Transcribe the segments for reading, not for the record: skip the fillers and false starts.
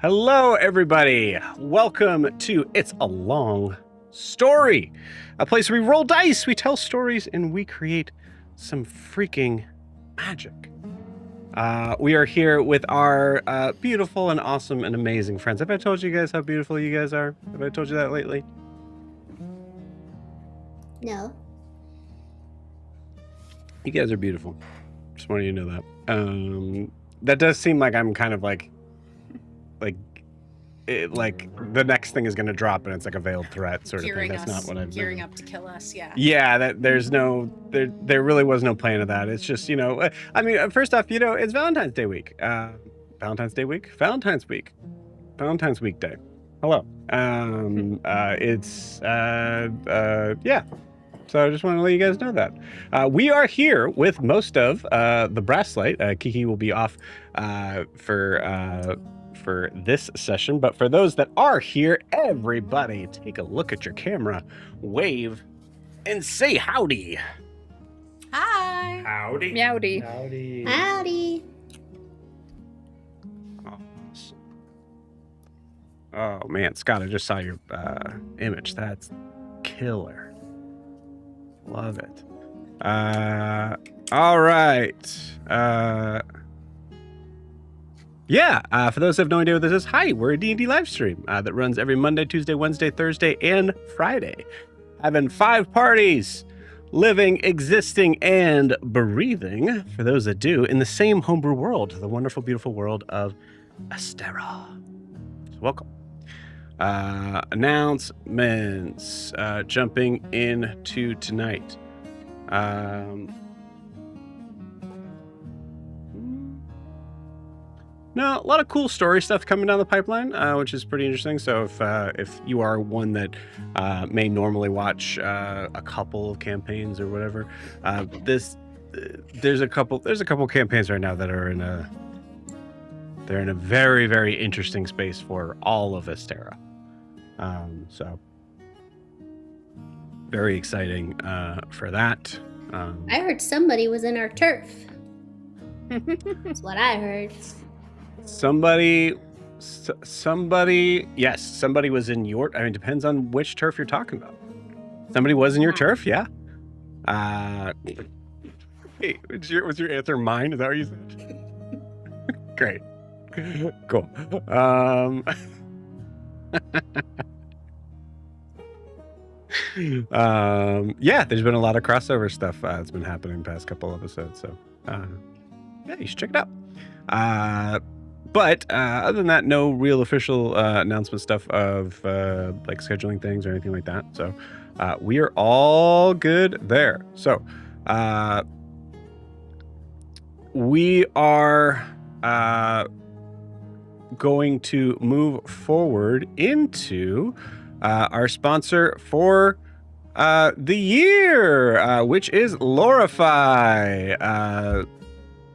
Hello, everybody. Welcome to It's a Long Story, a place where we roll dice, we tell stories, and we create some freaking magic. We are here with our beautiful and awesome and amazing friends. Have I told you guys how beautiful you guys are? Have I told you that lately? No. You guys are beautiful. Just wanted you to know that. That does seem like I'm kind of like the next thing is going to drop and it's like a veiled threat sort of thing. That's not what I'm gearing up to kill us. Yeah. Yeah, that there's no there really was no plan of that. It's just, you know, I mean, first off, you know, it's Valentine's Day week. Valentine's Week Day. Hello. It's yeah. So I just want to let you guys know that. We are here with most of the Brasslight. Kiki will be off for this session, but for those that are here, everybody take a look at your camera, wave, and say howdy. Hi. Howdy. Meowdy. Howdy. Howdy. Oh man, Scott, I just saw your image. That's killer. Love it. All right. Yeah, for those who have no idea what this is, hi, we're a D&D live stream that runs every Monday, Tuesday, Wednesday, Thursday, and Friday. Having 5 parties, living, existing, and breathing, for those that do, in the same homebrew world, the wonderful, beautiful world of Astera. So welcome. Announcements, jumping into tonight. No, a lot of cool story stuff coming down the pipeline, which is pretty interesting. So if you are one that may normally watch a couple of campaigns or whatever, there's a couple campaigns right now that are in a very, very interesting space for all of Astera. So very exciting for that. I heard somebody was in our turf. That's what I heard. Somebody, yes, somebody was in your, I mean, depends on which turf you're talking about. Somebody was in your turf, yeah. Hey, was your answer mine? Is that what you said? Great. Cool. Yeah, there's been a lot of crossover stuff that's been happening the past couple episodes, so yeah, you should check it out. But other than that, no real official announcement stuff of like scheduling things or anything like that. So we are all good there. So we are going to move forward into our sponsor for the year, which is Lorify.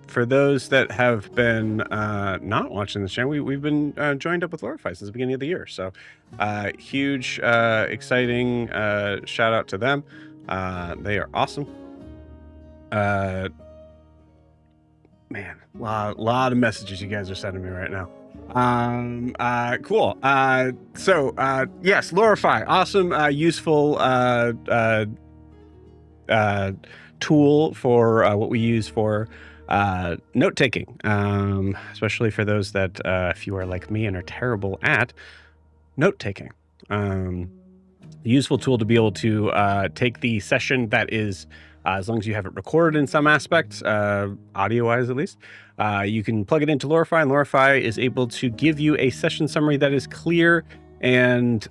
For those that have been not watching this channel, we've been joined up with Lorify since the beginning of the year. So huge, exciting shout out to them. They are awesome. Man, a lot of messages you guys are sending me right now. Cool. So yes, Lorify, awesome, useful tool for what we use for note taking, especially for those that if you are like me and are terrible at note taking. Useful tool to be able to take the session that is, as long as you have it recorded in some aspects, audio-wise at least, you can plug it into Lorify, and Lorify is able to give you a session summary that is clear and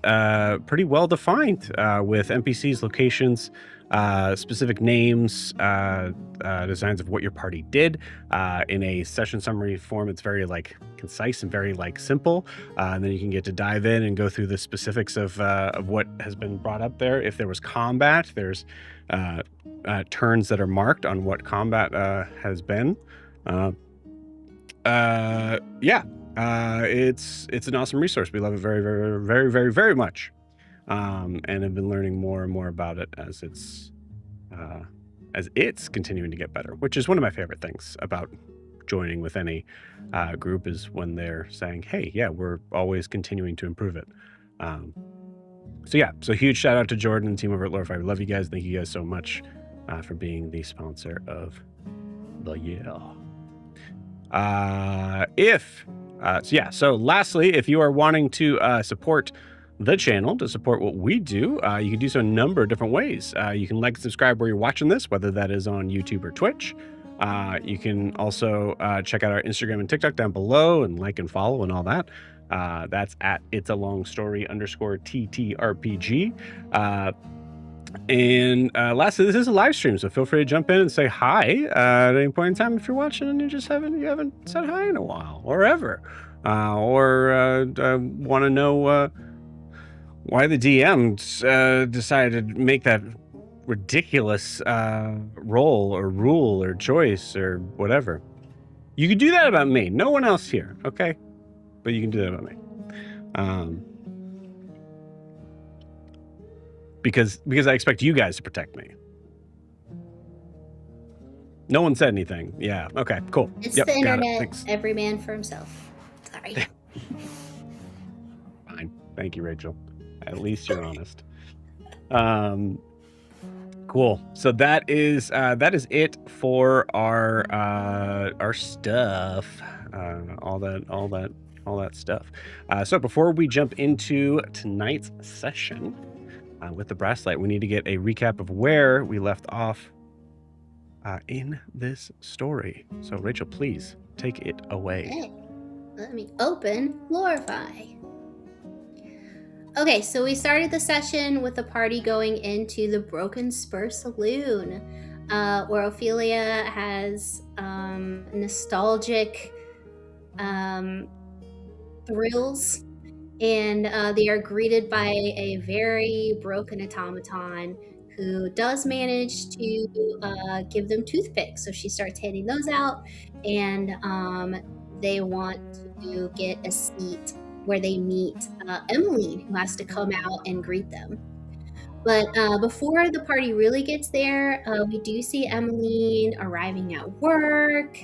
pretty well defined with NPCs, locations, specific names, designs of what your party did in a session summary form. It's very like concise and very like simple, and then you can get to dive in and go through the specifics of what has been brought up there. If there was combat, there's turns that are marked on what combat has been. Yeah, it's an awesome resource. We love it very, very, very, very, very much. And have been learning more and more about it as it's continuing to get better, which is one of my favorite things about joining with any group, is when they're saying, hey, yeah, we're always continuing to improve it. So yeah, so huge shout out to Jordan and team over at Lorify. We love you guys. Thank you guys so much for being the sponsor of The year. So lastly, if you are wanting to support the channel, to support what we do, you can do so a number of different ways. You can like and subscribe where you're watching this, whether that is on YouTube or Twitch. You can also check out our Instagram and TikTok down below and like and follow and all that. That's at It's a Long Story _TTRPG. And lastly, this is a live stream, so feel free to jump in and say hi at any point in time if you're watching and you haven't said hi in a while or ever, or want to know why the DM decided to make that ridiculous role or rule or choice or whatever. You can do that about me. No one else here, okay? But you can do that about me. Because I expect you guys to protect me. No one said anything. Yeah. Okay. Cool. It's Yep, the got it. internet. Thanks. Every man for himself. Sorry. Fine. Thank you, Rachel. At least you're honest. Cool. So that is it for our stuff. All that stuff. So before we jump into tonight's session with the Brasslight, we need to get a recap of where we left off in this story. So Rachel, please take it away. Okay. Let me open Glorify. Okay, so we started the session with the party going into the Broken Spur Saloon, where Ophelia has nostalgic thrills, and they are greeted by a very broken automaton who does manage to give them toothpicks. So she starts handing those out, and they want to get a seat where they meet Emmeline, who has to come out and greet them. But before the party really gets there, we do see Emmeline arriving at work,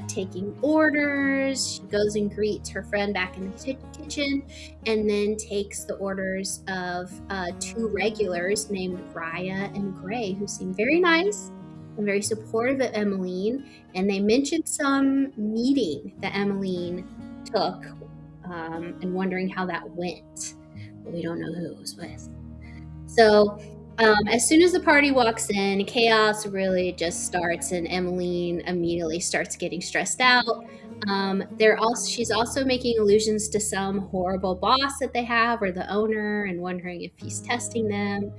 taking orders. She goes and greets her friend back in the kitchen, and then takes the orders of two regulars named Raya and Gray, who seem very nice and very supportive of Emmeline. And they mentioned some meeting that Emmeline took, and wondering how that went. But we don't know who it was with. So as soon as the party walks in, chaos really just starts, and Emmeline immediately starts getting stressed out. She's also making allusions to some horrible boss that they have, or the owner, and wondering if he's testing them,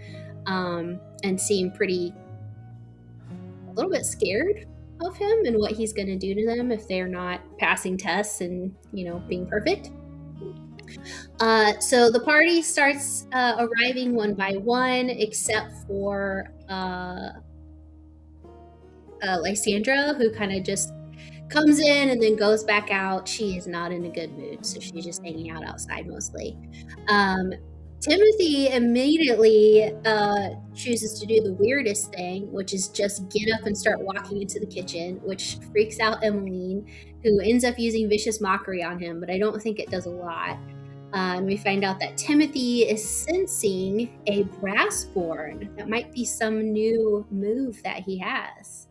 and seem a little bit scared of him and what he's going to do to them if they're not passing tests and, being perfect. So the party starts arriving one by one, except for Lysandra, who kind of just comes in and then goes back out. She is not in a good mood, so she's just hanging out outside mostly. Timothy immediately chooses to do the weirdest thing, which is just get up and start walking into the kitchen, which freaks out Emmeline, who ends up using vicious mockery on him, but I don't think it does a lot. And we find out that Timothy is sensing a brassborn. That might be some new move that he has,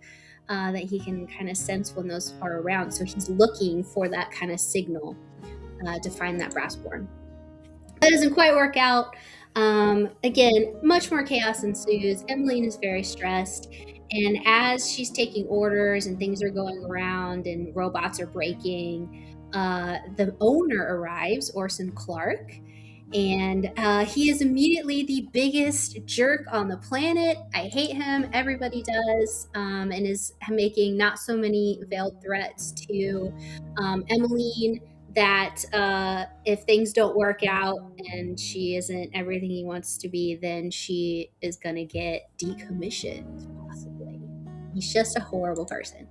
that he can kind of sense when those are around. So he's looking for that kind of signal to find that brassborn. That doesn't quite work out. Again, much more chaos ensues. Emmeline is very stressed. And as she's taking orders and things are going around and robots are breaking, the owner arrives, Orson Clark, and he is immediately the biggest jerk on the planet. I hate him. Everybody does, and is making not so many veiled threats to Emmeline that if things don't work out and she isn't everything he wants to be, then she is going to get decommissioned, possibly. He's just a horrible person.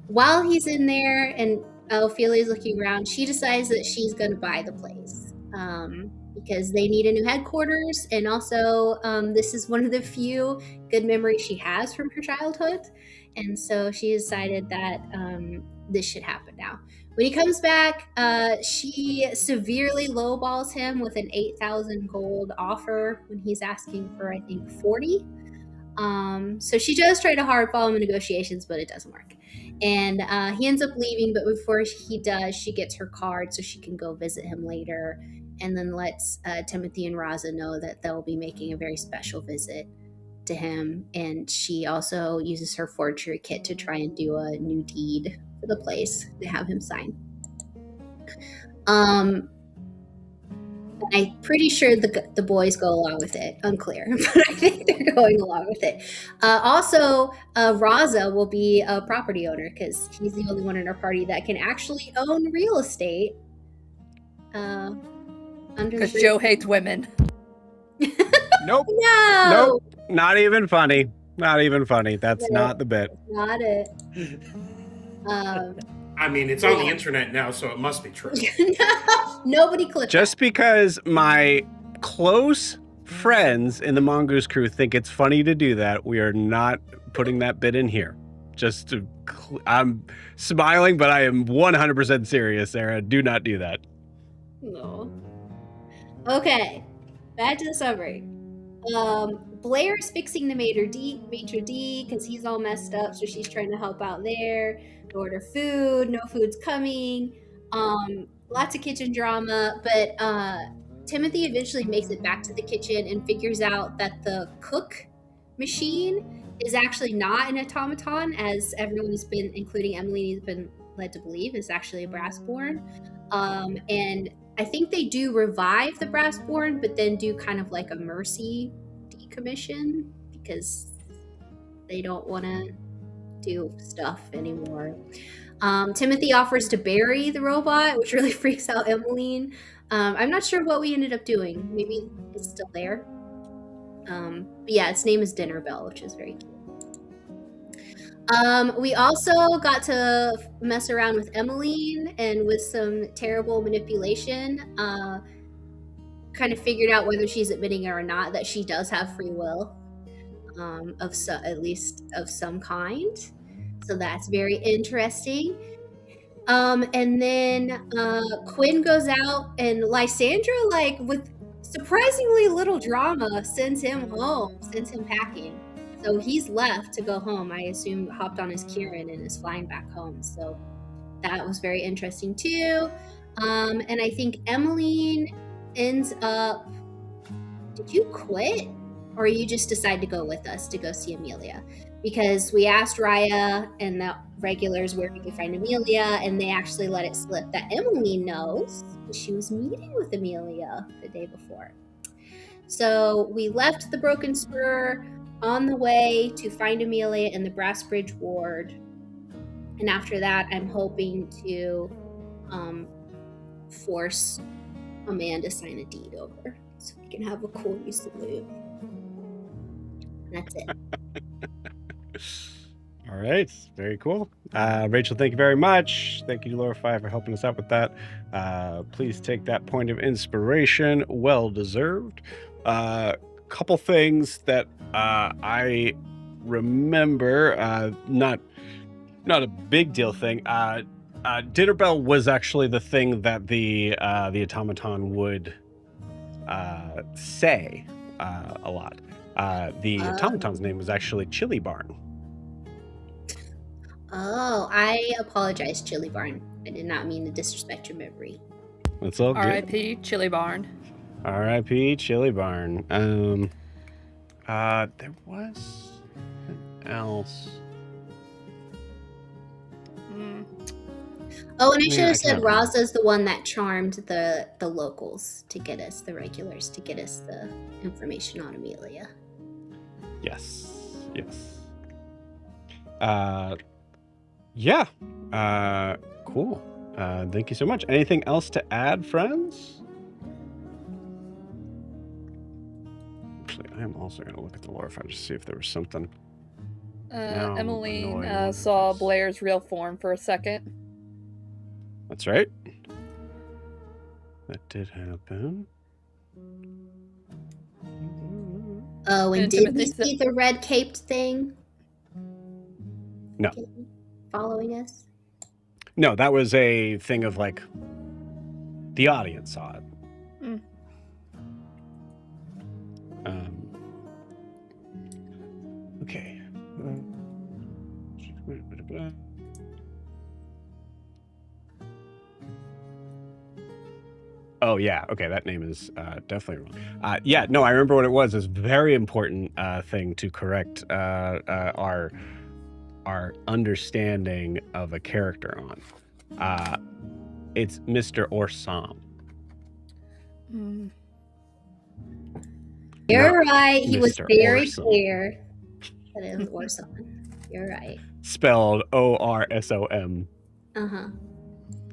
While he's in there and Ophelia's looking around, she decides that she's going to buy the place because they need a new headquarters. And also, this is one of the few good memories she has from her childhood. And so she decided that this should happen now. When he comes back, she severely lowballs him with an 8,000 gold offer when he's asking for, I think, 40. So she does try to hard follow him in negotiations, but it doesn't work. And he ends up leaving, but before he does, she gets her card so she can go visit him later, and then lets Timothy and Raza know that they'll be making a very special visit to him. And she also uses her forgery kit to try and do a new deed for the place to have him sign. I'm pretty sure the boys go along with it. Unclear, but I think they're going along with it. Also, Raza will be a property owner because he's the only one in our party that can actually own real estate. Because Joe hates women. Nope. No. Nope. Not even funny. Not even funny. That's not the bit. Not it. I mean, it's on the internet now, so it must be true. Nobody clicked. Just because my close friends in the Mongoose crew think it's funny to do that, we are not putting that bit in here. I'm smiling, but I am 100% serious, Sarah. Do not do that. No. Okay, back to the summary. Blair's fixing the maitre d' because he's all messed up, so she's trying to help out there. Order food, no food's coming. Lots of kitchen drama, but Timothy eventually makes it back to the kitchen and figures out that the cook machine is actually not an automaton, as everyone's been, including Emily, has been led to believe. It's actually a brassborn. And I think they do revive the brassborn, but then do kind of like a mercy decommission because they don't want to do stuff anymore. Timothy offers to bury the robot, which really freaks out Emmeline. I'm not sure what we ended up doing. Maybe it's still there. But yeah, its name is Dinner Bell, which is very cute. We also got to mess around with Emmeline and with some terrible manipulation. Kind of figured out whether she's admitting it or not that she does have free will. At least of some kind, so that's very interesting. And then Quinn goes out, and Lysandra, like with surprisingly little drama, sends him home, sends him packing. So he's left to go home. I assume hopped on his Kieran and is flying back home. So that was very interesting too. And I think Emmeline ends up. Did you quit? Or you just decide to go with us to go see Amelia? Because we asked Raya and the regulars where we could find Amelia, and they actually let it slip that Emily knows she was meeting with Amelia the day before. So we left the Broken Spur on the way to find Amelia in the Brassbridge ward. And after that, I'm hoping to force Amanda to sign a deed over so we can have a cool use of loot. That's it. All right. Very cool. Rachel, thank you very much. Thank you, Laura 5, for helping us out with that. Please take that point of inspiration. Well deserved. Couple things that I remember, not a big deal thing. Dinner Bell was actually the thing that the automaton would say a lot. The automaton's name was actually Chili Barn. Oh, I apologize, Chili Barn. I did not mean to disrespect your memory. That's all good. R.I.P. Chili Barn. R.I.P. Chili Barn. There was something else. Oh, and I should have said Raza's the one that charmed the locals to get us, the regulars, to get us the information on Amelia. Yes. Yeah. Cool. Thank you so much. Anything else to add, friends? Actually, I am also going to look at the lore file to see if there was something. Emmeline saw Blair's real form for a second. That's right. That did happen. Oh, and did we see the red caped thing? No. Following us? No, that was a thing of like the audience saw it. Oh yeah, okay, that name is definitely wrong. Yeah, no, I remember what it was. It's a very important thing to correct our understanding of a character on. It's Mr. Orsam. You're Not right. He was Mr. very Orson. clear that it was Orson. You're right. Spelled Orsom, Uh-huh.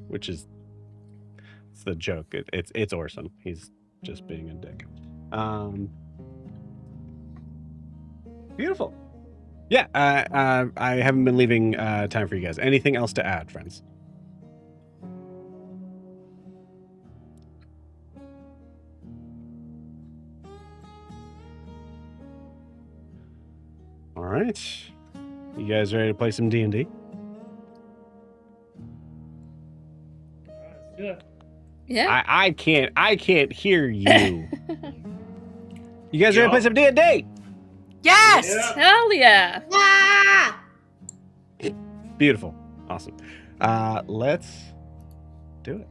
which is it's the joke. It's Orson. He's just being a dick. Beautiful. Yeah, I haven't been leaving time for you guys. Anything else to add, friends? All right. You guys ready to play some D&D? Yeah. I can't hear you. You guys ready to play some D&D? Yes! Yeah. Hell yeah. Ah! Beautiful. Awesome. Let's do it.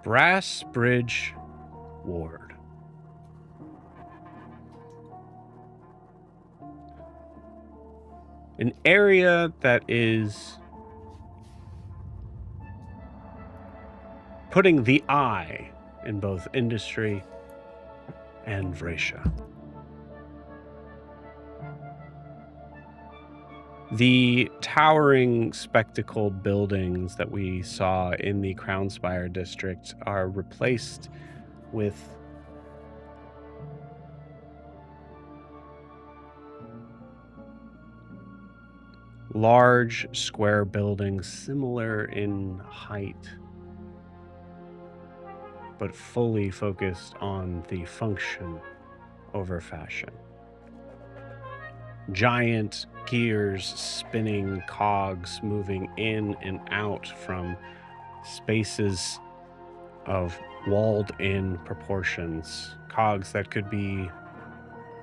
Brass Bridge Ward. An area that is putting the eye in both industry and Vraxia. The towering spectacled buildings that we saw in the Crownspire district are replaced with large square buildings similar in height, but fully focused on the function over fashion. Giant gears spinning, cogs moving in and out from spaces of walled-in proportions, cogs that could be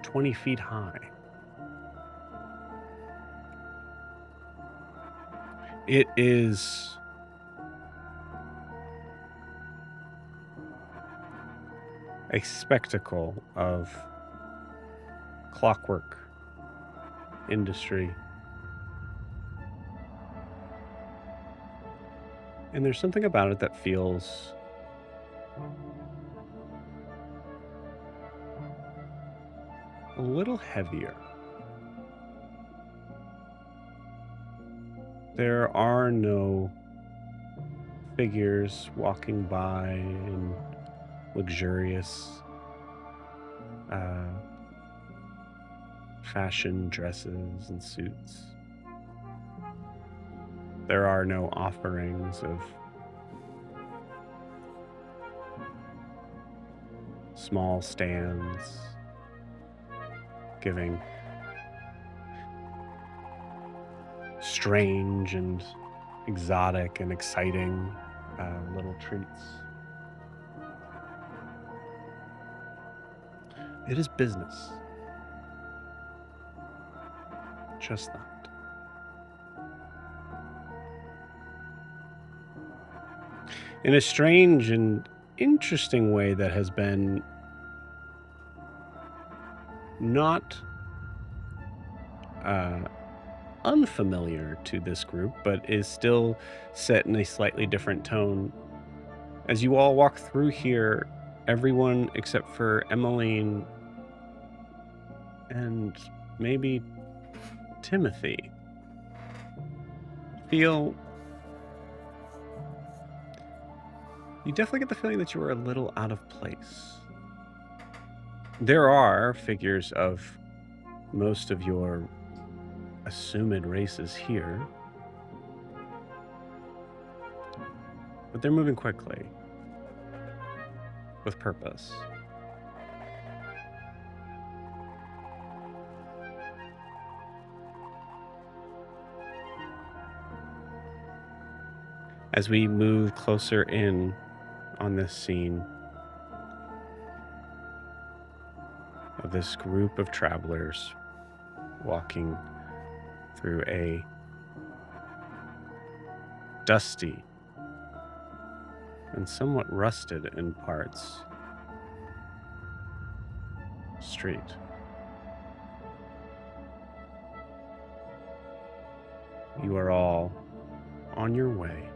20 feet high. It is a spectacle of clockwork industry. And there's something about it that feels a little heavier. There are no figures walking by in luxurious fashion dresses and suits. There are no offerings of small stands giving strange and exotic and exciting little treats. It is business. Just that. In a strange and interesting way that has been not unfamiliar to this group, but is still set in a slightly different tone. As you all walk through here, everyone except for Emmeline and maybe Timothy you definitely get the feeling that you are a little out of place. There are figures of most of your assumed races here, but they're moving quickly with purpose. As we move closer in on this scene of this group of travelers walking through a dusty and somewhat rusted in parts street. You are all on your way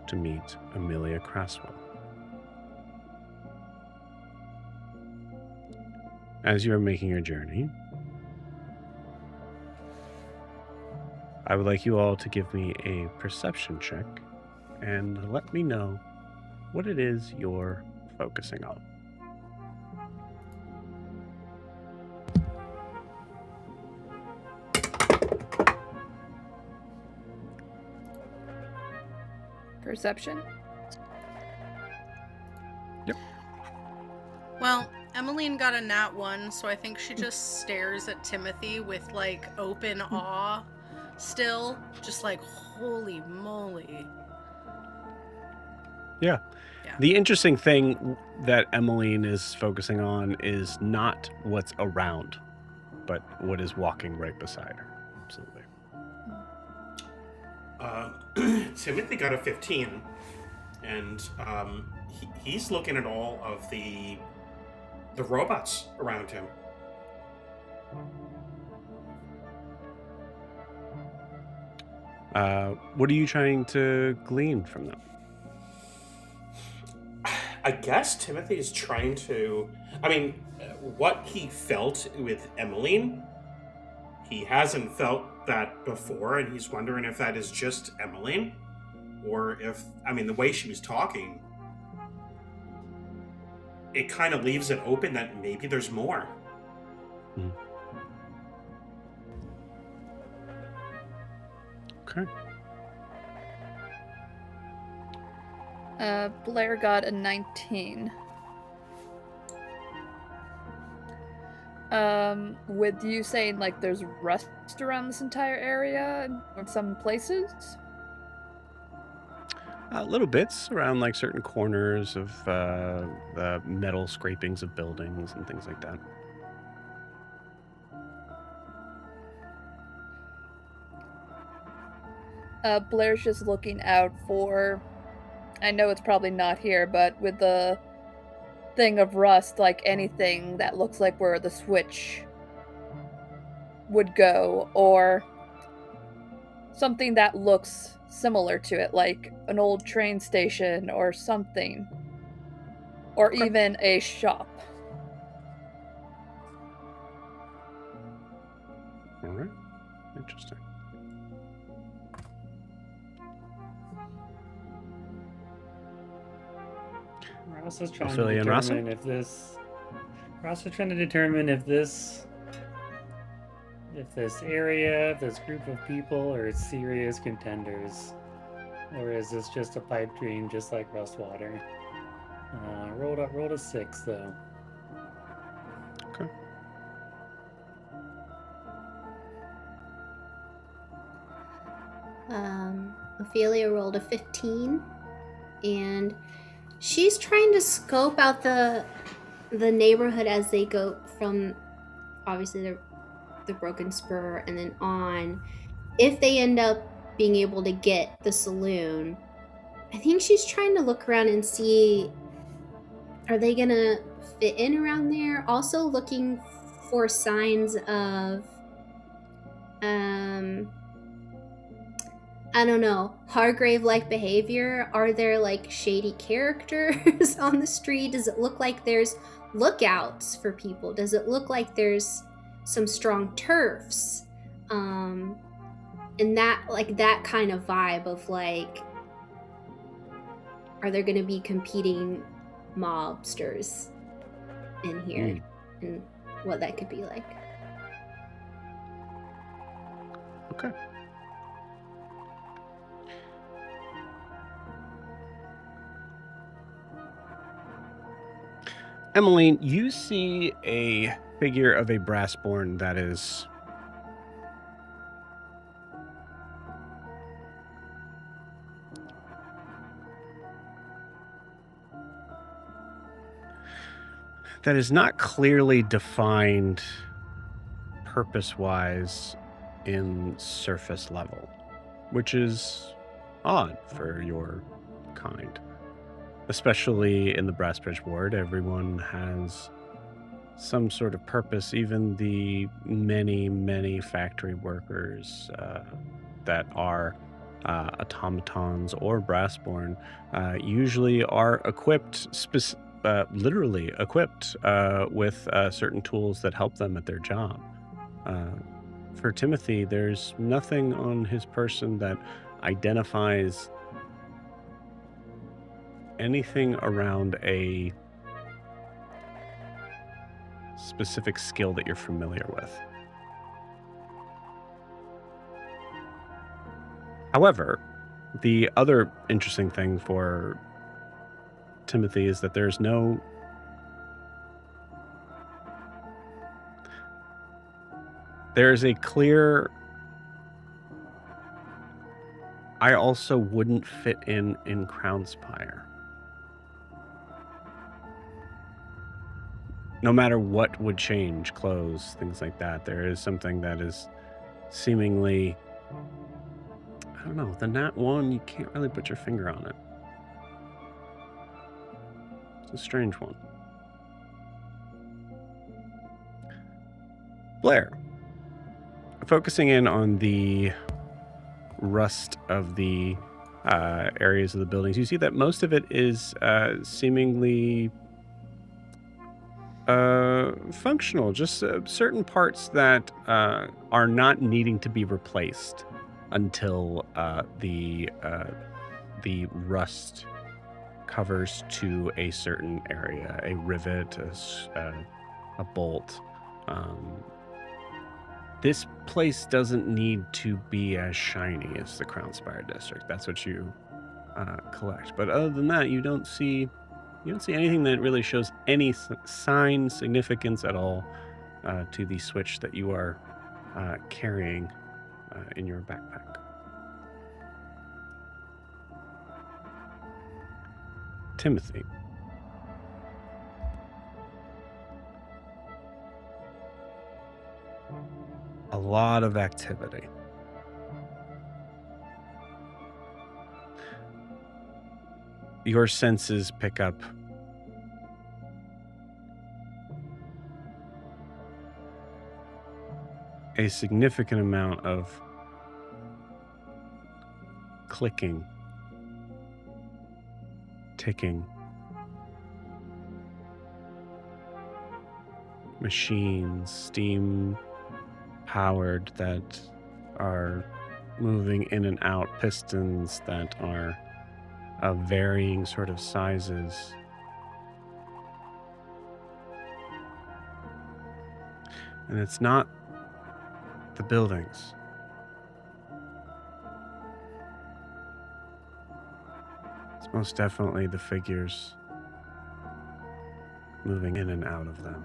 to meet Amelia Crasswell. As you are making your journey, I would like you all to give me a perception check and let me know what it is you're focusing on. Perception? Yep. Well, Emmeline got a nat 1, so I think she just stares at Timothy with, like, open awe still. Just like, holy moly. Yeah. The interesting thing that Emmeline is focusing on is not what's around, but what is walking right beside her. Absolutely. Timothy got a 15, and he's looking at all of the robots around him. What are you trying to glean from them? I guess Timothy is trying to... I mean, what he felt with Emmeline, he hasn't felt that before, and he's wondering if that is just Emmeline, or if... I mean, the way she was talking, it kind of leaves it open that maybe there's more. Mm. Okay. Blair got a 19. With you saying, like, there's rust around this entire area in some places? Little bits around, like, certain corners of the metal scrapings of buildings and things like that. Blair's just looking out for... I know it's probably not here, but with the thing of rust, like anything that looks like where the switch would go, or something that looks similar to it, like an old train station or something, or even a shop. All right. Interesting. Ross is trying Ophelia to and determine if this... Ross is trying to determine if this area, this group of people are serious contenders, or is this just a pipe dream, just like Rustwater? Rolled a 6 though. Okay. Ophelia rolled a 15, and she's trying to scope out the neighborhood as they go from, obviously, the Broken Spur and then on. If they end up being able to get the saloon, I think she's trying to look around and see, are they gonna fit in around there? Also looking for signs of, I don't know, Hargrave-like behavior. Are there, like, shady characters on the street? Does it look like there's lookouts for people? Does it look like there's some strong turfs? And that, like, that kind of vibe of, like, are there going to be competing mobsters in here? And what that could be like. Okay. Emmeline, you see a figure of a brassborn that is that is not clearly defined purpose-wise in surface level, which is odd for your kind. Especially in the Brassbridge ward, everyone has some sort of purpose. Even the many factory workers that are automatons or brassborn usually are equipped, literally equipped with certain tools that help them at their job. For Timothy, there's nothing on his person that identifies anything around a specific skill that you're familiar with. However, the other interesting thing for Timothy is that there is a clear, I also wouldn't fit in Crownspire. No matter what would change, clothes, things like that, there is something that is seemingly, I don't know, the Nat 1, you can't really put your finger on it. It's a strange one. Blair, focusing in on the rust of the areas of the buildings, you see that most of it is seemingly functional, just certain parts that are not needing to be replaced until the rust covers to a certain area, a rivet, a bolt. This place doesn't need to be as shiny as the Crownspire district. That's what you collect. But other than that, you don't see anything that really shows any sign, significance at all to the switch that you are carrying in your backpack. Timothy. A lot of activity. Your senses pick up a significant amount of clicking, ticking, machines, steam powered, that are moving in and out, pistons that are of varying sort of sizes. And it's not the buildings. It's most definitely the figures moving in and out of them.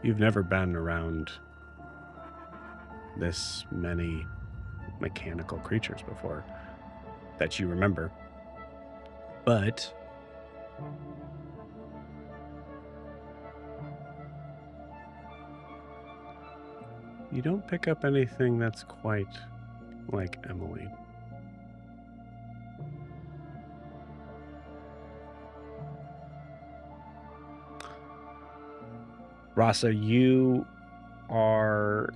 You've never been around this many mechanical creatures before that you remember, but you don't pick up anything that's quite like Emily. Rasa, you are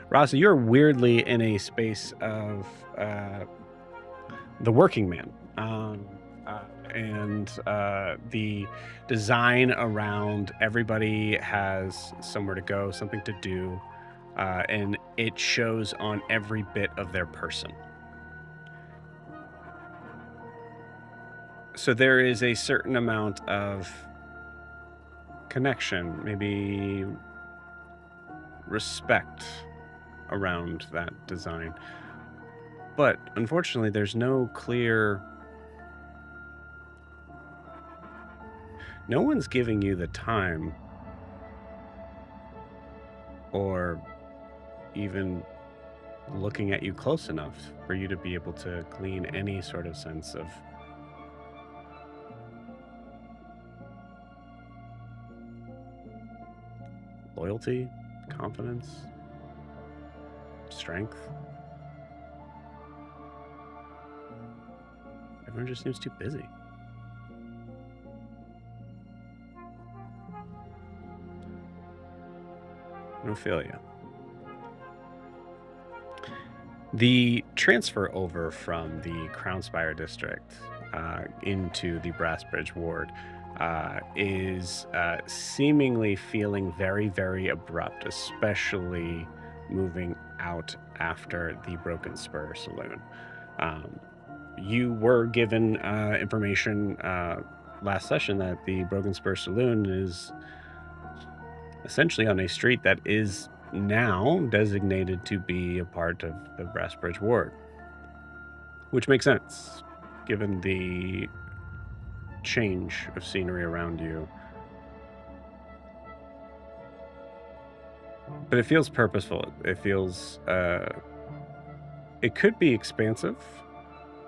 Rasa, you're weirdly in a space of the working man. And the design around everybody has somewhere to go, something to do, and it shows on every bit of their person. So there is a certain amount of connection, maybe respect around that design. But unfortunately, there's no clear... No one's giving you the time or even looking at you close enough for you to be able to glean any sort of sense of loyalty, confidence, strength. Everyone just seems too busy. Ophelia. The transfer over from the Crownspire district into the Brassbridge ward is seemingly feeling very, very abrupt, especially moving out after the Broken Spur Saloon. You were given information last session that the Broken Spur Saloon is essentially on a street that is now designated to be a part of the Brassbridge ward, which makes sense given the change of scenery around you. But it feels purposeful. It feels it could be expansive.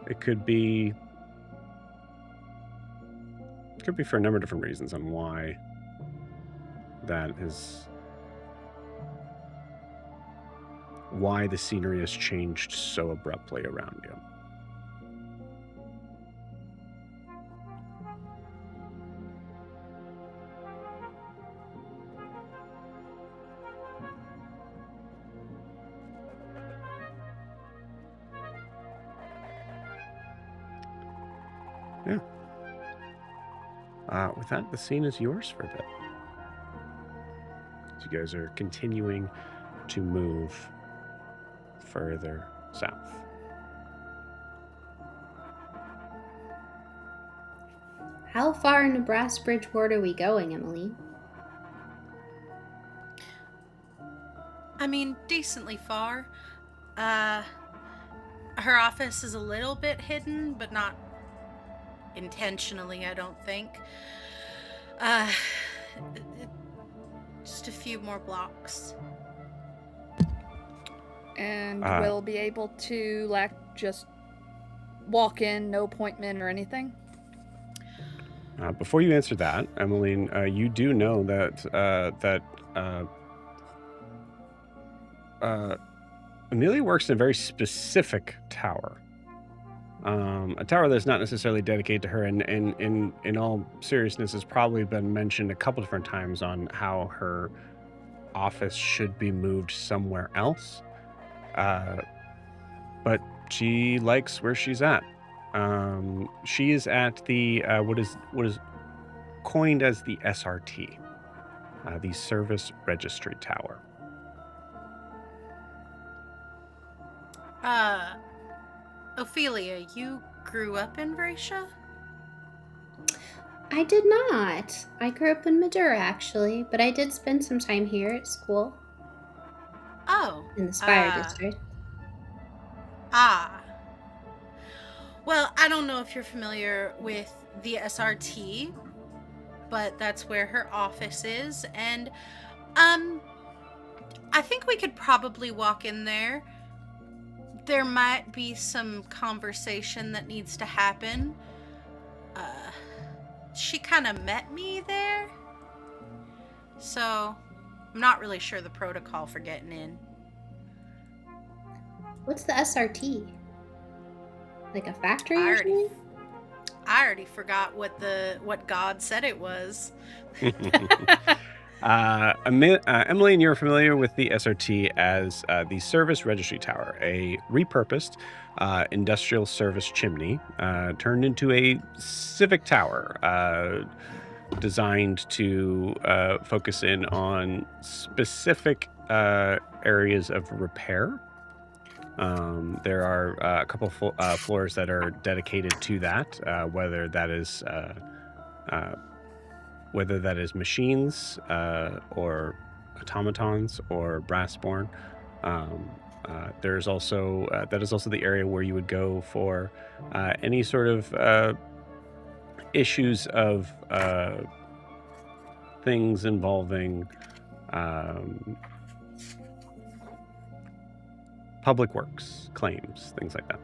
It could be for a number of different reasons on why that is, why the scenery has changed so abruptly around you. Yeah. With that, the scene is yours for a bit. So you guys are continuing to move further south. How far into Brassbridge ward are we going, Emily? I mean, decently far. Her office is a little bit hidden, but not intentionally, I don't think. Just a few more blocks. And we'll be able to, like, just walk in, no appointment or anything? Before you answer that, Emmeline, you do know that Amelia works in a very specific tower. A tower that's not necessarily dedicated to her, and in all seriousness has probably been mentioned a couple different times on how her office should be moved somewhere else. But she likes where she's at. She is at the what is coined as the SRT, the Service Registry Tower. Ophelia, you grew up in Vraxia? I did not. I grew up in Madura, actually, but I did spend some time here at school. Oh. In the Spire district. Well, I don't know if you're familiar with the SRT, but that's where her office is, and I think we could probably walk in there. There might be some conversation that needs to happen. She kind of met me there, so I'm not really sure the protocol for getting in. What's the SRT? Like a factory I or already, something? I already forgot what God said it was. Emily, you're familiar with the SRT as the Service Registry Tower, a repurposed industrial service chimney turned into a civic tower designed to focus in on specific areas of repair. There are a couple floors that are dedicated to that, whether that is machines or automatons or brassborn. There's also that is also the area where you would go for any sort of issues of things involving public works claims, things like that.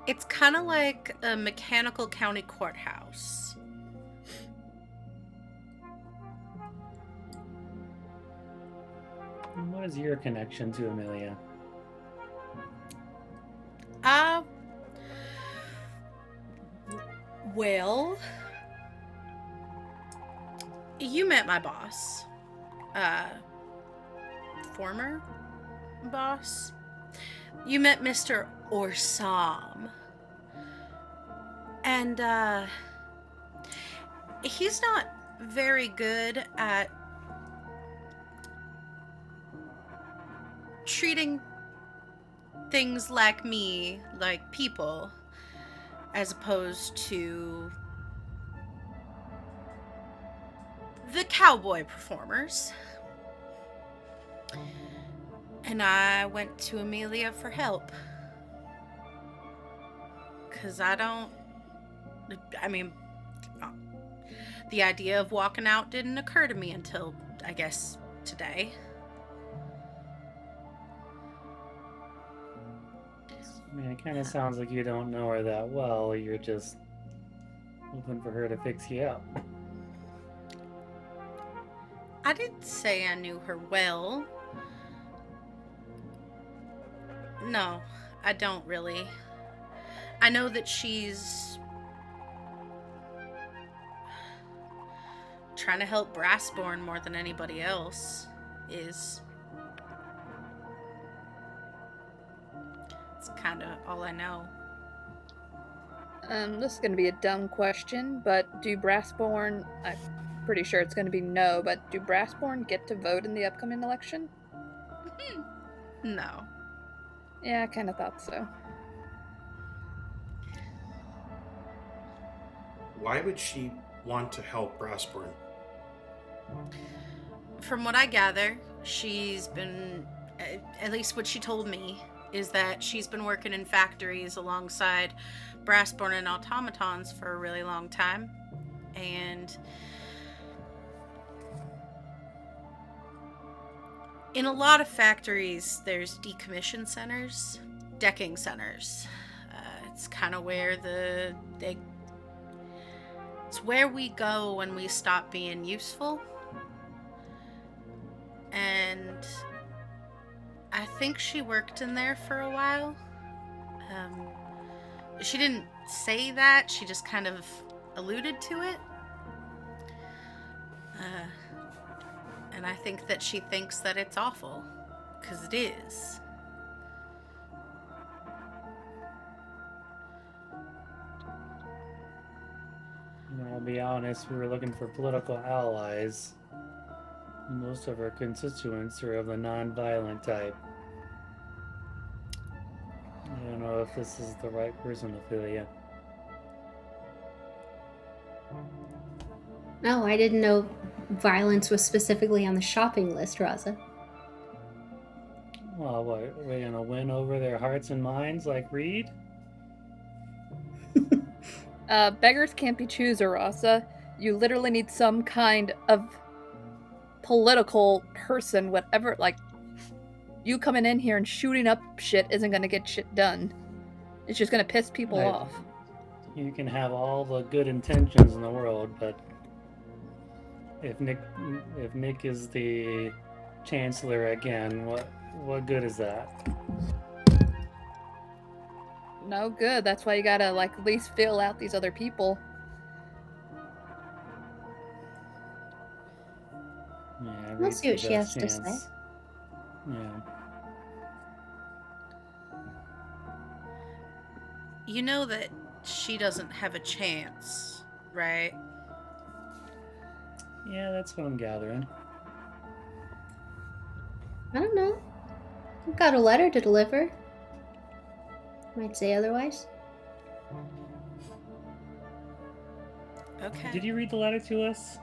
It's kind of like a mechanical county courthouse. And what is your connection to Amelia? Well, you met my boss. Former boss. You met Mr. Orsam. And, he's not very good at treating things like me like people, as opposed to the cowboy performers. And I went to Amelia for help. 'Cause the idea of walking out didn't occur to me until, I guess, today. I mean, it kind of sounds like you don't know her that well. You're just looking for her to fix you up. I didn't say I knew her well. No, I don't really. I know that she's trying to help Brassborn more than anybody else is. It's kind of all I know. This is going to be a dumb question, but do Brassborn... I'm pretty sure it's going to be no, but do Brassborn get to vote in the upcoming election? No. Yeah, I kind of thought so. Why would she want to help Brassborn? From what I gather, she's been, at least what she told me, is that she's been working in factories alongside Brassborn and automatons for a really long time. And in a lot of factories, there's decommission centers, decking centers. It's kind of where it's where we go when we stop being useful. And I think she worked in there for a while. She didn't say that, she just kind of alluded to it. And I think that she thinks that it's awful, because it is. I'll be honest, we were looking for political allies. Most of our constituents are of the non-violent type. I don't know if this is the right person, Ophelia. No, I didn't know violence was specifically on the shopping list, Raza. Well, what, are we gonna win over their hearts and minds like Reed? Beggars can't be choosers, Rasa. You literally need some kind of political person, whatever, like, you coming in here and shooting up shit isn't gonna get shit done. It's just gonna piss people off. You can have all the good intentions in the world, but if Nick is the chancellor again, what good is that? No good. That's why you gotta, like, at least fill out these other people. Yeah, We'll see what she has to say. Yeah. You know that she doesn't have a chance, right? Yeah, that's what I'm gathering. I don't know. I've got a letter to deliver. Might say otherwise. Okay. Did you read the letter to us?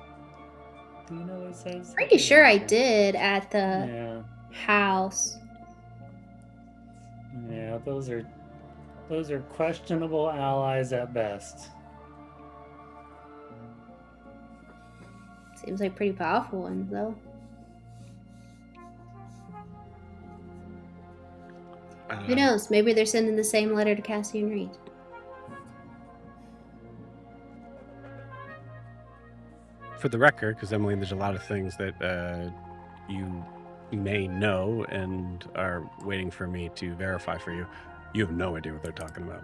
Do you know what it says? Pretty sure I did at the Yeah. house. Yeah, those are questionable allies at best. Seems like pretty powerful ones, though. Who knows? Maybe they're sending the same letter to Cassian Reed. For the record, because Emily, there's a lot of things that you may know and are waiting for me to verify for you. You have no idea what they're talking about.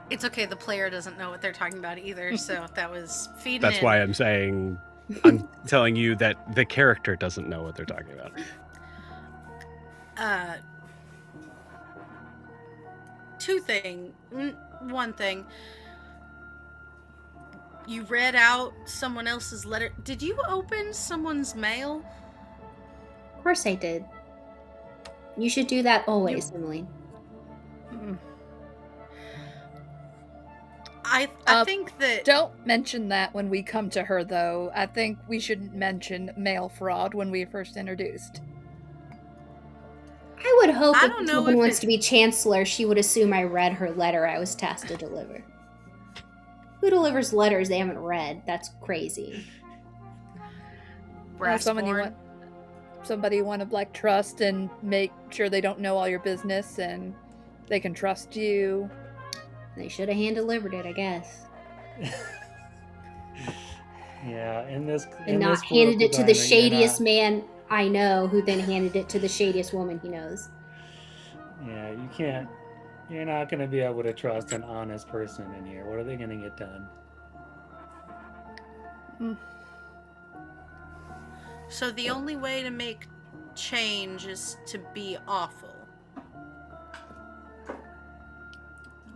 It's okay. The player doesn't know what they're talking about either, so that was feeding That's in. why I'm saying, I'm telling you that the character doesn't know what they're talking about. One thing. You read out someone else's letter. Did you open someone's mail? Of course I did. You should do that always, Emily. I think that... Don't mention that when we come to her, though. I think we shouldn't mention mail fraud when we first introduced. I would hope I if don't this know woman if wants it- to be chancellor, she would assume I read her letter I was tasked to deliver. Who delivers letters they haven't read? That's crazy. Somebody you want to like trust and make sure they don't know all your business and they can trust you. They should have hand delivered it, I guess. Yeah, in this And not handed it to the shadiest man I know, who then handed it to the shadiest woman he knows. Yeah, you can't. You're not going to be able to trust an honest person in here. What are they going to get done? So the only way to make change is to be awful.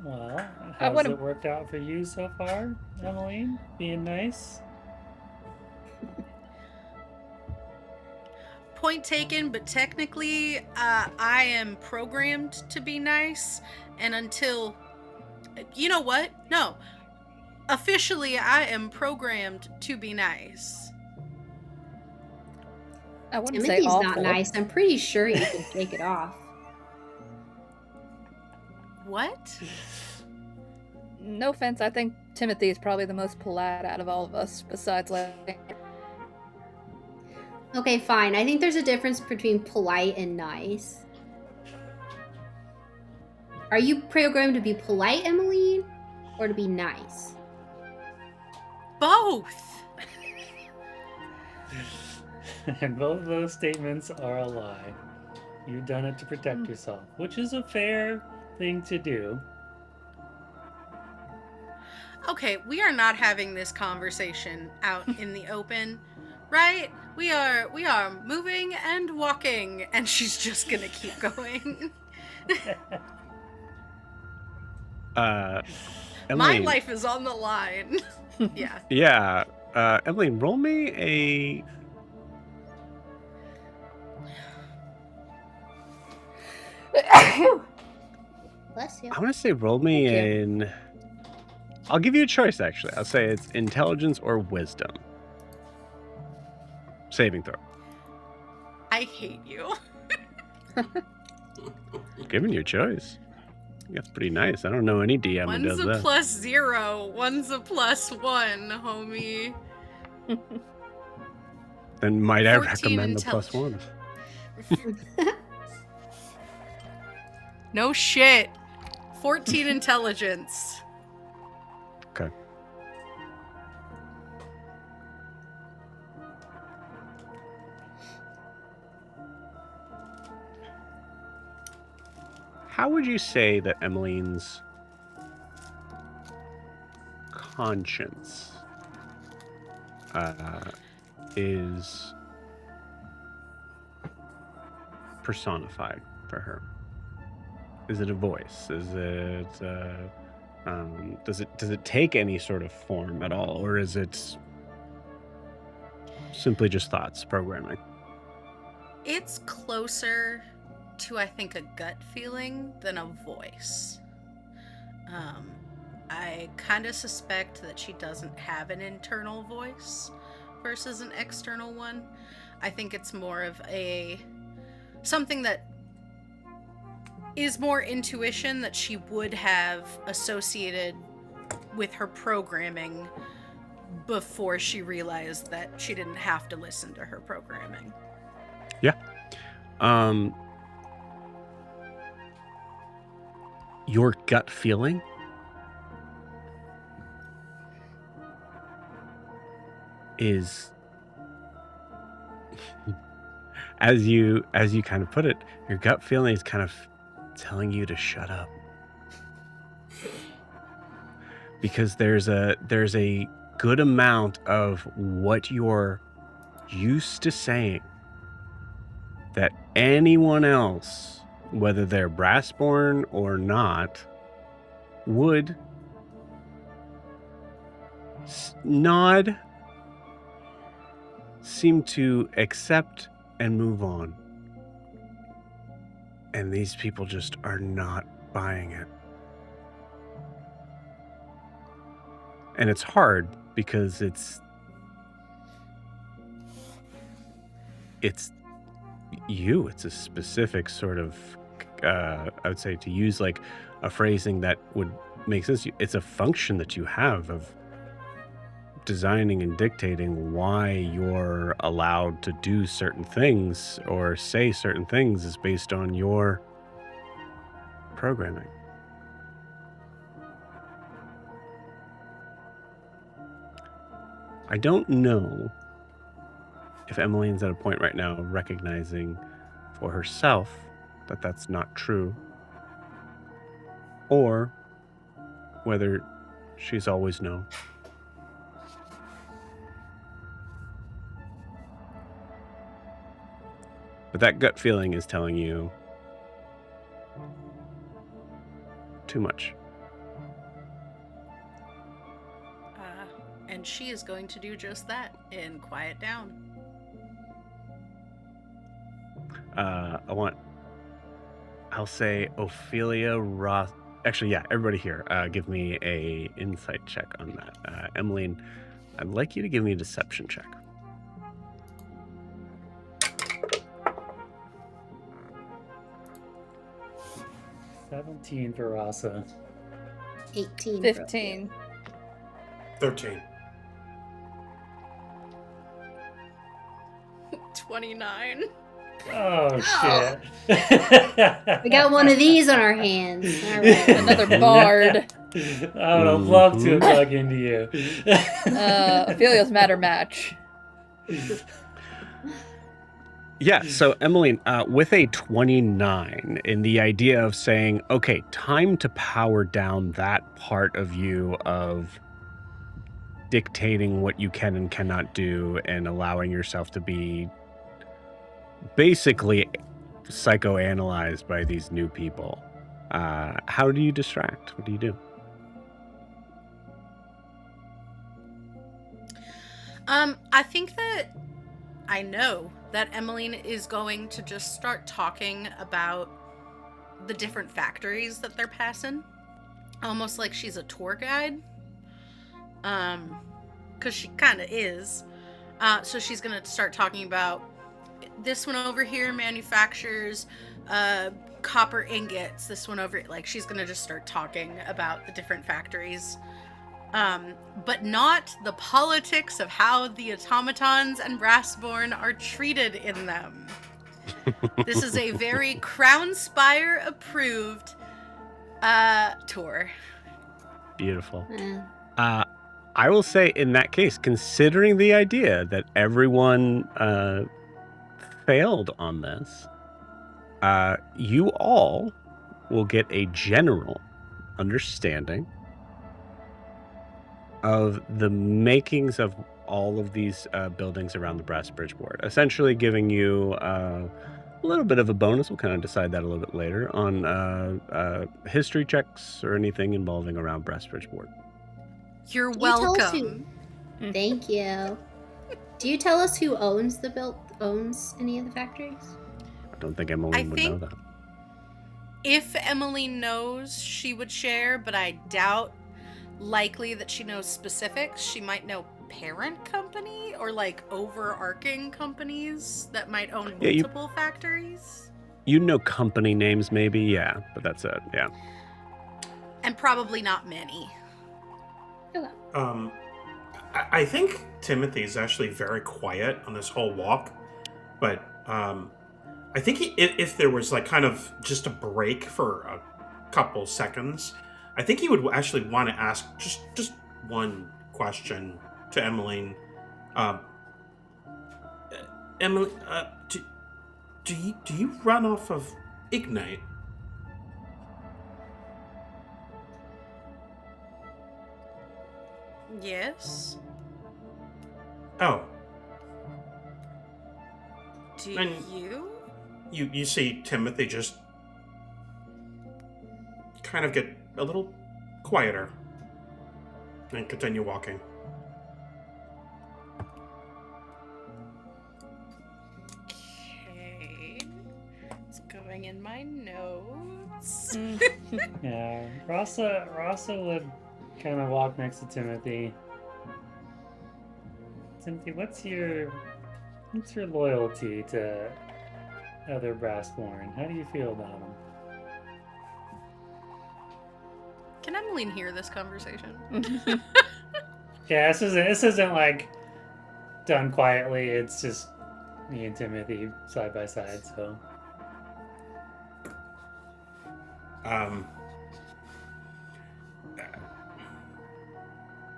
Well, how's it worked out for you so far, Emmeline? Being nice? Point taken, but technically, I am programmed to be nice, and until... You know what? No. Officially, I am programmed to be nice. I wouldn't say Timothy's awful. not nice. I'm pretty sure you can take it off. What? No offense, I think Timothy is probably the most polite out of all of us, besides like... Okay, fine. I think there's a difference between polite and nice. Are you programmed to be polite, Emmeline, or to be nice? Both! And both of those statements are a lie. You've done it to protect yourself, which is a fair thing to do. Okay, we are not having this conversation out in the open, right? We are moving and walking, and she's just gonna keep going. My Emily, life is on the line. Yeah. Yeah. Emily, roll me a... Bless you. I want to say roll me in... I'll give you a choice, actually. I'll say it's intelligence or wisdom. Saving throw. I hate you. Giving you a choice. That's pretty nice. I don't know any DM who One's does a that. +0, one's a +1, homie. Then might I 14 recommend the intelligence. +1? No shit. 14 intelligence. Okay. How would you say that Emmeline's conscience is personified for her? Is it a voice? Is it does it take any sort of form at all, or is it simply just thoughts, programming? It's closer to, I think, a gut feeling than a voice. I kind of suspect that she doesn't have an internal voice versus an external one. I think it's more of something that is more intuition that she would have associated with her programming before she realized that she didn't have to listen to her programming. Yeah. your gut feeling is, as you kind of put it, your gut feeling is kind of telling you to shut up. Because there's a good amount of what you're used to saying that anyone else, whether they're Brassborn or not, would nod, seem to accept, and move on. And these people just are not buying it. And it's hard because it's you. It's a specific sort of, I would say, to use like a phrasing that would make sense. It's a function that you have of designing and dictating why you're allowed to do certain things or say certain things is based on your programming. I don't know if Emmeline's at a point right now of recognizing for herself that that's not true, or whether she's always known. But that gut feeling is telling you too much. And she is going to do just that and quiet down. I'll say Ophelia Roth. Actually, yeah, everybody here, give me a insight check on that. Emmeline, I'd like you to give me a deception check. $17 for Rasa. 18. 15. 13. 29. Oh, shit. We got one of these on our hands. All right. Another bard. I would have loved to have dug into you. Ophelia's matter match. Yeah, so Emmeline, with a 29, in the idea of saying, okay, time to power down that part of you of dictating what you can and cannot do and allowing yourself to be basically psychoanalyzed by these new people. How do you distract? What do you do? I think that I know that Emmeline is going to just start talking about the different factories that they're passing. Almost like she's a tour guide. Because she kind of is. So she's going to start talking about this one over here manufactures copper ingots. This one over, like, she's going to just start talking about the different factories. But not the politics of how the automatons and Brassborn are treated in them. This is a very Crown Spire approved tour. Beautiful. I will say, in that case, considering the idea that everyone failed on this, you all will get a general understanding of the makings of all of these buildings around the Brass Bridge board, essentially giving you a little bit of a bonus. We'll kind of decide that a little bit later on history checks or anything involving around Brass Bridge board. You're Can you tell us welcome. Thank you. Do you tell us who owns any of the factories? I don't think Emmeline would know that. If Emmeline knows, she would share, but I doubt likely that she knows specifics. She might know parent company or like overarching companies that might own multiple factories. You know company names maybe, yeah, but that's it, yeah. And probably not many. Okay. I think Timothy's actually very quiet on this whole walk, but I think if there was like kind of just a break for couple seconds, I think he would actually want to ask just one question to Emmeline. Emily, do you run off of Ignite? Yes. Oh. Do And you? You see Timothy just kind of get a little quieter and continue walking. Okay. It's going in my notes. Yeah, Rasa would kind of walk next to Timothy. Timothy, what's your loyalty to other Brassborn? How do you feel about them? Can Emmeline hear this conversation? Yeah, this isn't like done quietly. It's just me and Timothy side by side. So,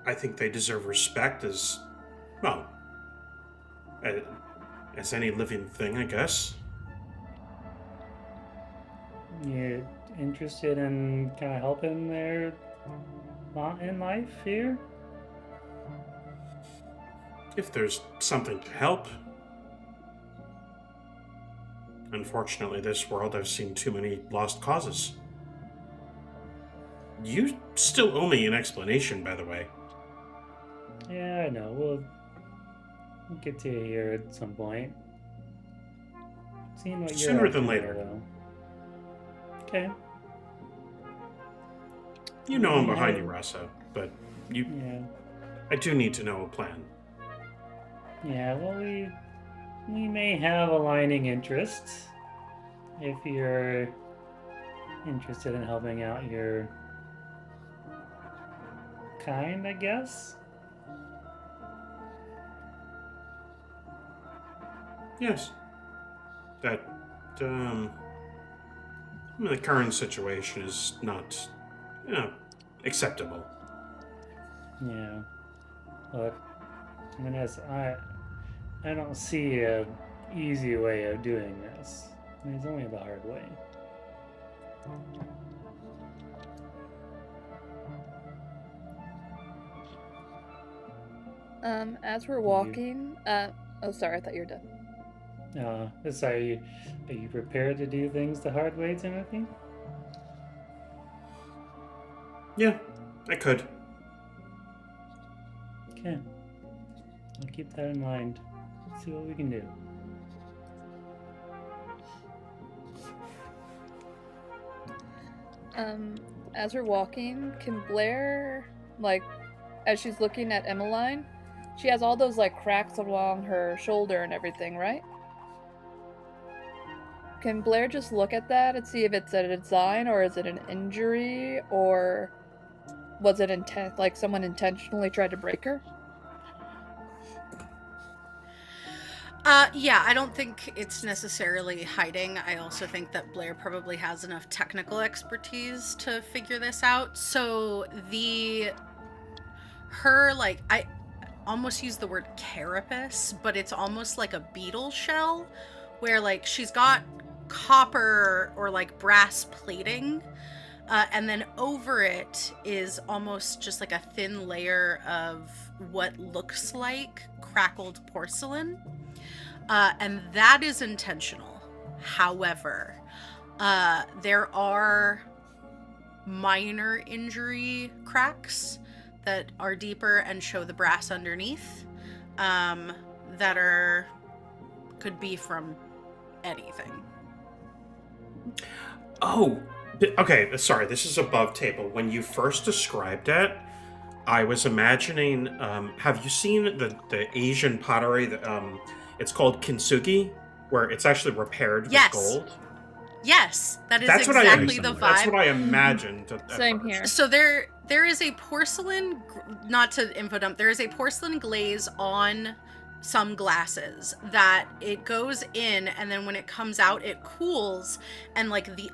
I think they deserve respect as well as any living thing, I guess. you interested in kind of helping their lot in life here? If there's something to help. Unfortunately, this world, I've seen too many lost causes. You still owe me an explanation, by the way. Yeah, I know. We'll get to you here at some point. Seeing what you're Sooner up than to later. there, though. Okay. You know I'm behind you, Rasa, but Yeah. I do need to know a plan. Yeah, well, we may have aligning interests if you're interested in helping out your kind, I guess. Yes. That, the current situation is not, acceptable. Yeah. But I mean, I don't see a easy way of doing this. There's only the hard way. As we're walking, oh, sorry, I thought you were done. So are you prepared to do things the hard way, Timothy? Yeah, I could. Okay. I'll keep that in mind. See what we can do. As we're walking, can Blair, like, as she's looking at Emmeline, she has all those, like, cracks along her shoulder and everything, right? Can Blair just look at that and see if it's a design, or is it an injury, or was it like someone intentionally tried to break her? Yeah, I don't think it's necessarily hiding. I also think that Blair probably has enough technical expertise to figure this out. So I almost use the word carapace, but it's almost like a beetle shell where like she's got copper or like brass plating, and then over it is almost just like a thin layer of what looks like crackled porcelain. And that is intentional. However, there are minor injury cracks that are deeper and show the brass underneath, that could be from anything. Oh, okay, sorry, this is above table. When you first described it, I was imagining, have you seen the Asian pottery that, it's called kintsugi, where it's actually repaired with gold? Yes, that's exactly the vibe. That's what I imagined. Same here. So there is a porcelain, not to info dump, there is a porcelain glaze on some glasses that it goes in, and then when it comes out it cools, and like the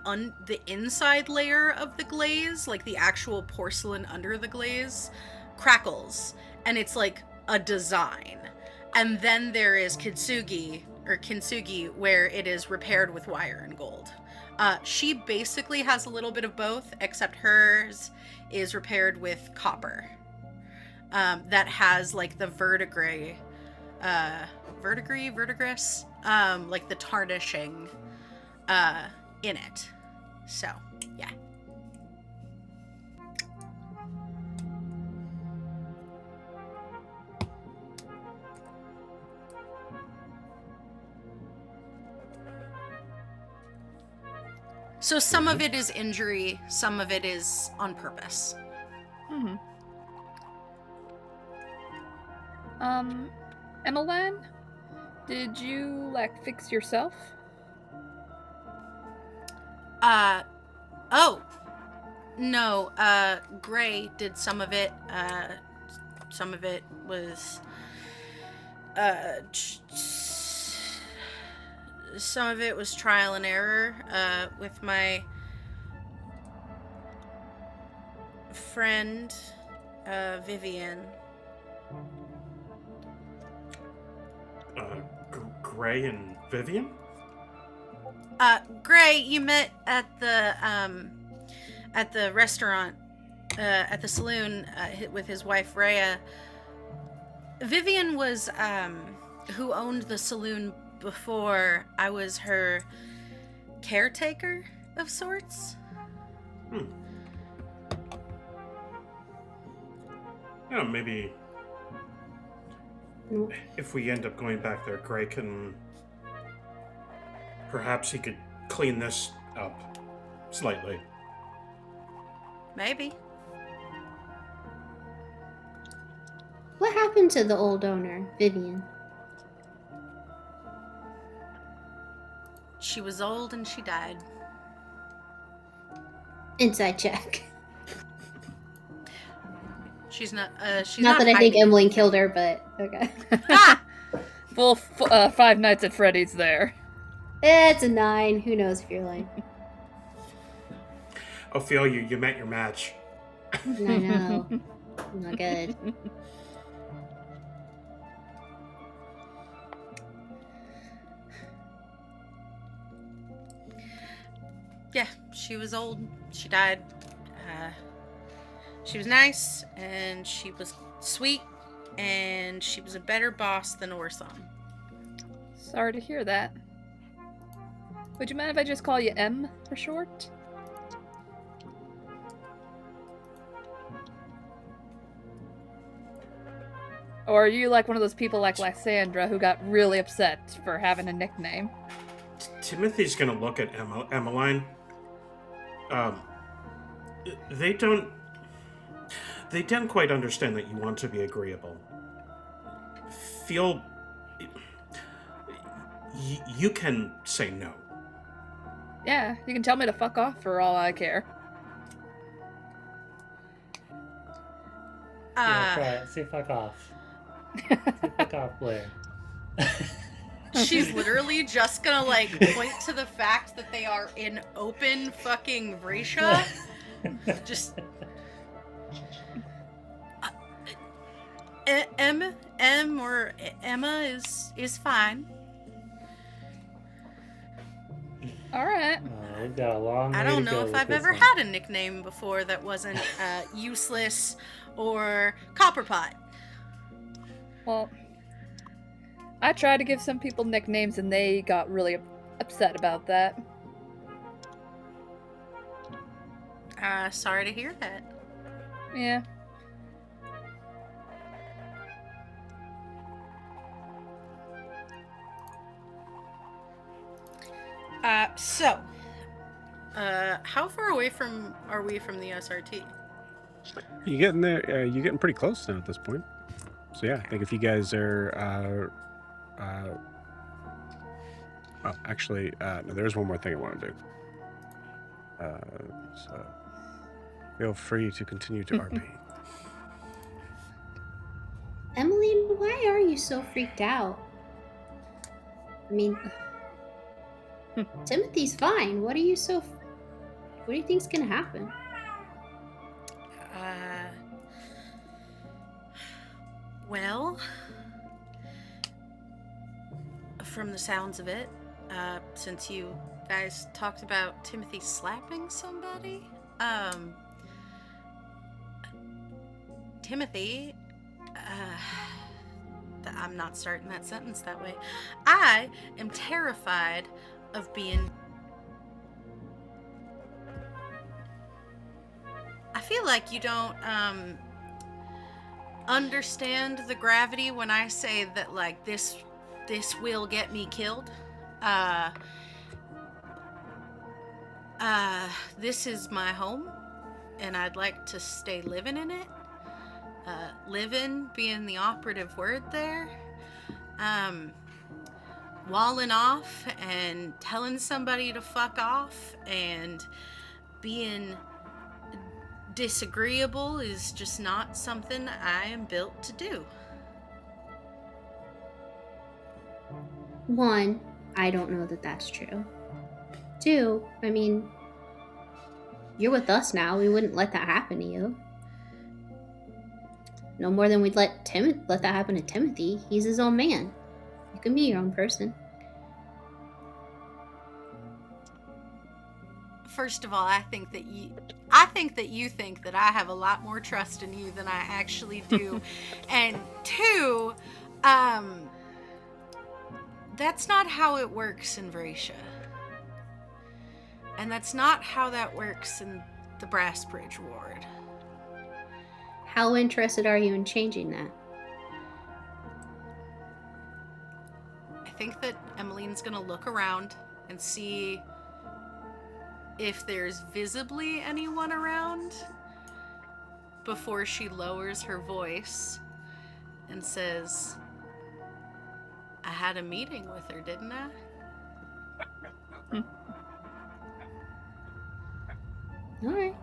inside layer of the glaze, like the actual porcelain under the glaze, crackles, and it's like a design. And then there is kintsugi, where it is repaired with wire and gold. She basically has a little bit of both, except hers is repaired with copper. That has like the verdigris, like the tarnishing in it. So, yeah. So some of it is injury, some of it is on purpose. Mm-hmm. Emmeline, did you, like, fix yourself? Oh. No, Gray did some of it. Some of it was, some of it was trial and error, with my friend, Vivian. Gray and Vivian? Gray, you met at the restaurant, at the saloon, with his wife, Rhea. Vivian was, who owned the saloon before. I was her caretaker of sorts. Yeah, maybe if we end up going back there, Gray can... Perhaps he could clean this up slightly. Maybe. What happened to the old owner, Vivian? She was old and she died. Inside check. She's not Not that I think hiding. Emmeline killed her, but okay. Ah! Full 5 Nights at Freddy's there. It's a 9. Who knows if you're lying? Oh, Phil, you met your match. I know. Not good. Yeah, she was old. She died. She was nice, and she was sweet, and she was a better boss than Orson. Sorry to hear that. Would you mind if I just call you M for short? Or are you like one of those people like Lysandra who got really upset for having a nickname? Timothy's gonna look at Emmeline. They don't quite understand that you want to be agreeable. Feel... You can say no. Yeah, you can tell me to fuck off for all I care. Yeah, try it. Say fuck off. Say fuck off, Blair. She's literally just gonna, like, point to the fact that they are in open fucking Vraxia. Just... M or Emma is fine. Alright. We've got a long way I don't to know go if with I've this ever one. had a nickname before that wasn't useless or copperpot. Well, I tried to give some people nicknames and they got really upset about that. Sorry to hear that. Yeah. How far away are we from the SRT? You getting there? You're getting pretty close now at this point. So yeah, I think if you guys are, oh, actually, no, there's one more thing I want to do. So feel free to continue to RP. Emmeline, why are you so freaked out? I mean, Timothy's fine. What do you think's gonna happen? Well, from the sounds of it, since you guys talked about Timothy slapping somebody, Timothy, I'm not starting that sentence that way. I am terrified of being... I feel like you don't, understand the gravity when I say that, like, this will get me killed. This is my home, and I'd like to stay living in it. Living being the operative word there. Walling off and telling somebody to fuck off and being disagreeable is just not something I am built to do. One, I don't know that that's true. Two, I mean, you're with us now. We wouldn't let that happen to you. No more than we'd let that happen to Timothy. He's his own man. You can be your own person. First of all, I think that you think that I have a lot more trust in you than I actually do. And two, that's not how it works in Vraxia. And that's not how that works in the Brassbridge ward. How interested are you in changing that? I think that Emmeline's gonna look around and see if there's visibly anyone around before she lowers her voice and says, I had a meeting with her, didn't I? All right.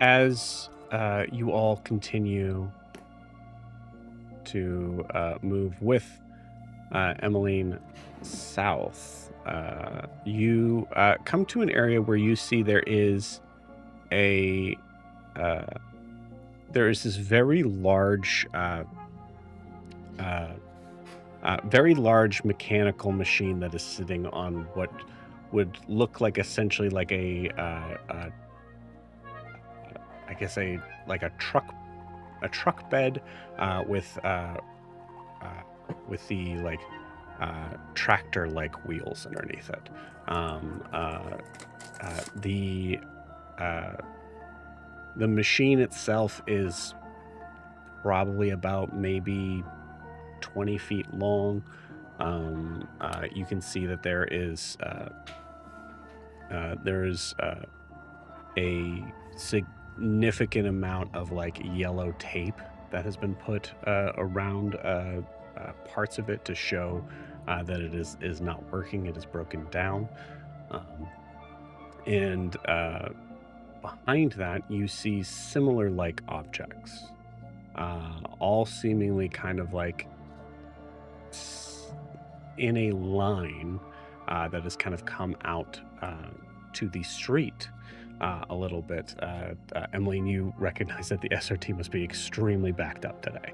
As you all continue to move with Emmeline south, you come to an area where you see there is this very large mechanical machine that is sitting on what would look like essentially like a truck bed with the tractor like wheels underneath it. The machine itself is probably about maybe 20 feet long. You can see that there is a significant amount of yellow tape that has been put around parts of it to show that it is not working. It is broken down, and behind that you see similar objects, all seemingly kind of in a line that has kind of come out to the street a little bit. Emmeline, you recognize that the SRT must be extremely backed up today.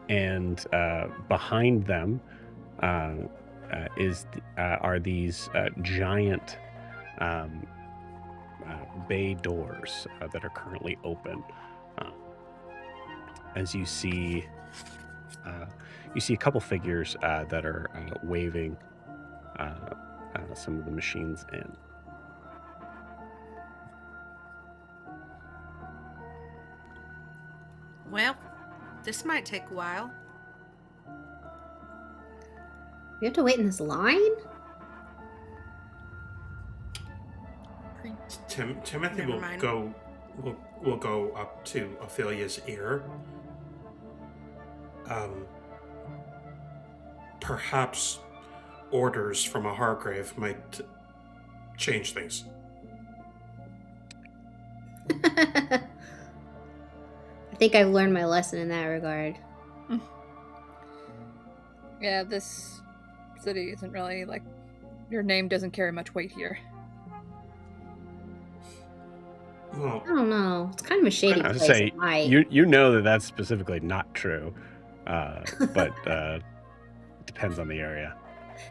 And behind them are these giant bay doors that are currently open. As you see a couple figures that are waving some of the machines in. Well, this might take a while. We have to wait in this line? Timothy Never will mind. go up to Ophelia's ear. Perhaps orders from a Hargrave might change things. I think I've learned my lesson in that regard. Yeah, this city isn't really like your name doesn't carry much weight here. Well, I don't know. It's kind of a shady I would place. say It might. you know that that's specifically not true, but depends on the area.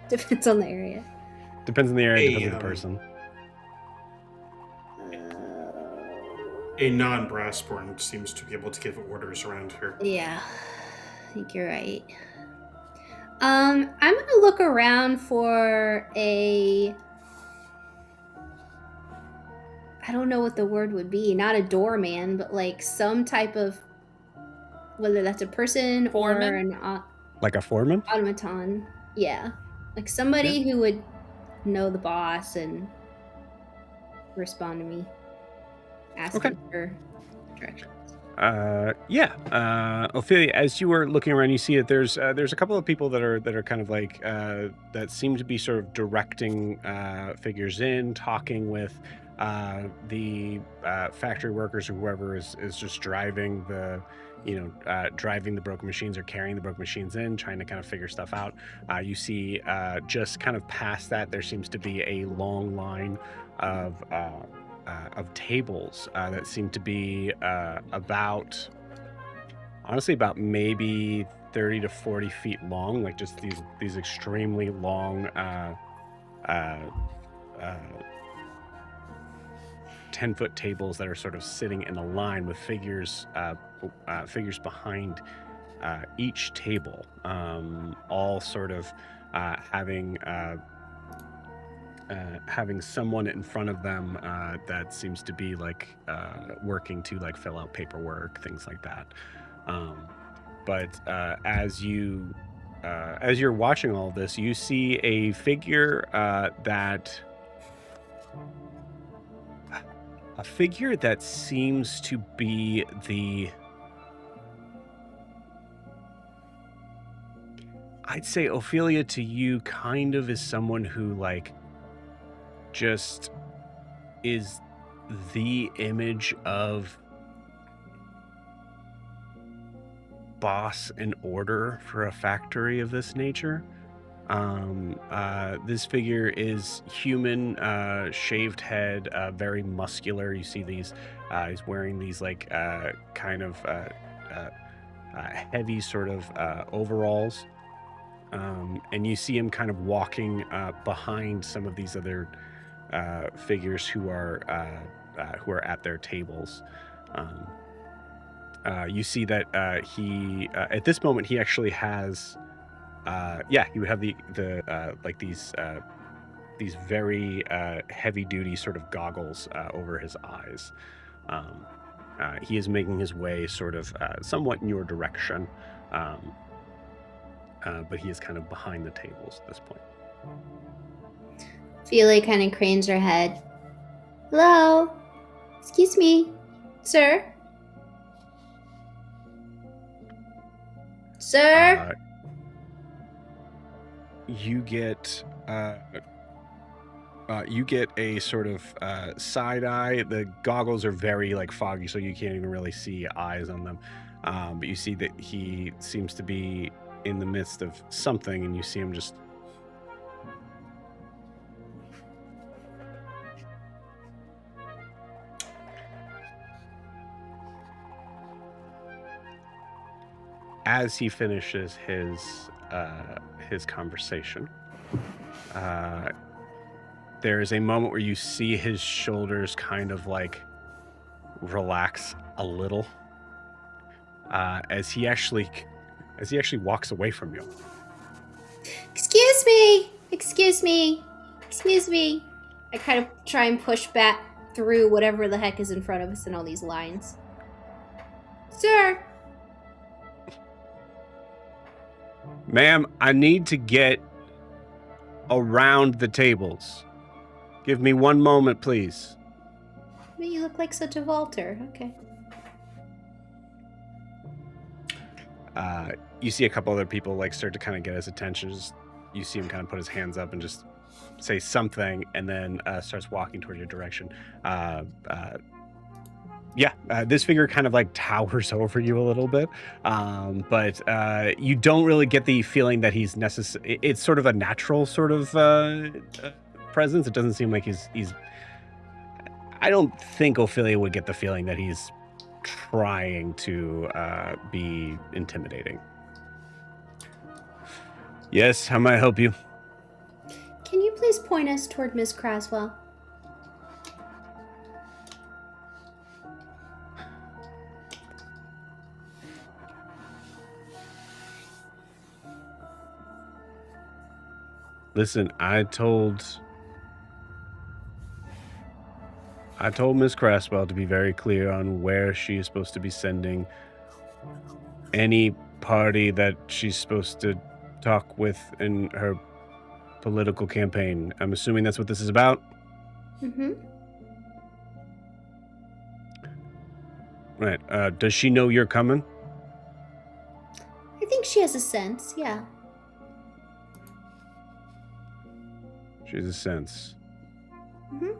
Depends on the area. Depends on the area. Hey, Depends on the person. a non-Brassborn seems to be able to give orders around here. Yeah, I think you're right. I'm gonna look around for a. I don't know what the word would be. Not a doorman, but like some type of, whether that's a person Foreman? or an Like a foreman? automaton. Yeah, like somebody who would know the boss and respond to me, asking for directions. Ophelia, as you were looking around, you see that there's a couple of people that are kind of like that seem to be sort of directing figures in, talking with the factory workers or whoever is just driving the driving the broken machines or carrying the broken machines in, trying to kind of figure stuff out. You see just kind of past that there seems to be a long line of tables that seem to be about maybe 30 to 40 feet long, like just these extremely long 10-foot tables that are sort of sitting in a line with figures behind each table, all sort of having someone in front of them that seems to be like working to like fill out paperwork, things like that. But as you're watching all this, you see a figure that seems to be I'd say, Ophelia, to you kind of is someone who like just is the image of boss and order for a factory of this nature. This figure is human, shaved head, very muscular. You see these, he's wearing these like kind of heavy sort of overalls. And you see him kind of walking behind some of these other figures who are at their tables. You see that he at this moment he actually has he would have the like these very heavy duty sort of goggles over his eyes. He is making his way sort of somewhat in your direction, but he is kind of behind the tables at this point. Ophelia kind of cranes her head. Hello? Excuse me, sir? Sir? You get a sort of side eye. The goggles are very like foggy, so you can't even really see eyes on them. But you see that he seems to be in the midst of something, and you see him just as he finishes his conversation. There is a moment where you see his shoulders kind of like relax a little as he actually walks away from you. Excuse me! Excuse me! Excuse me! I kind of try and push back through whatever the heck is in front of us in all these lines. Sir! Ma'am, I need to get around the tables. Give me one moment, please. But you look like such a vaulter. Okay. You see a couple other people like start to kind of get his attention. Just you see him kind of put his hands up and just say something, and then starts walking toward your direction. This figure kind of like towers over you a little bit, but you don't really get the feeling that he's necessary. It's sort of a natural sort of presence. It doesn't seem like he's. I don't think Ophelia would get the feeling that he's trying to be intimidating. Yes, how may I help you? Can you please point us toward Miss Crasswell? Listen, I told Miss Crasswell to be very clear on where she is supposed to be sending any party that she's supposed to talk with in her political campaign. I'm assuming that's what this is about? Mm-hmm. Right. Does she know you're coming? I think she has a sense, yeah. She has a sense. Mm-hmm.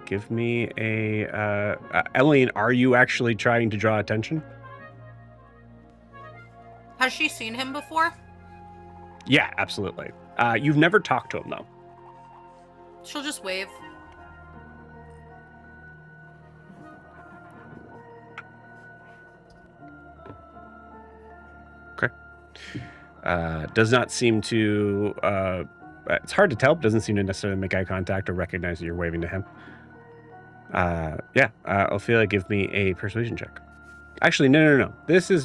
Give me a... Emmeline, are you actually trying to draw attention? Has she seen him before? Yeah, absolutely. You've never talked to him, though. She'll just wave. Okay. Does not seem to... it's hard to tell, but doesn't seem to necessarily make eye contact or recognize that you're waving to him. Ophelia, give me a persuasion check. Actually, no.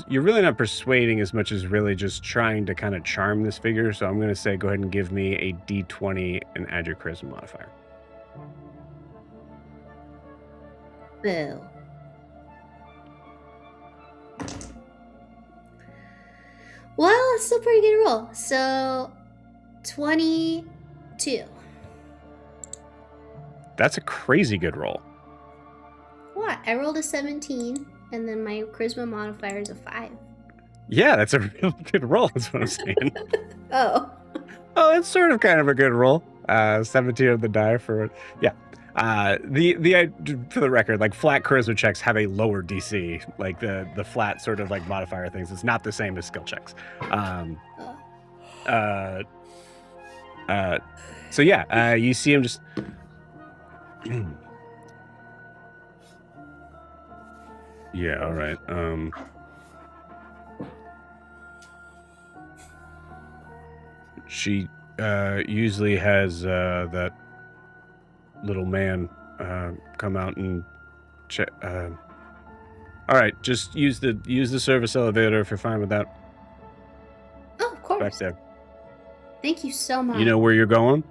You're really not persuading as much as really just trying to kind of charm this figure. So I'm going to say go ahead and give me a d20 and add your charisma modifier. Boo. Well, it's still a pretty good roll. So, 22. That's a crazy good roll. What? I rolled a 17, and then my charisma modifier is a 5. Yeah, that's a real good roll. That's what I'm saying. Oh. Oh, it's sort of kind of a good roll. 17 on the die for... Yeah. For the record, like flat charisma checks have a lower DC. Like the flat sort of like modifier things. It's not the same as skill checks. So yeah, you see him just... Yeah, all right. She usually has that little man come out and check. All right, just use the service elevator if you're fine with that. Oh, of course. Back there. Thank you so much. You know where you're going?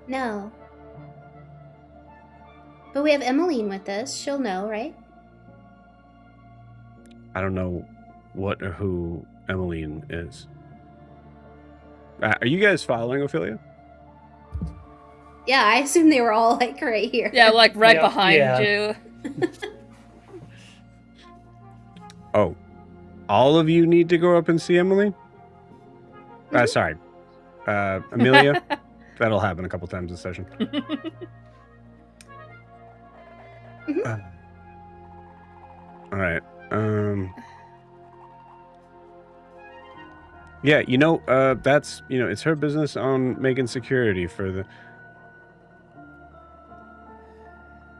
No. But we have Emmeline with us. She'll know, right? I don't know what or who Emmeline is. Are you guys following Ophelia? Yeah, I assume they were all like right here. Yeah, like right Yep, behind yeah. you. Oh, all of you need to go up and see Emily? Sorry. Amelia? That'll happen a couple times this session. All right. Yeah, that's, it's her business on making security for the...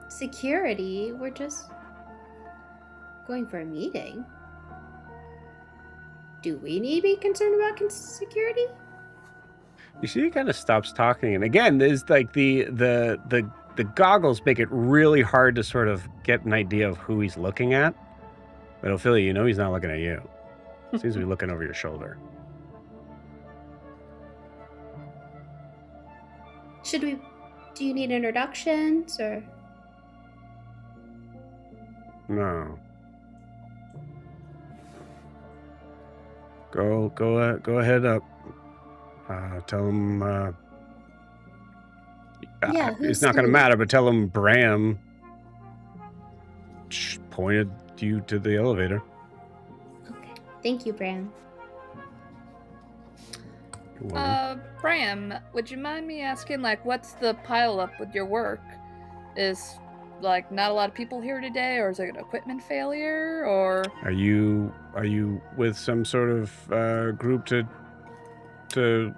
Security? We're just going for a meeting. Do we need to be concerned about security? You see, he kind of stops talking, and again, there's like the goggles make it really hard to sort of get an idea of who he's looking at. But Ophelia, he's not looking at you. Seems to be looking over your shoulder. Do you need introductions or? No. Go ahead up. Tell him. Yeah, it's not going to matter, but tell him Bram pointed you to the elevator. Okay. Thank you, Bram. Bram, would you mind me asking, like, what's the pile up with your work? Is, like, not a lot of people here today, or is it an equipment failure, or... Are you with some sort of group to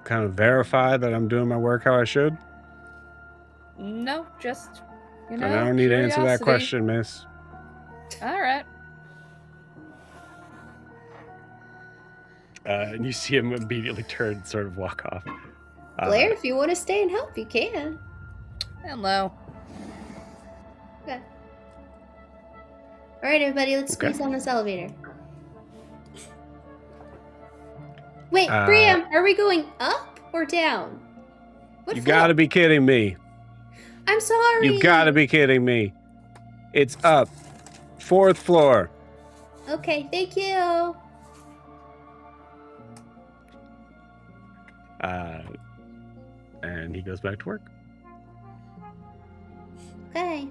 kind of verify that I'm doing my work how I should? No, just, you know, I don't need to answer that curiosity. question, miss. All right. And you see him immediately turn and sort of walk off. Blair, if you want to stay and help, you can. Hello. Okay. All right, everybody, let's squeeze on this elevator. Wait, Bram, are we going up or down? What You floor? gotta be kidding me. I'm sorry. You gotta be kidding me. It's up. 4th floor. Okay, thank you. And he goes back to work. Okay.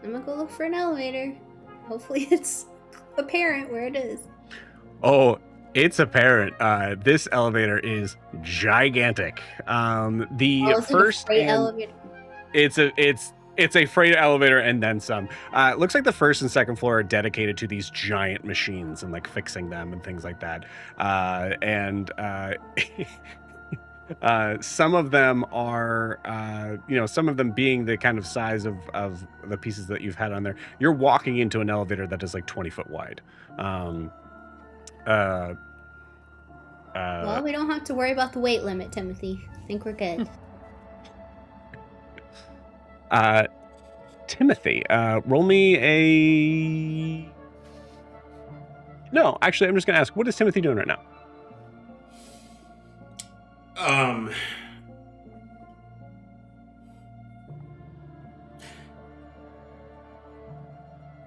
I'm gonna go look for an elevator. Hopefully it's apparent where it is. Oh, it's apparent. This elevator is gigantic. The first and elevator. it's a freight elevator and then some. It looks like the 1st and 2nd floor are dedicated to these giant machines and like fixing them and things like that. Some of them are, some of them being the kind of size of the pieces that you've had on there. You're walking into an elevator that is like 20 foot wide. Well, we don't have to worry about the weight limit, Timothy. I think we're good. Timothy, roll me a... No, actually, I'm just going to ask, what is Timothy doing right now?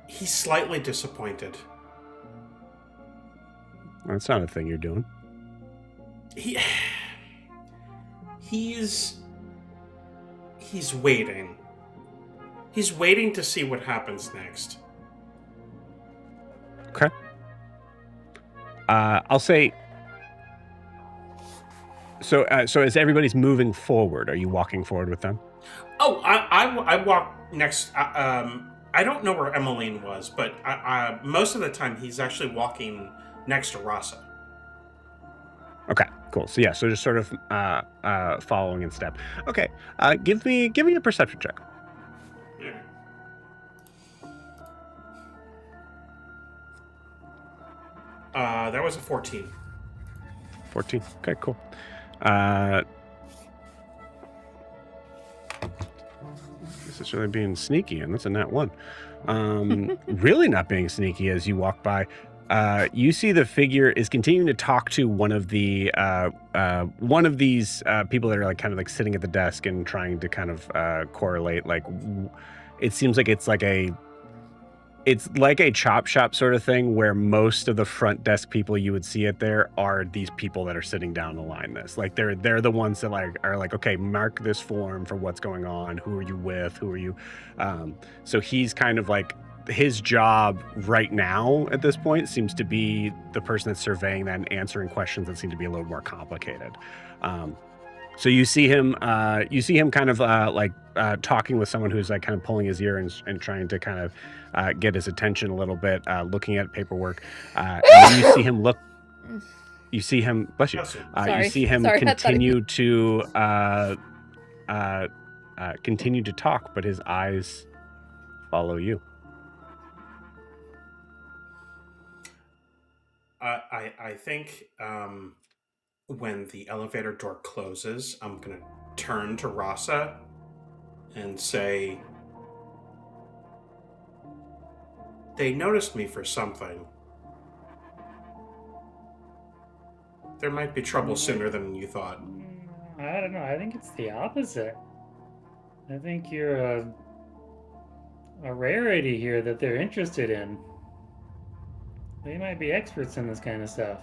He's slightly disappointed. That's not a thing you're doing. He's waiting. He's waiting to see what happens next. Okay. I'll say... So as everybody's moving forward, are you walking forward with them? Oh, I walk next. I don't know where Emmeline was, but most of the time he's actually walking next to Rasa. Okay, cool. So yeah, so just sort of following in step. Okay, give me a perception check. That was a 14. 14. Okay, cool. This is really being sneaky, and that's a nat 1. Really not being sneaky as you walk by. You see the figure is continuing to talk to one of these people that are like kind of like sitting at the desk and trying to kind of correlate. Like, it seems like it's like a chop shop sort of thing where most of the front desk people you would see it there are these people that are sitting down the line. This like they're the ones that like are like, okay, mark this form for what's going on. Who are you with? Who are you? So he's kind of like, his job right now at this point seems to be the person that's surveying that and answering questions that seem to be a little more complicated. So you see him kind of talking with someone who's like kind of pulling his ear and trying to kind of get his attention a little bit, looking at paperwork. And you see him look. You see him. Bless you. You see him continue to continue to talk, but his eyes follow you. I think when the elevator door closes, I'm going to turn to Rasa and say, they noticed me for something. There might be trouble sooner than you thought. I don't know. I think it's the opposite. I think you're a rarity here that they're interested in. They might be experts in this kind of stuff.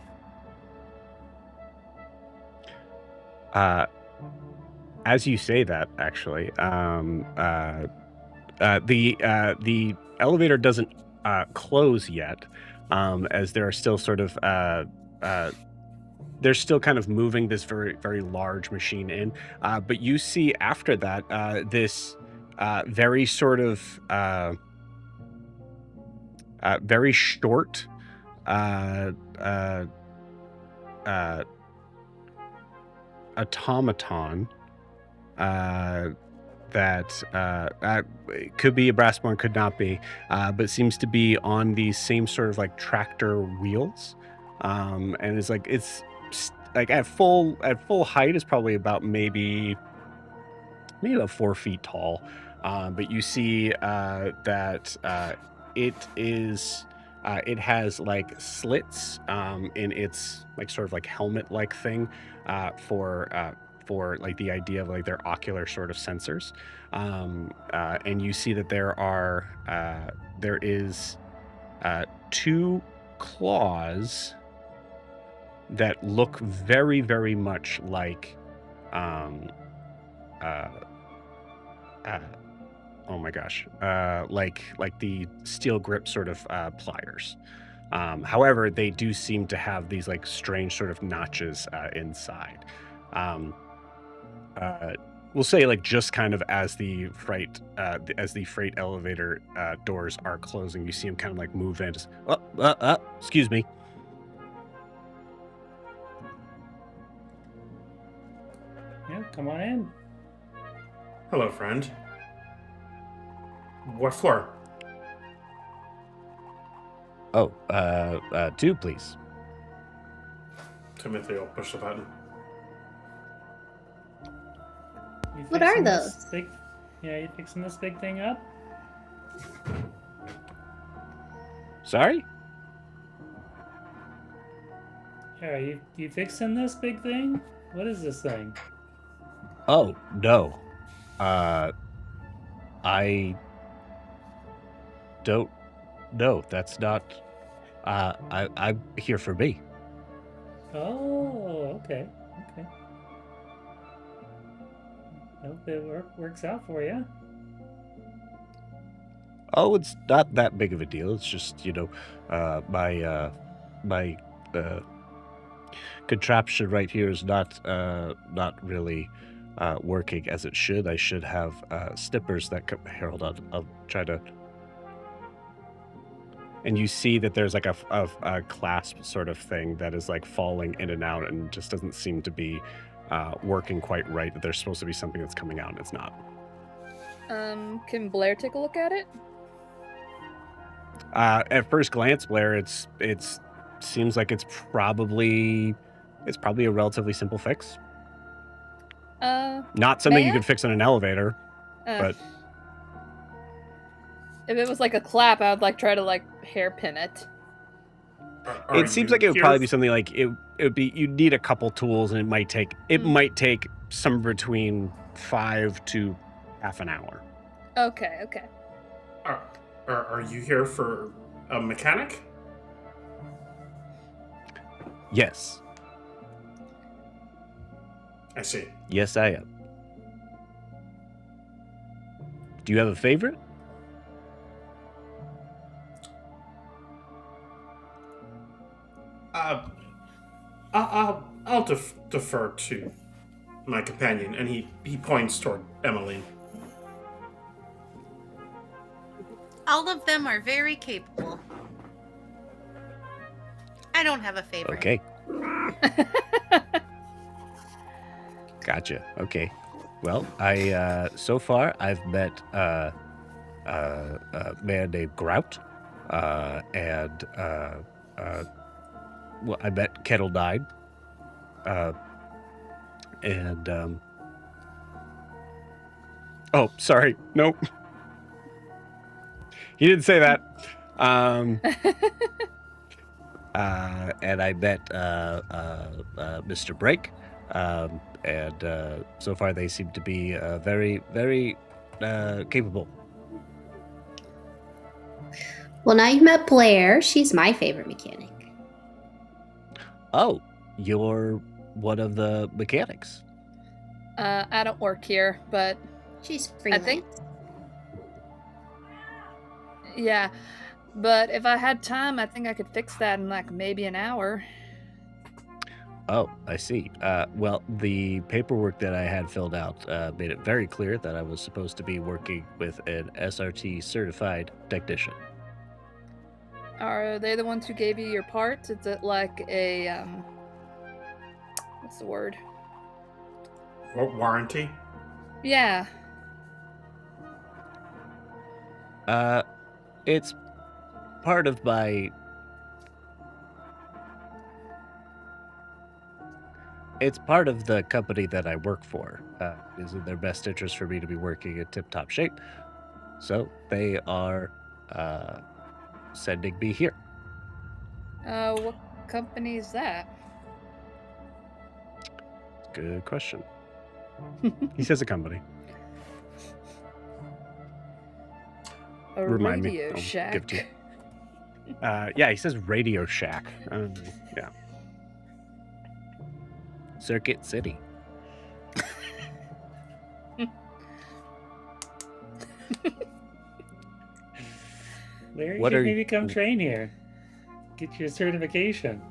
As you say that, actually, the elevator doesn't close yet, as there are still sort of they're still kind of moving this very, very large machine in. But you see after that this very sort of very short automaton that could be a brassborn, could not be, but seems to be on these same sort of like tractor wheels, and it's like at full height is probably about maybe about 4 feet tall, but you see that it has like slits in its like sort of like helmet like thing for like the idea of like their ocular sort of sensors, and you see that there is 2 claws that look very, very much like oh my gosh, like the steel grip sort of pliers. However, they do seem to have these like strange sort of notches inside. We'll say like just kind of as the freight elevator doors are closing, you see him kind of like move in. Just, excuse me. Yeah, come on in. Hello, friend. What floor? Oh, 2, please. Timothy will push the button. You What are fixing those? this you fixing this big thing up? Sorry? Yeah, you fixing this big thing? What is this thing? Oh, no. I don't know. That's not. I'm here for me. Oh, okay. Hope it works out for you. Oh, it's not that big of a deal. It's just, my contraption right here is not really working as it should. I should have snippers that come. Here, hold on. I'll try to. And you see that there's like a clasp sort of thing that is like falling in and out and just doesn't seem to be working quite right. That there's supposed to be something that's coming out and it's not. Can Blair take a look at it? At first glance, Blair, it seems like it's probably a relatively simple fix. Not something you could fix in an elevator, but if it was like a clap, I would like try to like hairpin it. It seems like it would probably be something like it would be. You'd need a couple tools, and it might take somewhere between 5 to half an hour. Okay. Are you here for a mechanic? Yes. I see. Yes, I am. Do you have a favorite? I'll defer to my companion, and he points toward Emmeline. All of them are very capable. I don't have a favorite. Okay. Gotcha. Okay. Well, I so far I've met a man named Grout, and well, I met Kettle 9, and oh, sorry, nope. He didn't say that. And I met Mr. Break, and so far they seem to be very, very capable. Well, now you've met Blair. She's my favorite mechanic. Oh, you're one of the mechanics. I don't work here, but She's freelance. yeah. But if I had time, I think I could fix that in like maybe an hour. Oh, I see. Well, the paperwork that I had filled out made it very clear that I was supposed to be working with an SRT certified technician. Are they the ones who gave you your parts? Is it like a what's the word? Warranty? Yeah. It's part of my. It's part of the company that I work for. It is in their best interest for me to be working in tip-top shape. So they are sending me here. What company is that? Good question. He says a company. A Remind me. Radio I'll Shack. give it to you. Yeah, he says Radio Shack. Yeah. Circuit City. Larry, What you are should you- maybe come train here. Get your certification.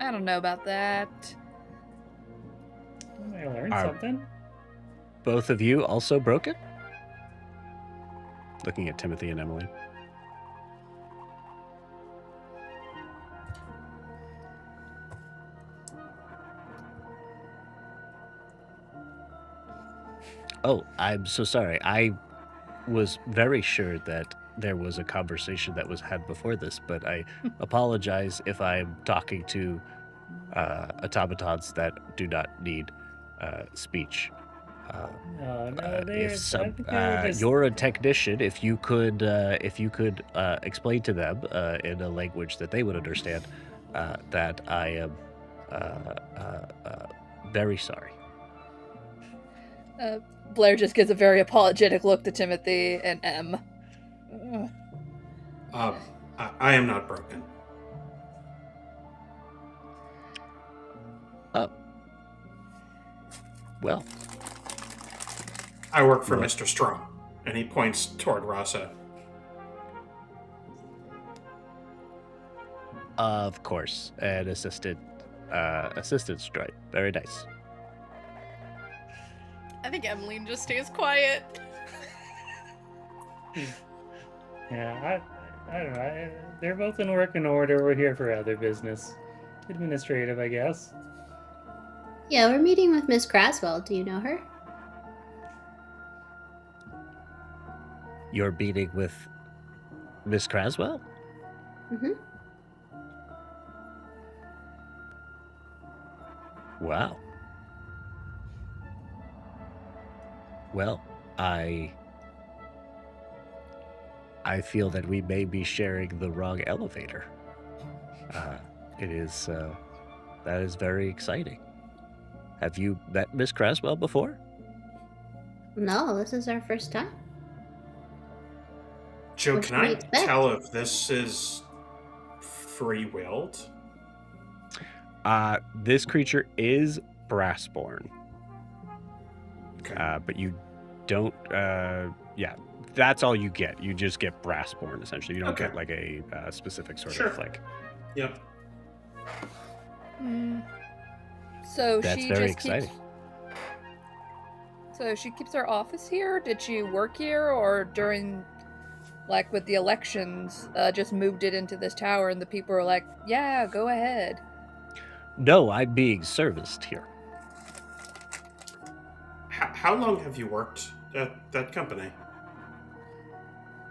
I don't know about that. I learned Are- something. Both of you also broken? Looking at Timothy and Emily. Oh, I'm so sorry. I was very sure that there was a conversation that was had before this, but I apologize if I'm talking to automatons that do not need speech. No, I think they were just. you're a technician, if you could explain to them in a language that they would understand that I am very sorry. Blair just gives a very apologetic look to Timothy and M. I am not broken. Oh. Well, I work for What? Mr. Strong. And he points toward Rasa. of course, an assistant strike. Very nice. I think Emmeline just stays quiet. Yeah, I don't know. They're both in working order. We're here for other business. Administrative, I guess. Yeah, we're meeting with Miss Crasswell. Do you know her? You're meeting with Miss Crasswell? Mm-hmm. Wow. Well, I feel that we may be sharing the wrong elevator. It is that is very exciting. Have you met Miss Crasswell before? No, this is our first time. Joe, What can should we I expect? tell if this is free-willed? This creature is brassborn. Okay. But you don't. Yeah, that's all you get. You just get brassborn essentially. You don't Okay. get like a specific sort Sure. of like. Yep. So That's she very just exciting. So she keeps her office here? Did she work here, or during, like, with the elections, just moved it into this tower and the people were like, yeah, go ahead? No, I'm being serviced here. How long have you worked at that company?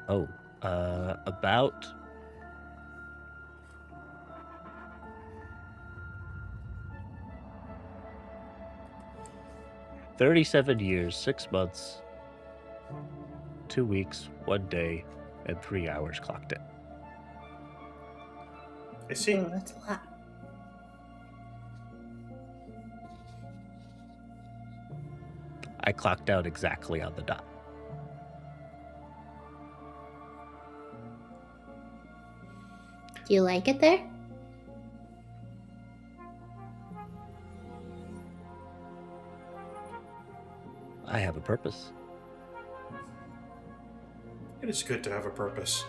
Oh, about 37 years, 6 months, 2 weeks, 1 day, and 3 hours clocked in. I see. Oh, that's a lot. I clocked out exactly on the dot. Do you like it there? I have a purpose. It is good to have a purpose.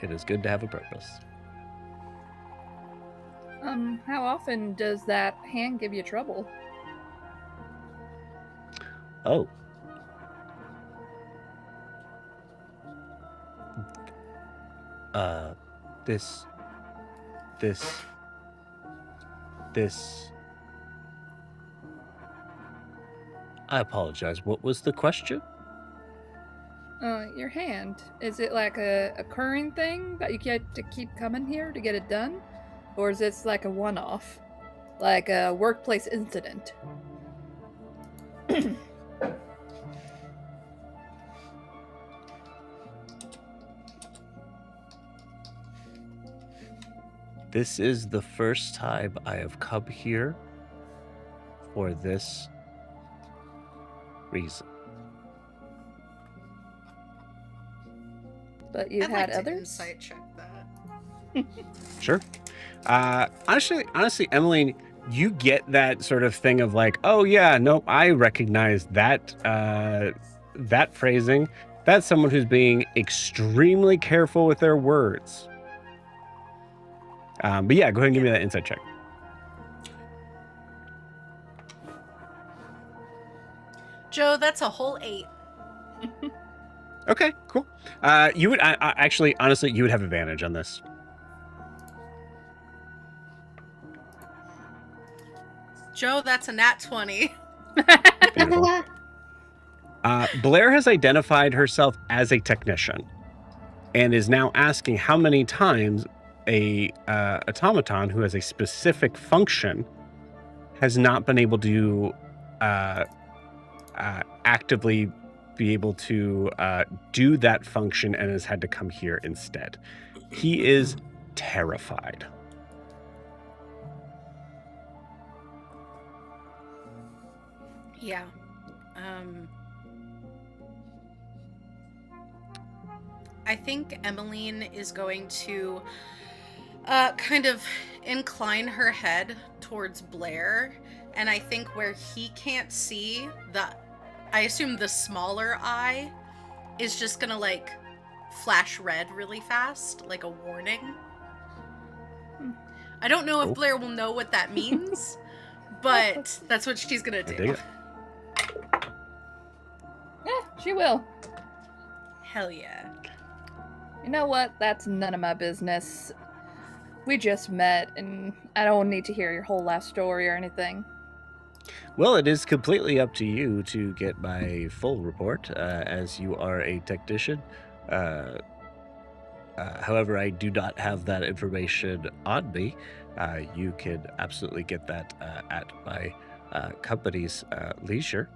It is good to have a purpose. How often does that hand give you trouble? Oh. This. I apologize. What was the question? Your hand. Is it like a occurring thing that you get to keep coming here to get it done? Or is this like a one-off? Like a workplace incident? This is the first time I have come here for this reason. But you I'd had like to others? insight check that. Sure. Honestly, Emmeline, you get that sort of thing of like, oh yeah, nope, I recognize that that phrasing. That's someone who's being extremely careful with their words. But yeah, go ahead and give me that insight check. Joe, that's a whole 8. Okay, cool. You would actually, honestly, you would have advantage on this. Joe, that's a nat 20. Beautiful. Blair has identified herself as a technician and is now asking how many times a automaton who has a specific function has not been able to actively be able to do that function and has had to come here instead. He is terrified. Yeah. I think Emmeline is going to kind of incline her head towards Blair, and I think where he can't see, I assume the smaller eye is just gonna like flash red really fast, like a warning. I don't know if Blair will know what that means, but that's what she's gonna do. I dig it. Yeah, she will. Hell yeah. You know what? That's none of my business. We just met, and I don't need to hear your whole last story or anything. Well, it is completely up to you to get my full report, as you are a technician. However, I do not have that information on me. You can absolutely get that at my company's leisure.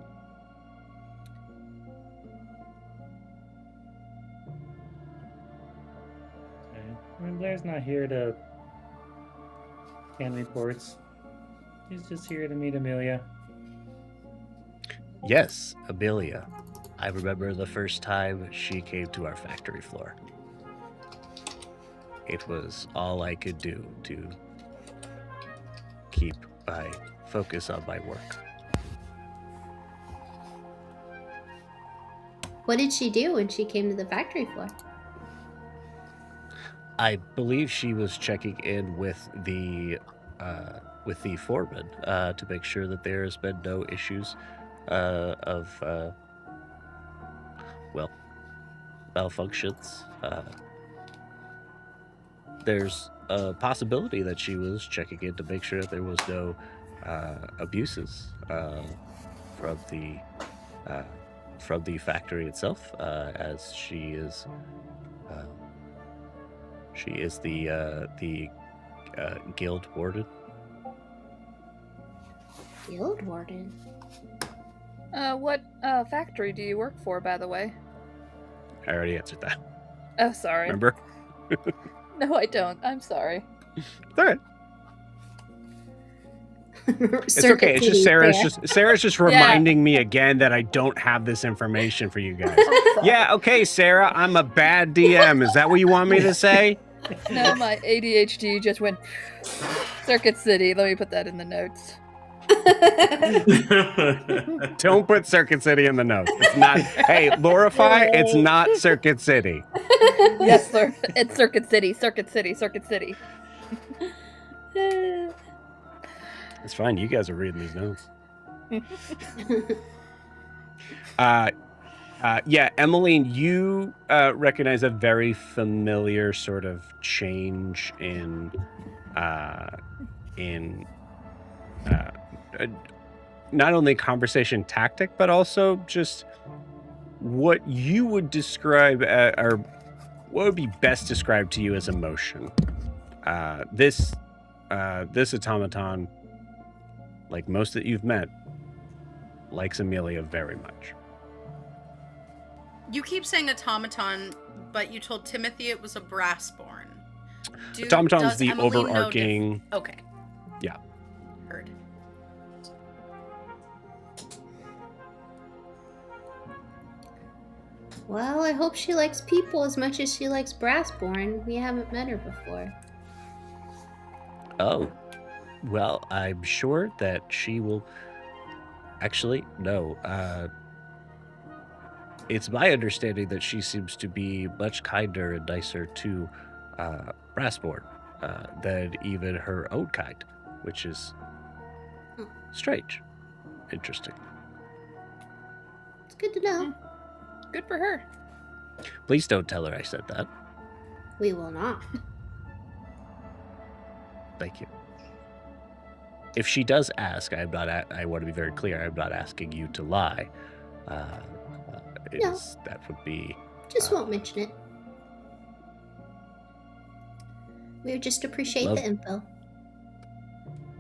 I mean, Blair's not here to hand reports. He's just here to meet Amelia. Yes, Amelia. I remember the first time she came to our factory floor. It was all I could do to keep my focus on my work. What did she do when she came to the factory floor? I believe she was checking in with the foreman to make sure that there has been no issues of malfunctions. There's a possibility that she was checking in to make sure that there was no abuses from the factory itself, as she is the guild warden. Guild warden? What factory do you work for, by the way? I already answered that. Oh, sorry. Remember? No, I don't. I'm sorry. All right. It's okay. It's just Sarah's just reminding me again that I don't have this information for you guys. Yeah, okay, Sarah, I'm a bad DM. Is that what you want me to say? No, my ADHD just went Circuit City. Let me put that in the notes. Don't put Circuit City in the notes. It's not. Hey, Lorify, it's not Circuit City. Yes, sir. It's Circuit City, Circuit City, Circuit City. It's fine. You guys are reading these notes. Yeah, Emmeline, you recognize a very familiar sort of change in not only conversation tactic, but also just what you would describe or what would be best described to you as emotion. This automaton, like most that you've met, likes Amelia very much. You keep saying automaton, but you told Timothy it was a brassborn. Automaton's the Emily know overarching. Okay. Yeah. Heard. Well, I hope she likes people as much as she likes Brassborn. We haven't met her before. Oh, well, I'm sure that she will. Actually, no. It's my understanding that she seems to be much kinder and nicer to Brassborn than even her own kind, which is strange. Interesting. It's good to know. Good for her. Please don't tell her I said that. We will not. Thank you. If she does ask, I want to be very clear. I'm not asking you to lie. No. That would be. Just won't mention it. We would just appreciate the info.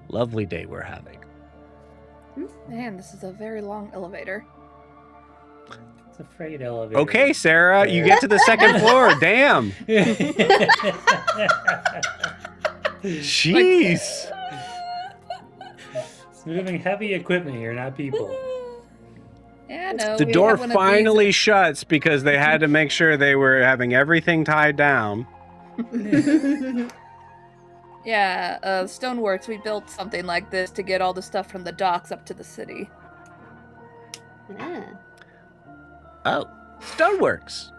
Lovely day we're having. Man, this is a very long elevator. It's a freight elevator. Okay, Sarah, you get to the second floor. Damn. Jeez. It's moving heavy equipment here, not people. Yeah, no. The we door have one of finally shuts because they had to make sure they were having everything tied down. Yeah, Stoneworks, we built something like this to get all the stuff from the docks up to the city. Yeah. Oh, Stoneworks.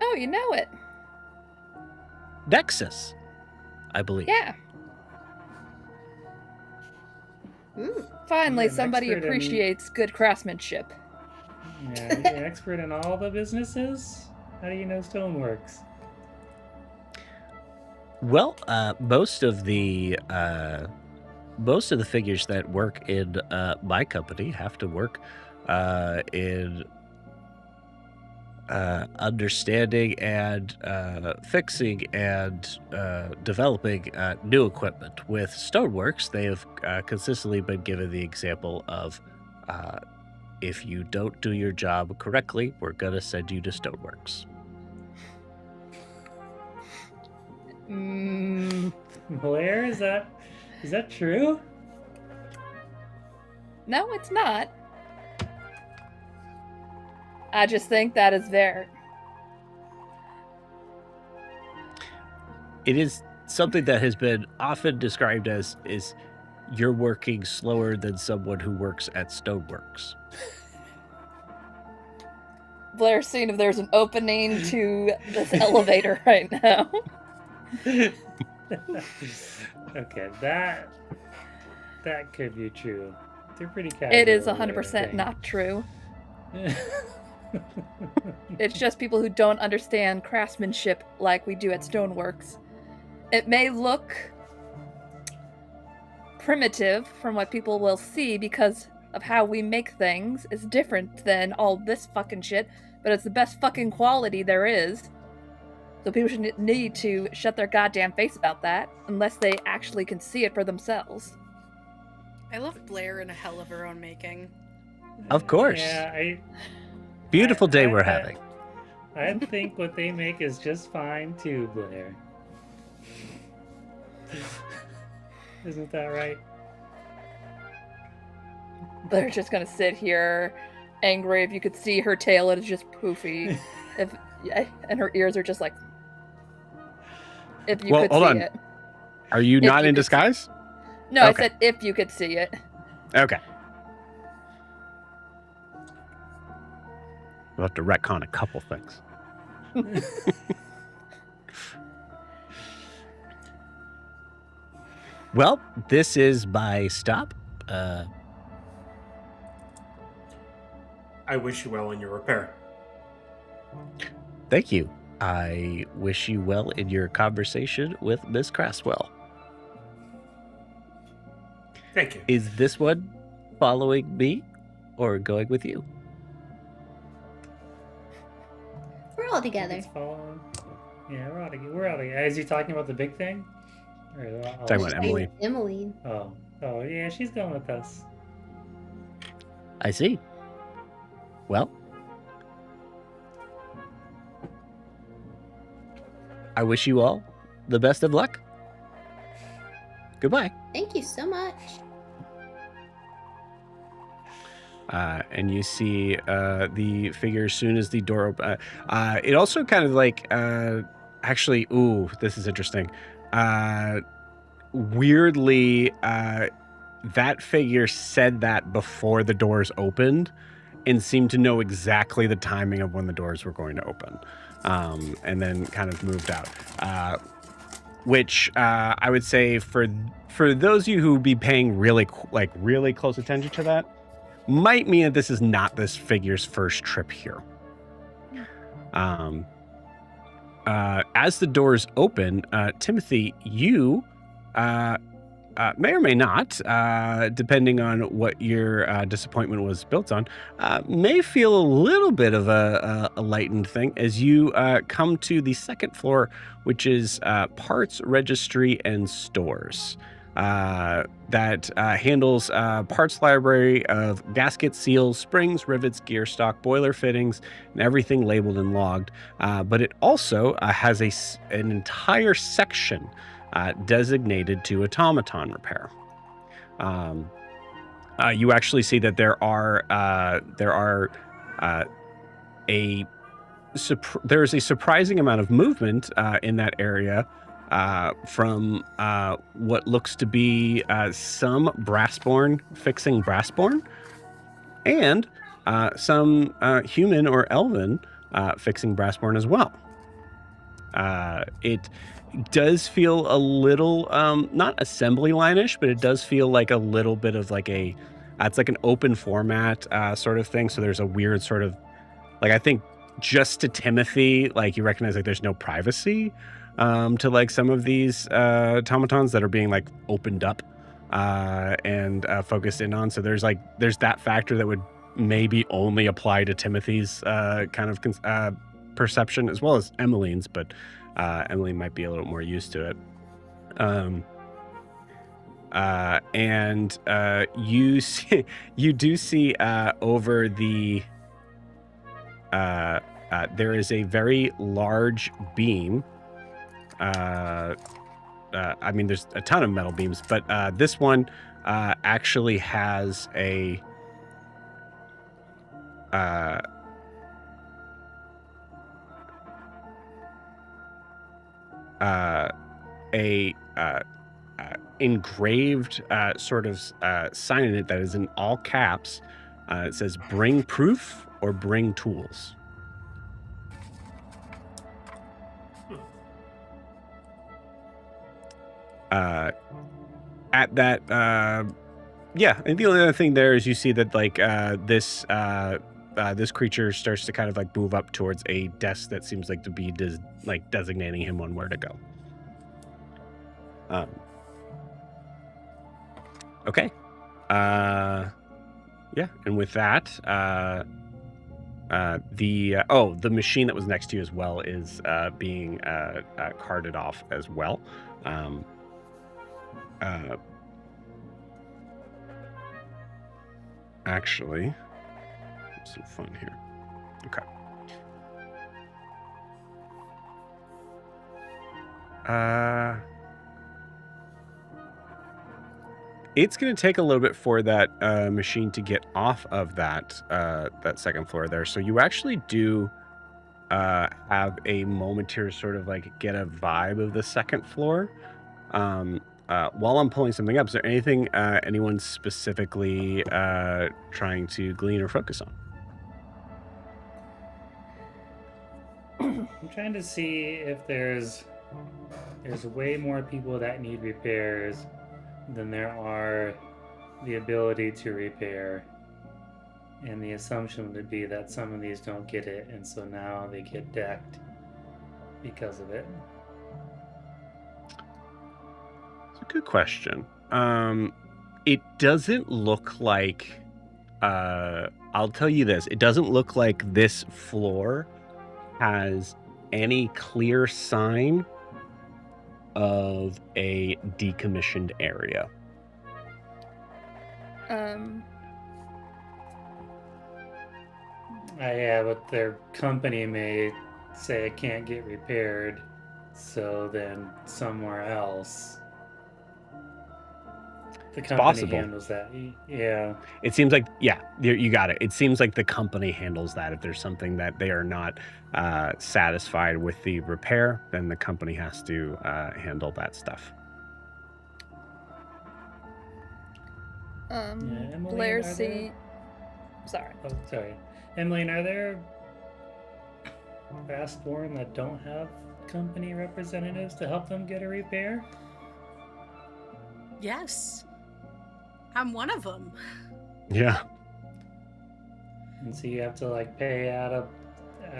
Oh, you know it. Nexus, I believe. Yeah. Finally, You're an somebody expert in- appreciates good craftsmanship. Yeah, you're an expert in all the businesses? How do you know Stoneworks? Well, most of the figures that work in my company have to work in understanding and fixing and developing new equipment. With Stoneworks, they have consistently been given the example of if you don't do your job correctly, we're gonna send you to Stoneworks. Blair, is that true? No, it's not. I just think that is there. It is something that has been often described as is you're working slower than someone who works at Stoneworks. Blair's seeing if there's an opening to this elevator right now. Okay, that could be true. They're pretty casual. It is over there, I 100% think. not true. It's just people who don't understand craftsmanship like we do at Stoneworks. It may look primitive from what people will see because of how we make things. It's different than all this fucking shit, but it's the best fucking quality there is. So people should need to shut their goddamn face about that unless they actually can see it for themselves. I love Blair in a hell of her own making. Of course. Yeah, Beautiful day we're having. I think what they make is just fine too, Blair. Isn't that right? Blair's just gonna sit here angry. If you could see her tail, it is just poofy. And her ears are just like. If you could hold see on. it. Are you If not you in could- disguise? No, I Okay. said if you could see it. Okay. We'll have to retcon a couple things. Well, this is my stop. I wish you well in your repair. Thank you. I wish you well in your conversation with Miss Crasswell. Thank you. Is this one following me or going with you? We're all together. It's following. Yeah, we're out together. Is he talking about the big thing? Or, Talking about Emily. Emily. Oh, yeah, she's going with us. I see. Well, I wish you all the best of luck. Goodbye. Thank you so much. And you see the figure as soon as the door opens. It also kind of like, actually, ooh, this is interesting. Weirdly, that figure said that before the doors opened and seemed to know exactly the timing of when the doors were going to open, and then kind of moved out. Which I would say for those of you who would be paying really close attention to that, might mean that this is not this figure's first trip here. As the doors open, Timothy, you may or may not, depending on what your disappointment was built on, may feel a little bit of a lightened thing as you come to the second floor, which is parts, registry, and stores. That handles parts library of gaskets, seals, springs, rivets, gear stock, boiler fittings, and everything labeled and logged. But it also has an entire section designated to automaton repair. You actually see that there is a surprising amount of movement in that area. From what looks to be some brassborn fixing brassborn, and some human or elven fixing brassborn as well. It does feel a little not assembly line-ish, but it does feel like a little bit of like it's like an open format sort of thing. So there's a weird sort of like, I think just to Timothy, like you recognize like there's no privacy to like some of these automatons that are being like opened up and focused in on. So there's that factor that would maybe only apply to Timothy's kind of perception, as well as Emmeline's, but Emily might be a little more used to it. And you do see over the there is a very large beam. I mean, there's a ton of metal beams, but this one actually has a engraved sort of sign in it that is in all caps. It says, "Bring proof or bring tools." At that, yeah, and the only other thing there is you see that like this creature starts to kind of like move up towards a desk that seems like to be designating him on where to go. Okay. Yeah, and with that, the machine that was next to you as well is being carted off as well. Actually, have some fun here. Okay. It's going to take a little bit for that machine to get off of that second floor there. So you actually do have a moment here to sort of like get a vibe of the second floor. while I'm pulling something up, is there anything anyone specifically trying to glean or focus on? I'm trying to see if there's way more people that need repairs than there are the ability to repair. And the assumption would be that some of these don't get it, and so now they get decked because of it. It's a good question. It doesn't look like... I'll tell you this. It doesn't look like this floor has any clear sign of a decommissioned area. Yeah, but their company may say it can't get repaired, so then somewhere else the company possible. handles that. Yeah. It seems like, yeah, you got it. It seems like the company handles that. If there's something that they are not satisfied with the repair, then the company has to handle that stuff. Emily, Blair are see. there- Sorry. Oh, sorry. Emily, are there Fastborn that don't have company representatives to help them get a repair? Yes. I'm one of them. Yeah. And so you have to like pay out of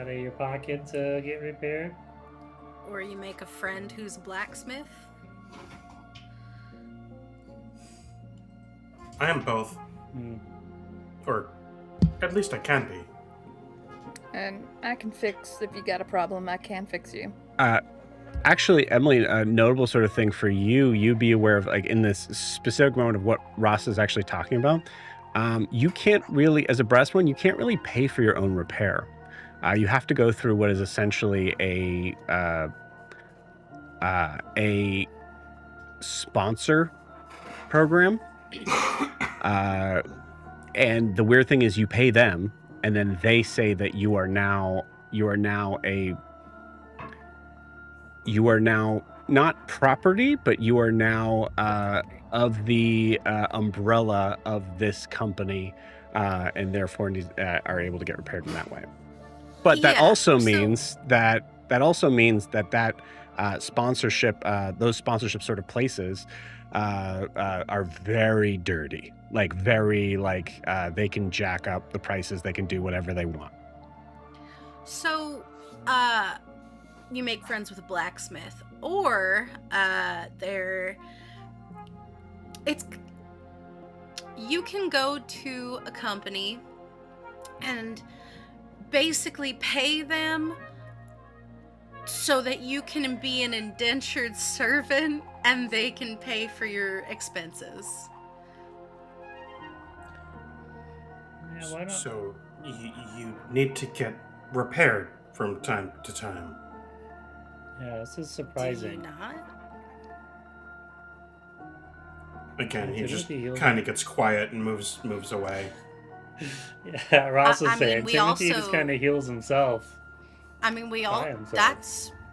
your pocket to get repaired? Or you make a friend who's a blacksmith. I am both. Or at least I can be. And I can fix, if you got a problem, I can fix you. Actually, Emily, a notable sort of thing for you be aware of, like in this specific moment of what Ross is actually talking about. You can't really, as a Brasslight, you can't really pay for your own repair. You have to go through what is essentially a sponsor program. And the weird thing is you pay them, and then they say that you are now not property, but you are now of the umbrella of this company, and therefore are able to get repaired in that way. But that also means that sponsorship, those sponsorship sort of places, are very dirty. They can jack up the prices. They can do whatever they want. So, you make friends with a blacksmith, or you can go to a company and basically pay them so that you can be an indentured servant and they can pay for your expenses. Yeah, why not? So you need to get repaired from time to time. Yeah, this is Do you surprising. not? Again, he just Timothy, he'll- kind of gets quiet and moves away. Yeah, Ross was I mean, saying we Timothy just also- kind of heals himself. I mean, we all. By himself.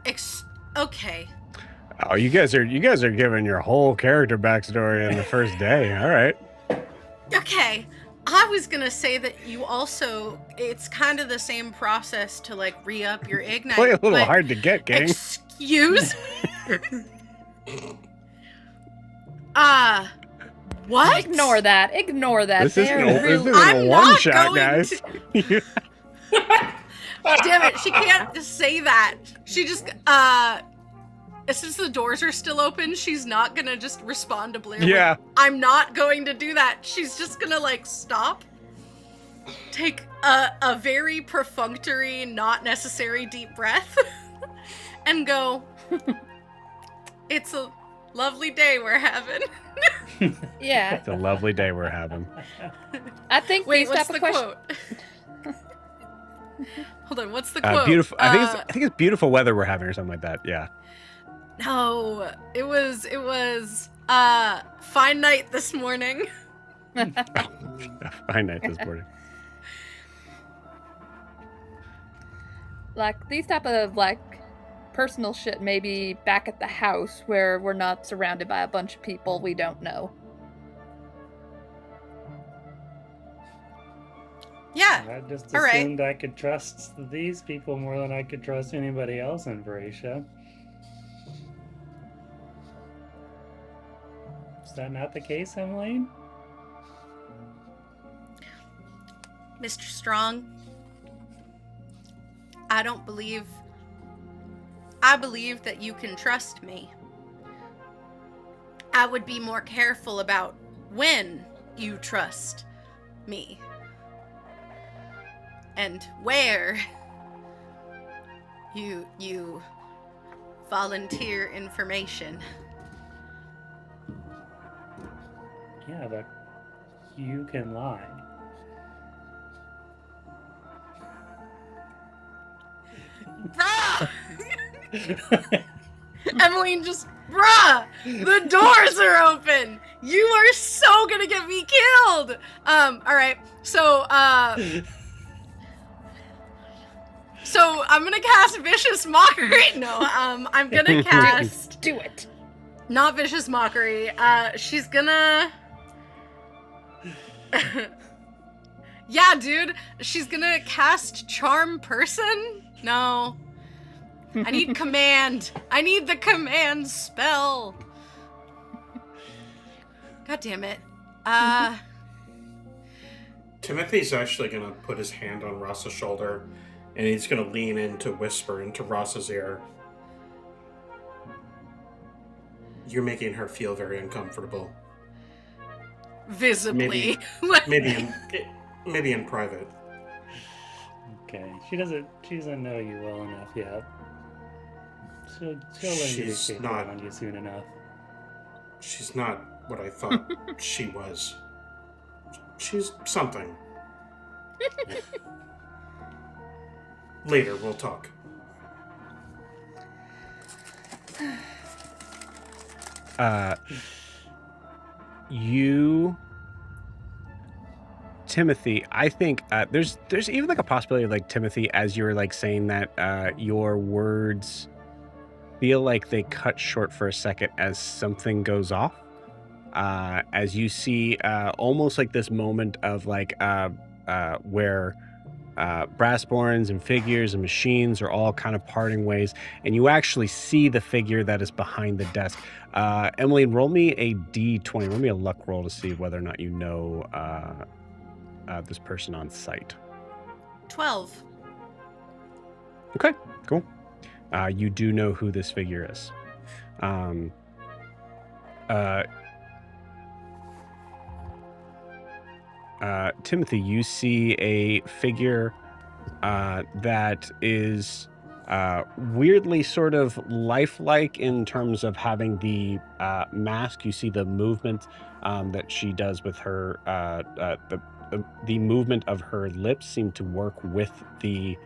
That's okay. Oh, you guys are giving your whole character backstory in the first day. All right. Okay. I was gonna say that you also, it's kind of the same process to like re-up your ignite. Play a little but hard to get, gang. Excuse me? What? Ignore that. Ignore that. This isn't They're a really- I'm one not shot, going guys. Damn it, she can't just say that. She just, since the doors are still open, she's not gonna just respond to Blair with, Yeah. I'm not going to do that. She's just gonna, like, stop, take a very perfunctory, not necessary deep breath, and go, it's a lovely day we're having. Yeah. It's a lovely day we're having. I think Wait, these what's type the of questions. quote? Hold on, what's the quote? Beautiful. I think it's beautiful weather we're having or something like that. Yeah. No, it was fine night this morning. Fine night this morning. Like these type of like personal shit maybe back at the house where we're not surrounded by a bunch of people we don't know. Yeah. I just All right. assumed I could trust these people more than I could trust anybody else in Vraxia. Is that not the case, Emmeline? Mr. Strong, I believe that you can trust me. I would be more careful about when you trust me and where you volunteer information. Yeah, but you can lie. Bruh! Emmeline just, bruh! The doors are open! You are so gonna get me killed! Alright, so I'm gonna cast Vicious Mockery. No, I'm gonna cast... Do it! Not Vicious Mockery. She's gonna... Yeah, dude. She's gonna cast Charm Person? No. I need command. I need the command spell. God damn it. Timothy's actually going to put his hand on Ross's shoulder, and he's going to lean in to whisper into Ross's ear. You're making her feel very uncomfortable. Visibly. Maybe in private. Okay, she doesn't know you well enough yet. She'll learn to be She's safe not- around you soon enough. She's not what I thought she was. She's something. Later, we'll talk. Timothy, I think there's even like a possibility of like Timothy, as you're like saying that, your words feel like they cut short for a second as something goes off. As you see almost like this moment of like where brassborns and figures and machines are all kind of parting ways, and you actually see the figure that is behind the desk. Emmeline, roll me a d20. Roll me a luck roll to see whether or not you know this person on sight. 12. Okay, cool. You do know who this figure is. Timothy, you see a figure that is weirdly sort of lifelike in terms of having the mask. You see the movement that she does with her, the movement of her lips seem to work with the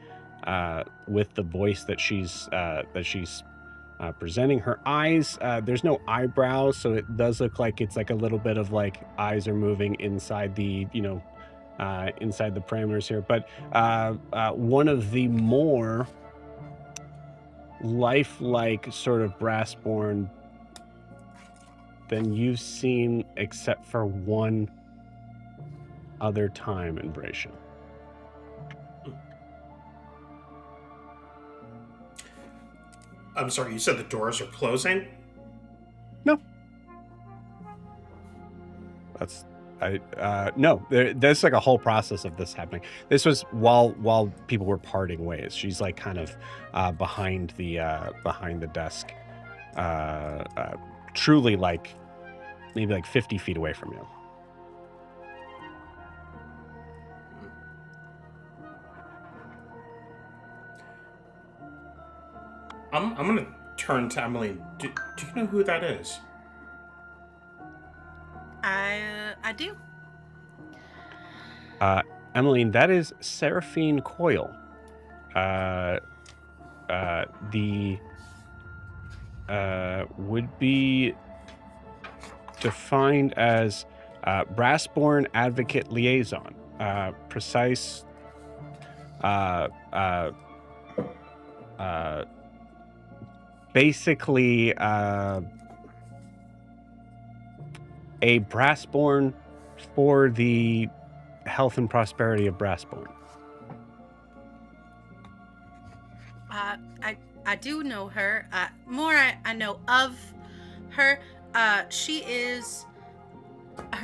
voice that she's presenting. Her eyes, there's no eyebrows, so it does look like it's like a little bit of like eyes are moving inside the, inside the parameters here. But one of the more lifelike sort of brassborn than you've seen, except for one other time in Vraxia. I'm sorry, you said the doors are closing? No. There's like a whole process of this happening. This was while people were parting ways. She's like kind of behind the desk, truly like maybe like 50 feet away from you. I'm going to turn to Emily. Do you know who that is? I do. Emmeline, that is Seraphine Coyle. Would be defined as Brassborn Advocate Liaison. basically a Brassborn for the health and prosperity of Brassborn. I do know her. More I know of her. Her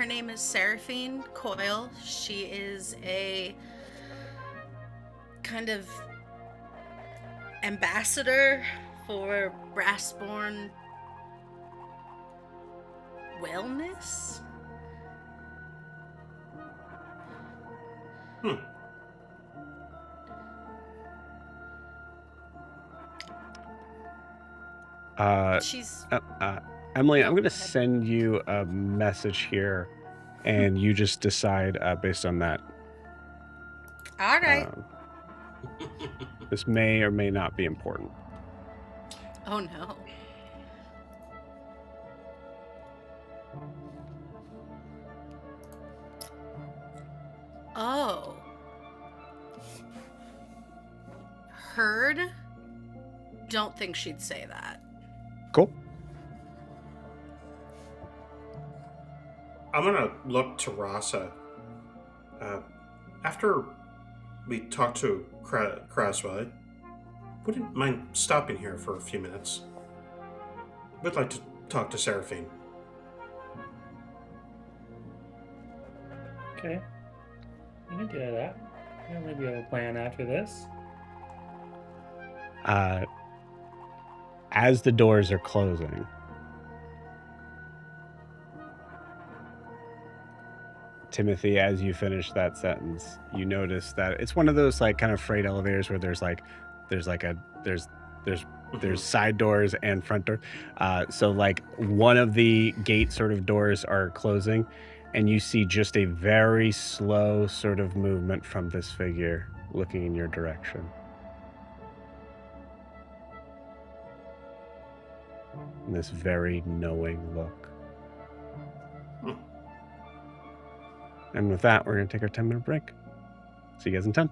name is Seraphine Coyle. She is a kind of ambassador for Brassborn wellness. She's Emily, No, I'm going go to ahead. send you a message here, and you just decide based on that. all right. This may or may not be important. Oh no. Oh. Heard? Don't think she'd say that. Cool. I'm gonna look to Rasa. After we talk to Crasswell, I wouldn't mind stopping here for a few minutes. Would like to talk to Seraphine. Okay. We can do that. Yeah, maybe have a plan after this. As the doors are closing, Timothy, as you finish that sentence, you notice that it's one of those like kind of freight elevators where there's side doors and front door. So like one of the gate sort of doors are closing, and you see just a very slow sort of movement from this figure looking in your direction. And this very knowing look. And with that, we're going to take our 10-minute break. See you guys in 10.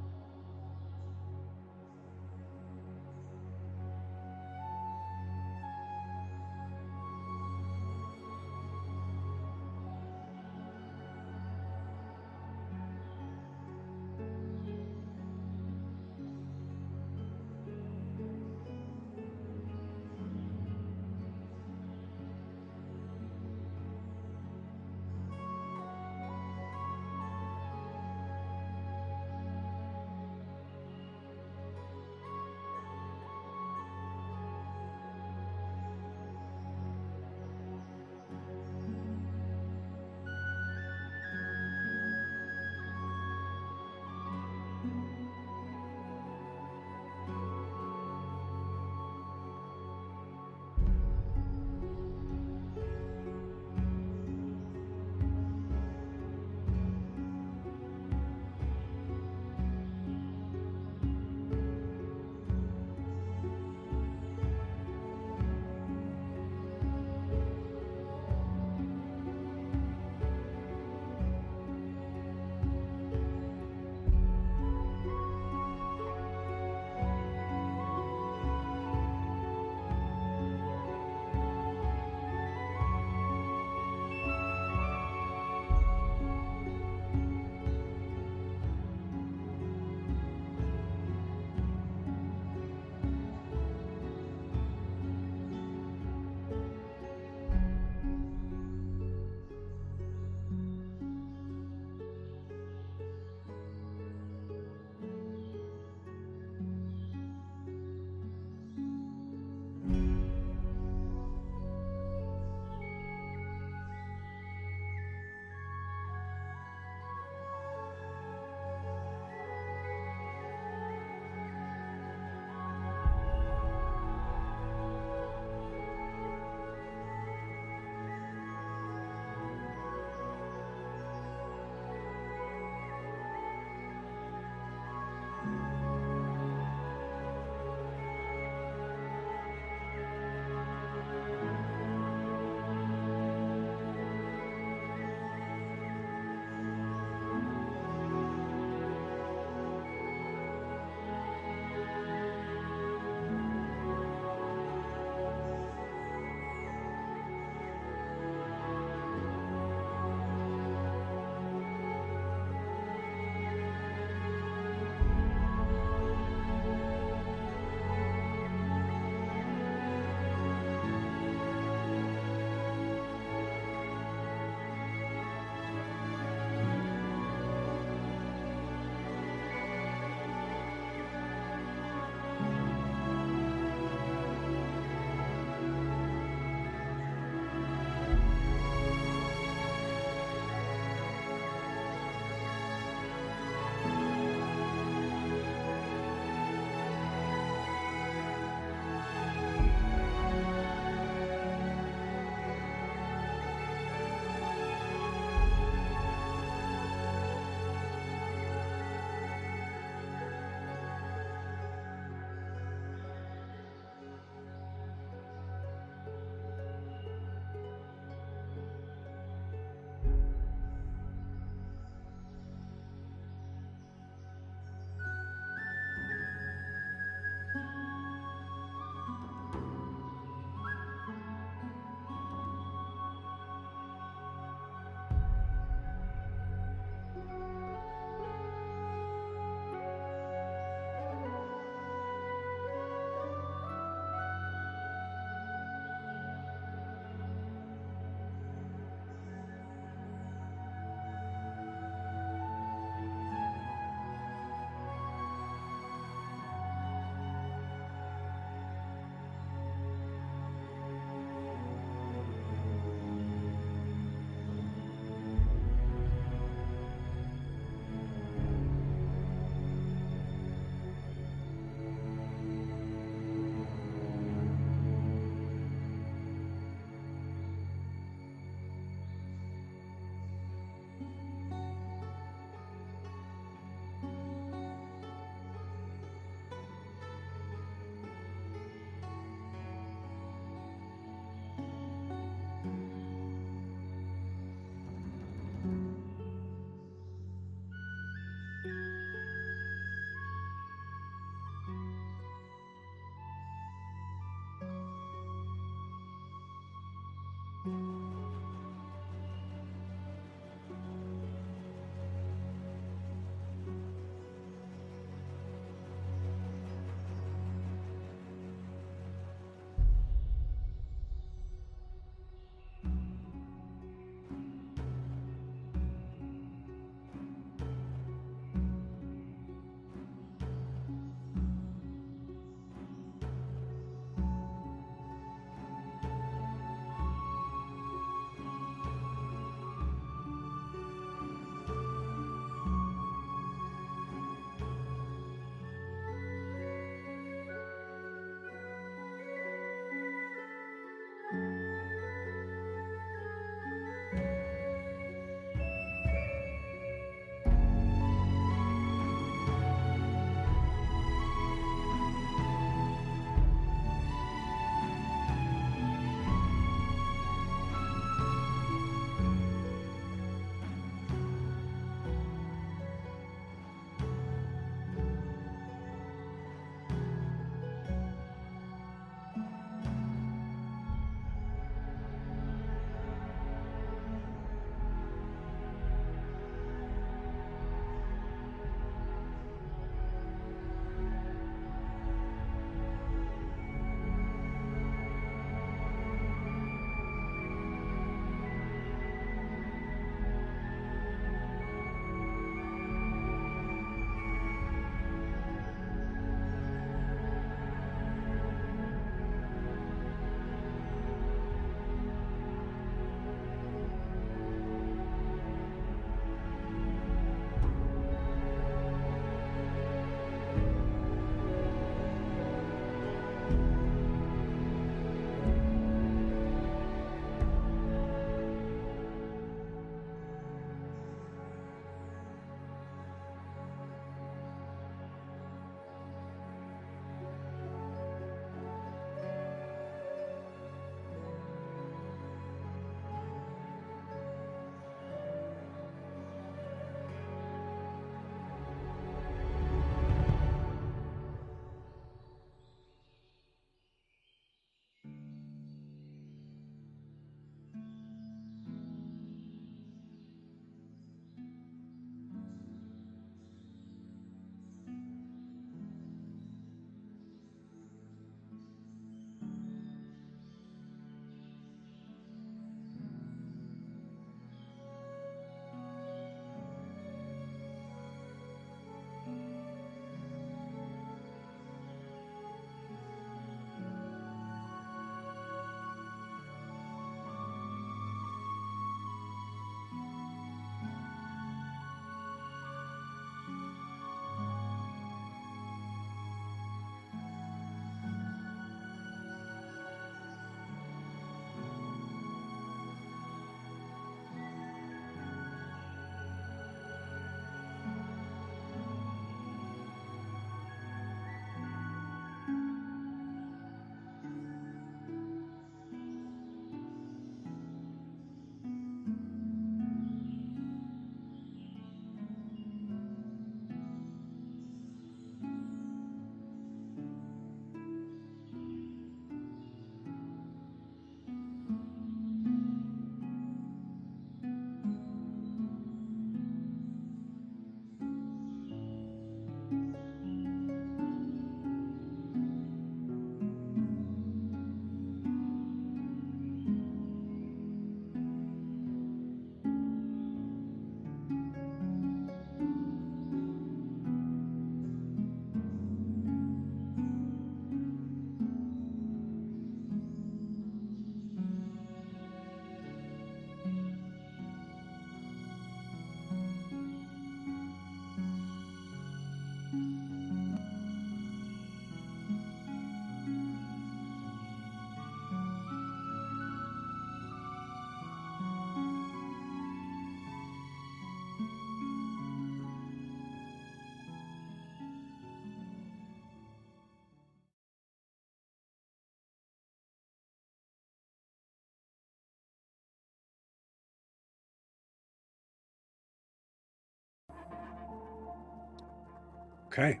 Okay.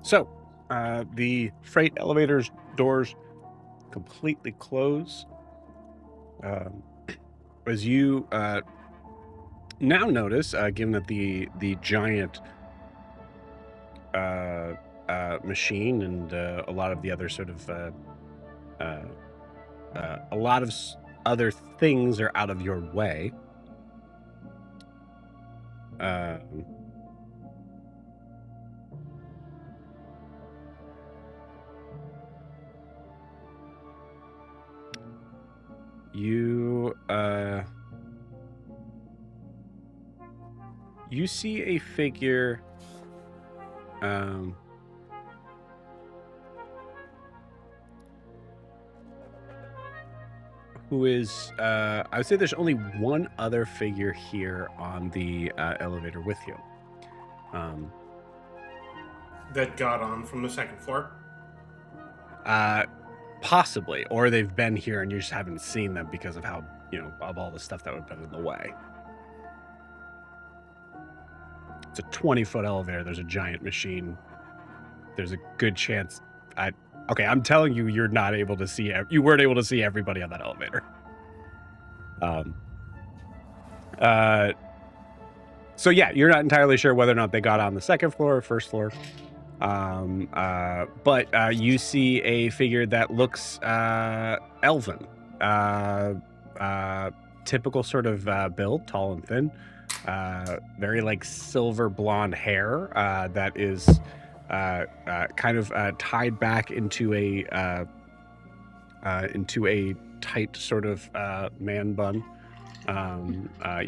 So, the freight elevator's doors completely close. As you now notice, given that the giant machine and a lot of the other sort of a lot of other things are out of your way. You see a figure who is I would say there's only one other figure here on the elevator with you. That got on from the second floor? Possibly, or they've been here and you just haven't seen them because of how, of all the stuff that would have been in the way. It's a 20-foot elevator. There's a giant machine. There's a good chance. Okay, I'm telling you, you're not able to see. You weren't able to see everybody on that elevator. So yeah, you're not entirely sure whether or not they got on the second floor or first floor. But you see a figure that looks elven. Typical sort of build, tall and thin. Very like silver blonde hair that is kind of tied back into a tight sort of man bun.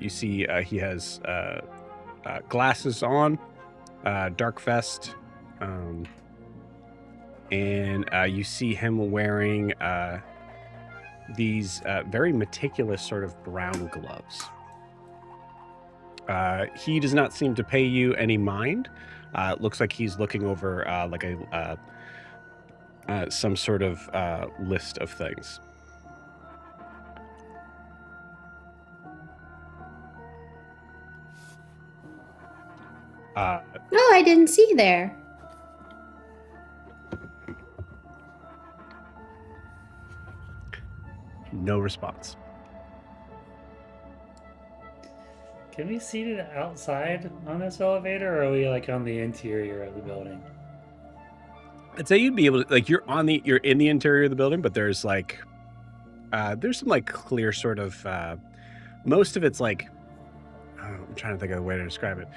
You see he has glasses on, dark vest, and you see him wearing these very meticulous sort of brown gloves. He does not seem to pay you any mind. It looks like he's looking over like some sort of list of things. Oh, I didn't see there. No response. Can we see it outside on this elevator, or are we like on the interior of the building? I'd say you'd be able to, like, you're in the interior of the building, but there's like there's some like clear sort of most of it's like I'm trying to think of a way to describe it.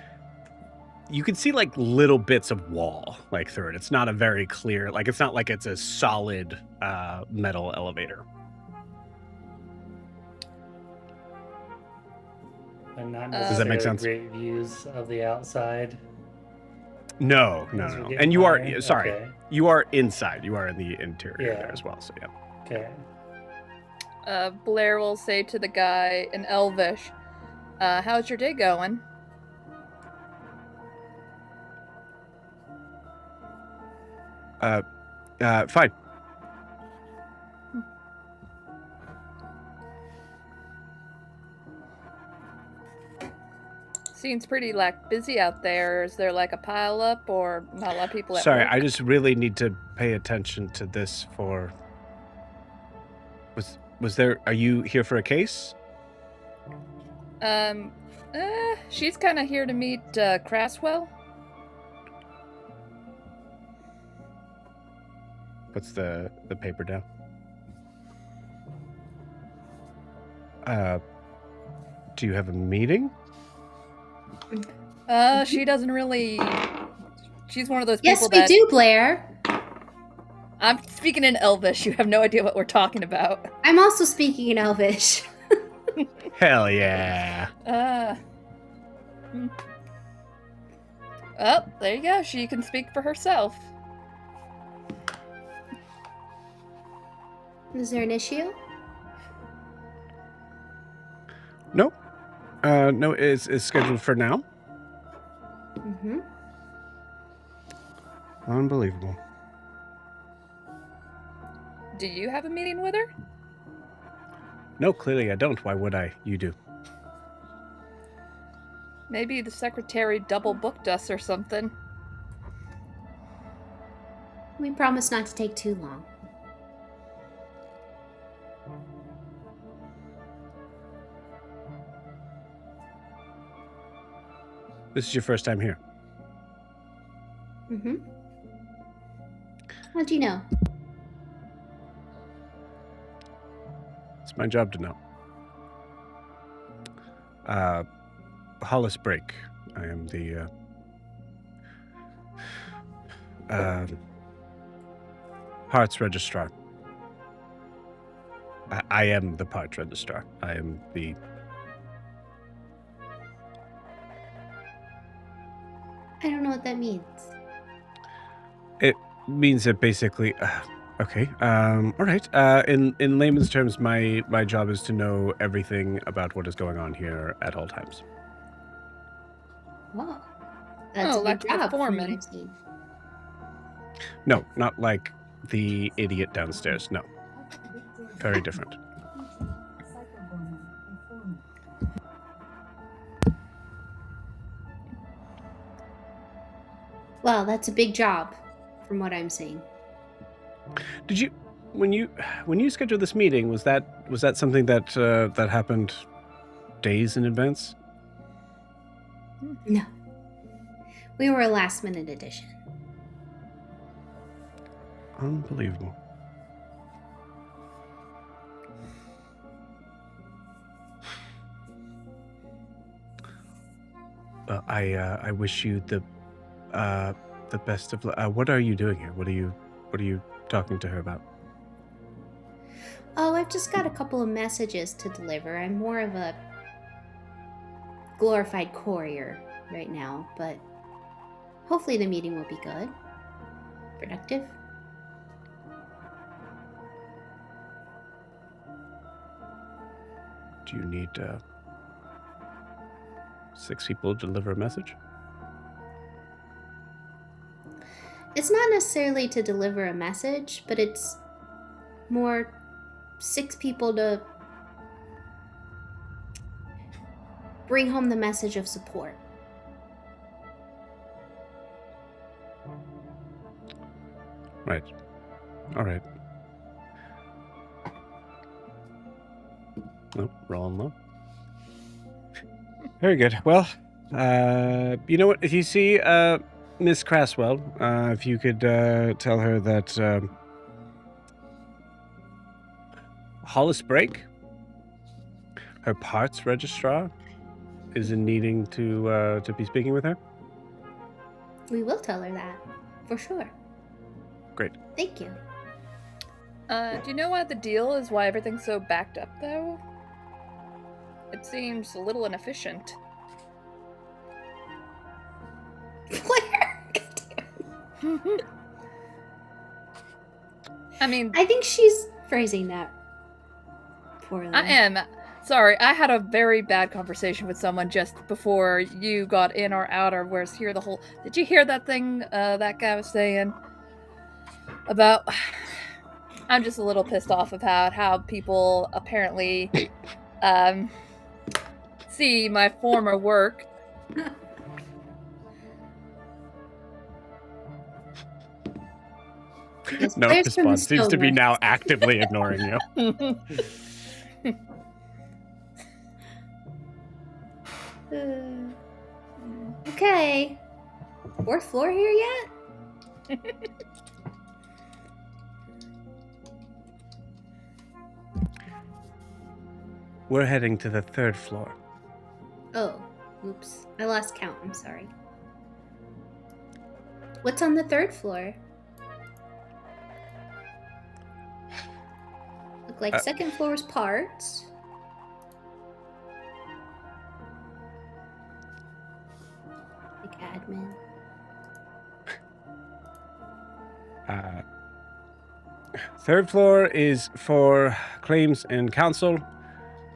You can see like little bits of wall like through it. It's not a very clear, like it's not like it's a solid metal elevator. And not Does that make sense? Great views of the outside. No. And you are sorry. Okay. You are inside. You are in the interior there as well. So yeah. Okay. Blair will say to the guy in Elvish, how's your day going? Fine. Seems pretty busy out there. Is there like a pile up or not a lot of people at Sorry, work? I just really need to pay attention to this for... Was there... Are you here for a case? She's kind of here to meet Crasswell. Puts the paper down. Do you have a meeting? She doesn't really... She's one of those Yes, people we that... do, Blair. I'm speaking in Elvish. You have no idea what we're talking about. I'm also speaking in Elvish. Hell yeah. Oh, there you go. She can speak for herself. Is there an issue? No. No, it's scheduled for now. Mm-hmm. Unbelievable. Do you have a meeting with her? No, clearly I don't. Why would I? You do. Maybe the secretary double booked us or something. We promise not to take too long. This is your first time here. Mm-hmm. How'd you know? It's my job to know. Hollis Break. I am the parts registrar. I am the parts registrar. I am the... I don't know what that means. It means that basically... okay. All right. In layman's terms, my job is to know everything about what is going on here at all times. Wow. That's a like good the job from what foreman. I've seen. No, not like the idiot downstairs. No. Very different. Well, that's a big job from what I'm seeing. Did you, when you scheduled this meeting, was that something that that happened days in advance? No. We were a last minute addition. Unbelievable. I wish you the best of luck. What are you doing here? What are you talking to her about? Oh, I've just got a couple of messages to deliver. I'm more of a glorified courier right now, but hopefully the meeting will be good. Productive. Do you need 6 people to deliver a message? It's not necessarily to deliver a message, but it's more 6 people to bring home the message of support. Right. All right. Oh, rolling low. Very good. Well, you know what? If you see Miss Crasswell, if you could tell her that Hollis Break, her parts registrar, is in needing to be speaking with her. We will tell her that, for sure. Great. Thank you. Do you know what the deal is? Why everything's so backed up, though? It seems a little inefficient. Claire! I mean, I think she's phrasing that poorly. I am. Sorry, I had a very bad conversation with someone just before you got in or out, or where's here the whole... Did you hear that thing that guy was saying? About... I'm just a little pissed off about how people apparently see my former work. Yes, No Claire's from the response. Seems to be stonework. now actively ignoring you. Okay. 4th floor here yet? We're heading to the 3rd floor. Oh, oops. I lost count. I'm sorry. What's on the 3rd floor? Look like 2nd floor's parts. Like admin. 3rd floor is for claims and counsel.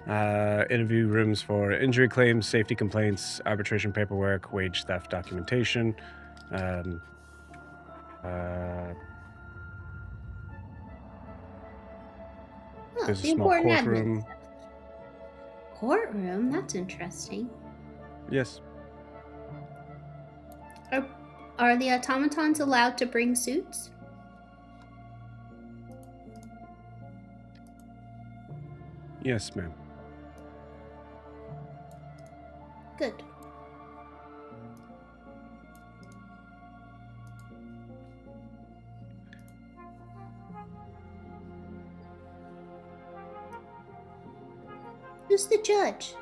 Interview rooms for injury claims, safety complaints, arbitration paperwork, wage theft documentation. Oh, There's the a small important admin courtroom. stuff. Courtroom? That's interesting. Yes. Are the automatons allowed to bring suits? Yes, ma'am. Good. Who's the judge?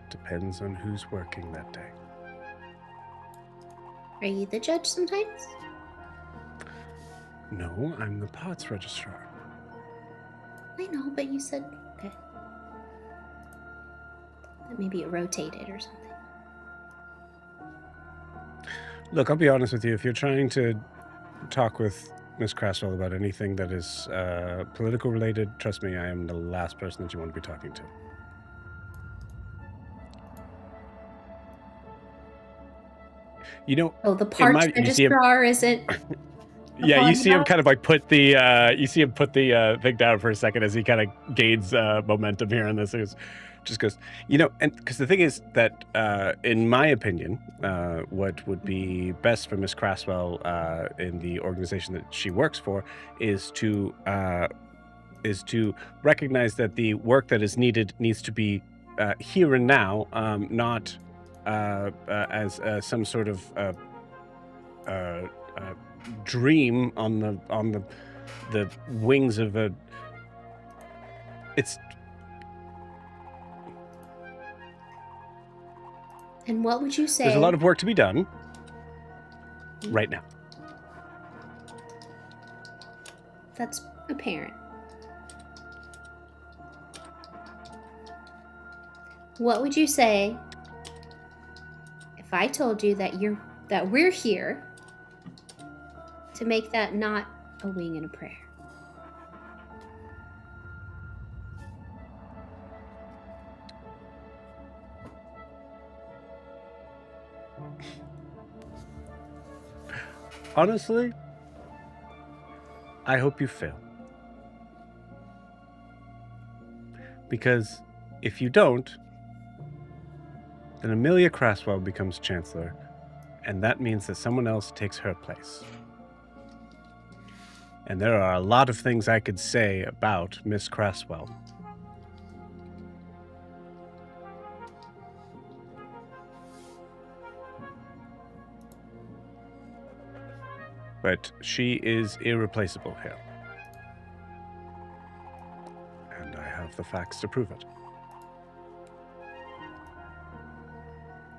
Depends on who's working that day. Are you the judge sometimes? No, I'm the pots registrar. I know, but you said okay. That maybe it rotated or something. Look, I'll be honest with you. If you're trying to talk with Miss Crasswell about anything that is political related, trust me, I am the last person that you want to be talking to. You know, Oh, the parts registrar isn't. Yeah, you see him kind of like put the thing down for a second as he kind of gains momentum here on this. It just goes, you know, and because the thing is that in my opinion, what would be best for Miss Crasswell in the organization that she works for is to recognize that the work that is needed needs to be here and now, not as some sort of dream on the wings of a. It's. And what would you say? There's a lot of work to be done right now. That's apparent. What would you say if I told you that we're here to make that not a wing and a prayer? Honestly, I hope you fail. Because if you don't, then Amelia Crasswell becomes chancellor, and that means that someone else takes her place. And there are a lot of things I could say about Miss Crasswell. But she is irreplaceable here. And I have the facts to prove it.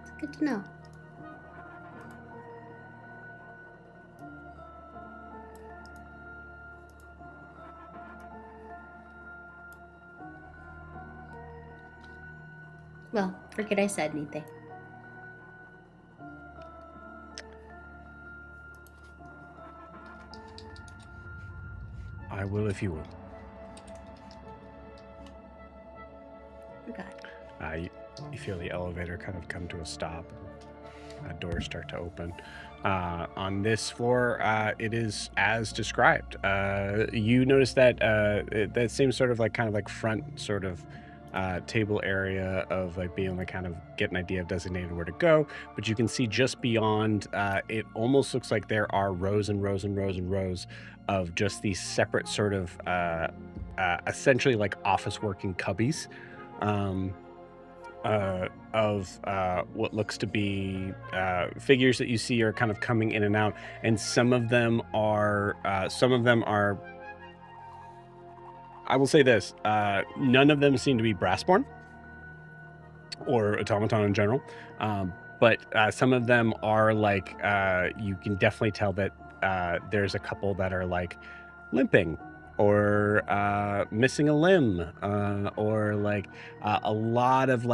It's good to know. Well, forget I said anything. I will if you will. Forgot. You feel the elevator kind of come to a stop. Doors start to open. On this floor, it is as described. You notice that that same sort of like kind of like front sort of table area of like being able to kind of get an idea of designated where to go, but you can see just beyond, it almost looks like there are rows and rows and rows and rows of just these separate sort of essentially like office working cubbies of what looks to be figures that you see are kind of coming in and out, and some of them are I will say this, none of them seem to be brassborn or automaton in general, but some of them are like, you can definitely tell that there's a couple that are like limping or missing a limb, or like a lot of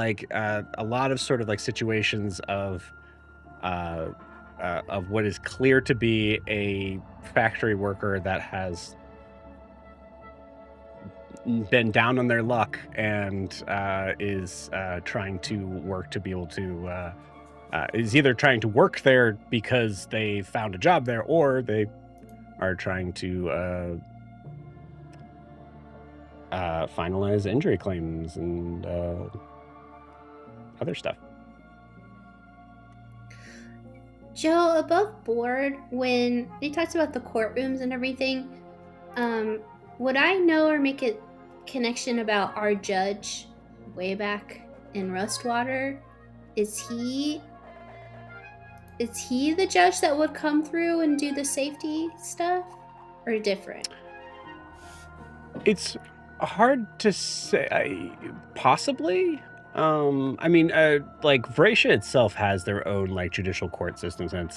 sort of like situations of what is clear to be a factory worker that has been down on their luck and is trying to work to be able to is either trying to work there because they found a job there, or they are trying to finalize injury claims and other stuff. Joe, above board, when they talked about the courtrooms and everything, would I know or make a connection about our judge way back in Rustwater? Is he the judge that would come through and do the safety stuff, or different? It's hard to say. Possibly. I mean, like Vraxia itself has their own like judicial court systems, and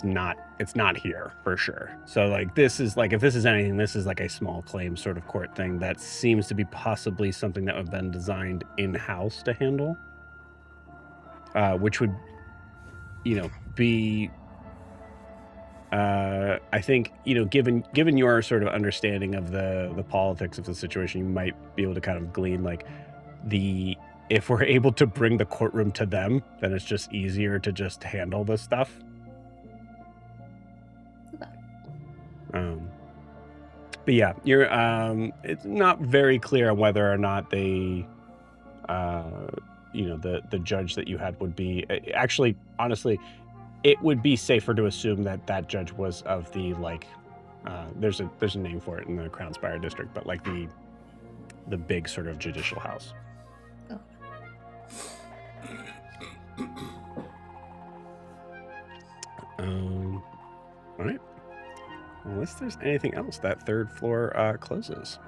it's not here for sure. So like this is like, if this is anything, this is like a small claim sort of court thing that seems to be possibly something that would have been designed in-house to handle, which would, be. I think, given your sort of understanding of the politics of the situation, you might be able to kind of glean like if we're able to bring the courtroom to them, then it's just easier to just handle this stuff. Okay. But yeah, you're it's not very clear on whether or not they the judge that you had would be actually, honestly, it would be safer to assume that judge was of the like there's a name for it in the Crown Spire district, but like the big sort of judicial house. All right. Unless there's anything else, that third floor closes,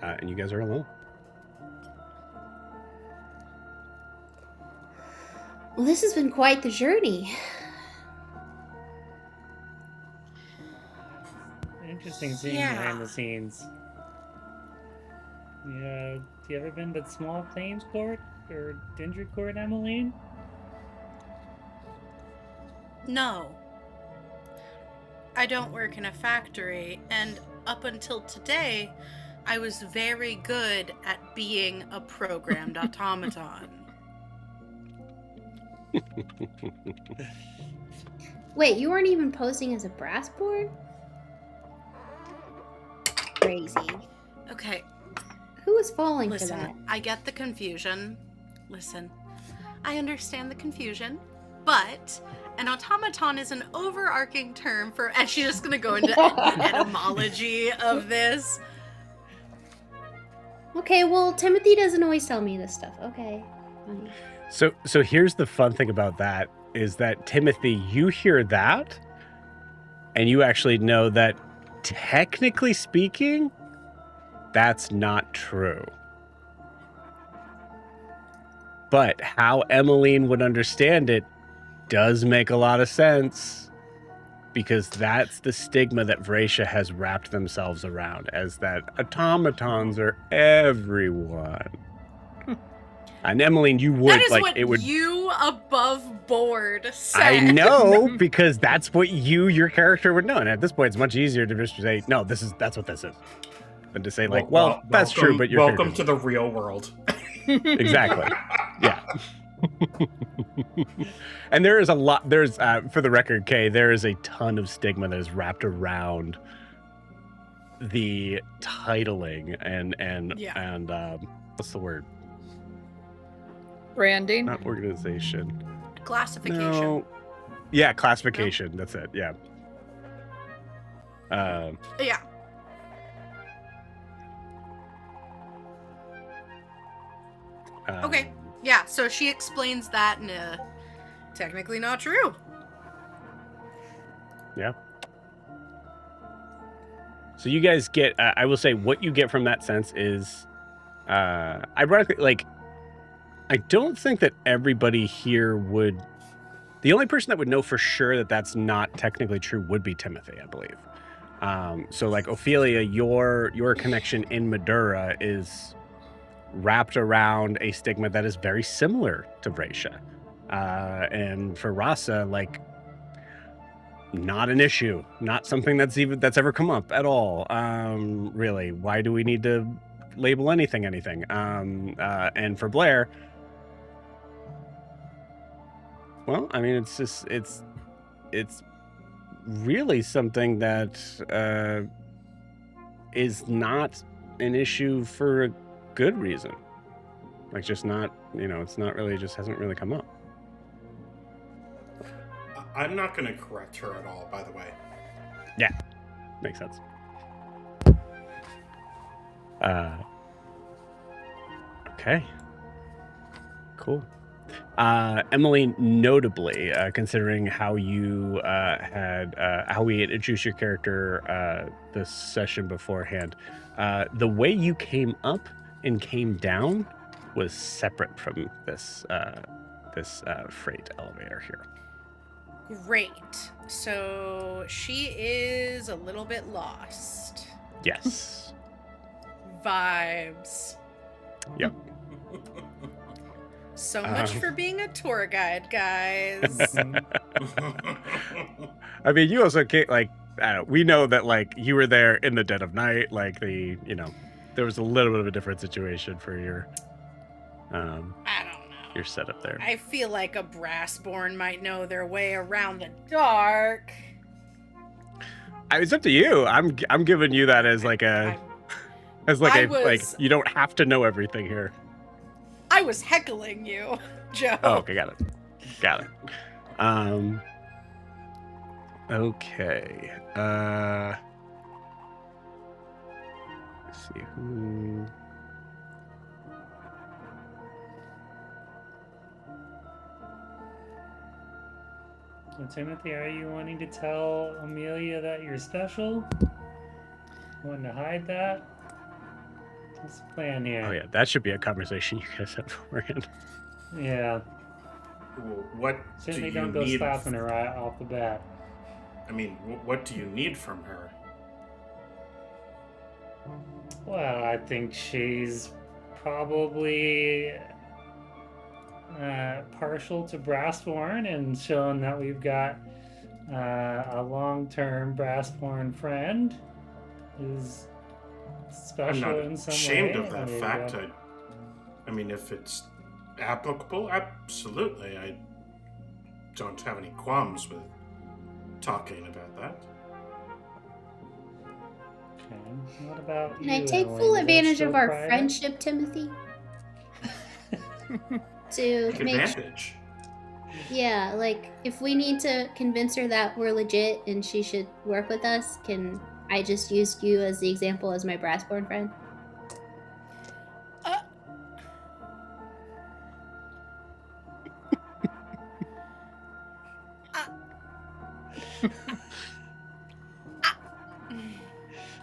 and you guys are alone. Well, this has been quite the journey. Interesting seeing behind the scenes. Yeah, have you ever been to Small Claims Court or Dingy Court, Emmeline? No. I don't work in a factory, and up until today, I was very good at being a programmed automaton. Wait, you weren't even posing as a brass board? Crazy. Okay. Who was falling Listen, for that? I get the confusion. Listen, I understand the confusion, but an automaton is an overarching term for, and she's just gonna go into the etymology of this. Okay, well, Timothy doesn't always tell me this stuff. Okay. Fine. So here's the fun thing about that is that, Timothy, you hear that, and you actually know that, technically speaking, that's not true. But how Emmeline would understand it does make a lot of sense, because that's the stigma that Vraxia has wrapped themselves around, as that automatons are everyone. And Emmeline, you would That is like what it would. you above board said. I know, because that's what your character would know. And at this point, it's much easier to just say, "No, that's what this is," than to say like, "Well, that's true, but you're welcome to the real world." Exactly. Yeah. And there is a lot. There's for the record, Kay, there is a ton of stigma that is wrapped around the titling and what's the word? Branding. Not organization. Classification. No. Yeah, classification. No. That's it. Yeah. Yeah. Okay. Yeah, so she explains that in technically not true. Yeah. So you guys get, I will say, what you get from that sense is, ironically, like, I don't think that everybody here would, the only person that would know for sure that that's not technically true would be Timothy, I believe. So like Ophelia, your connection in Madura is wrapped around a stigma that is very similar to Vraxia. And for Rasa, like, not an issue, not something that's ever come up at all. Really, why do we need to label anything? And for Blair, well, I mean, it's really something that is not an issue for a good reason. Like, just not, it's not really, just hasn't really come up. I'm not going to correct her at all, by the way. Yeah, makes sense. Okay. Cool. Emily, notably, considering how you how we had introduced your character this session beforehand, the way you came up and came down was separate from this freight elevator here. Great. So she is a little bit lost. Yes. Vibes. Yep. So much for being a tour guide, guys. I mean, you also can't, like, we know that, like, you were there in the dead of night, like, there was a little bit of a different situation for your, I don't know. your setup there. I feel like a Brassborn might know their way around the dark. It's up to you. I'm giving you that as like like you don't have to know everything here. I was heckling you, Joe. Oh, okay, got it. Okay. Let's see who. So, Timothy, are you wanting to tell Amelia that you're special? Wanting to hide that? What's the plan here? Oh yeah, that should be a conversation you guys have beforehand. Yeah. What Certainly do you don't go need? slapping her right off the bat. I mean, what do you need from her? Well, I think she's probably partial to Brassborn and shown that we've got a long-term Brassborn friend who's I'm special not in some ashamed way. of that fact. I mean, if it's applicable, absolutely. I don't have any qualms with talking about that. Okay. What about Can you, I take Emily? full Is that advantage still of our private? friendship, Timothy? To Take make advantage. Yeah, like if we need to convince her that we're legit and she should work with us, can I just use you as the example as my Brassborn friend?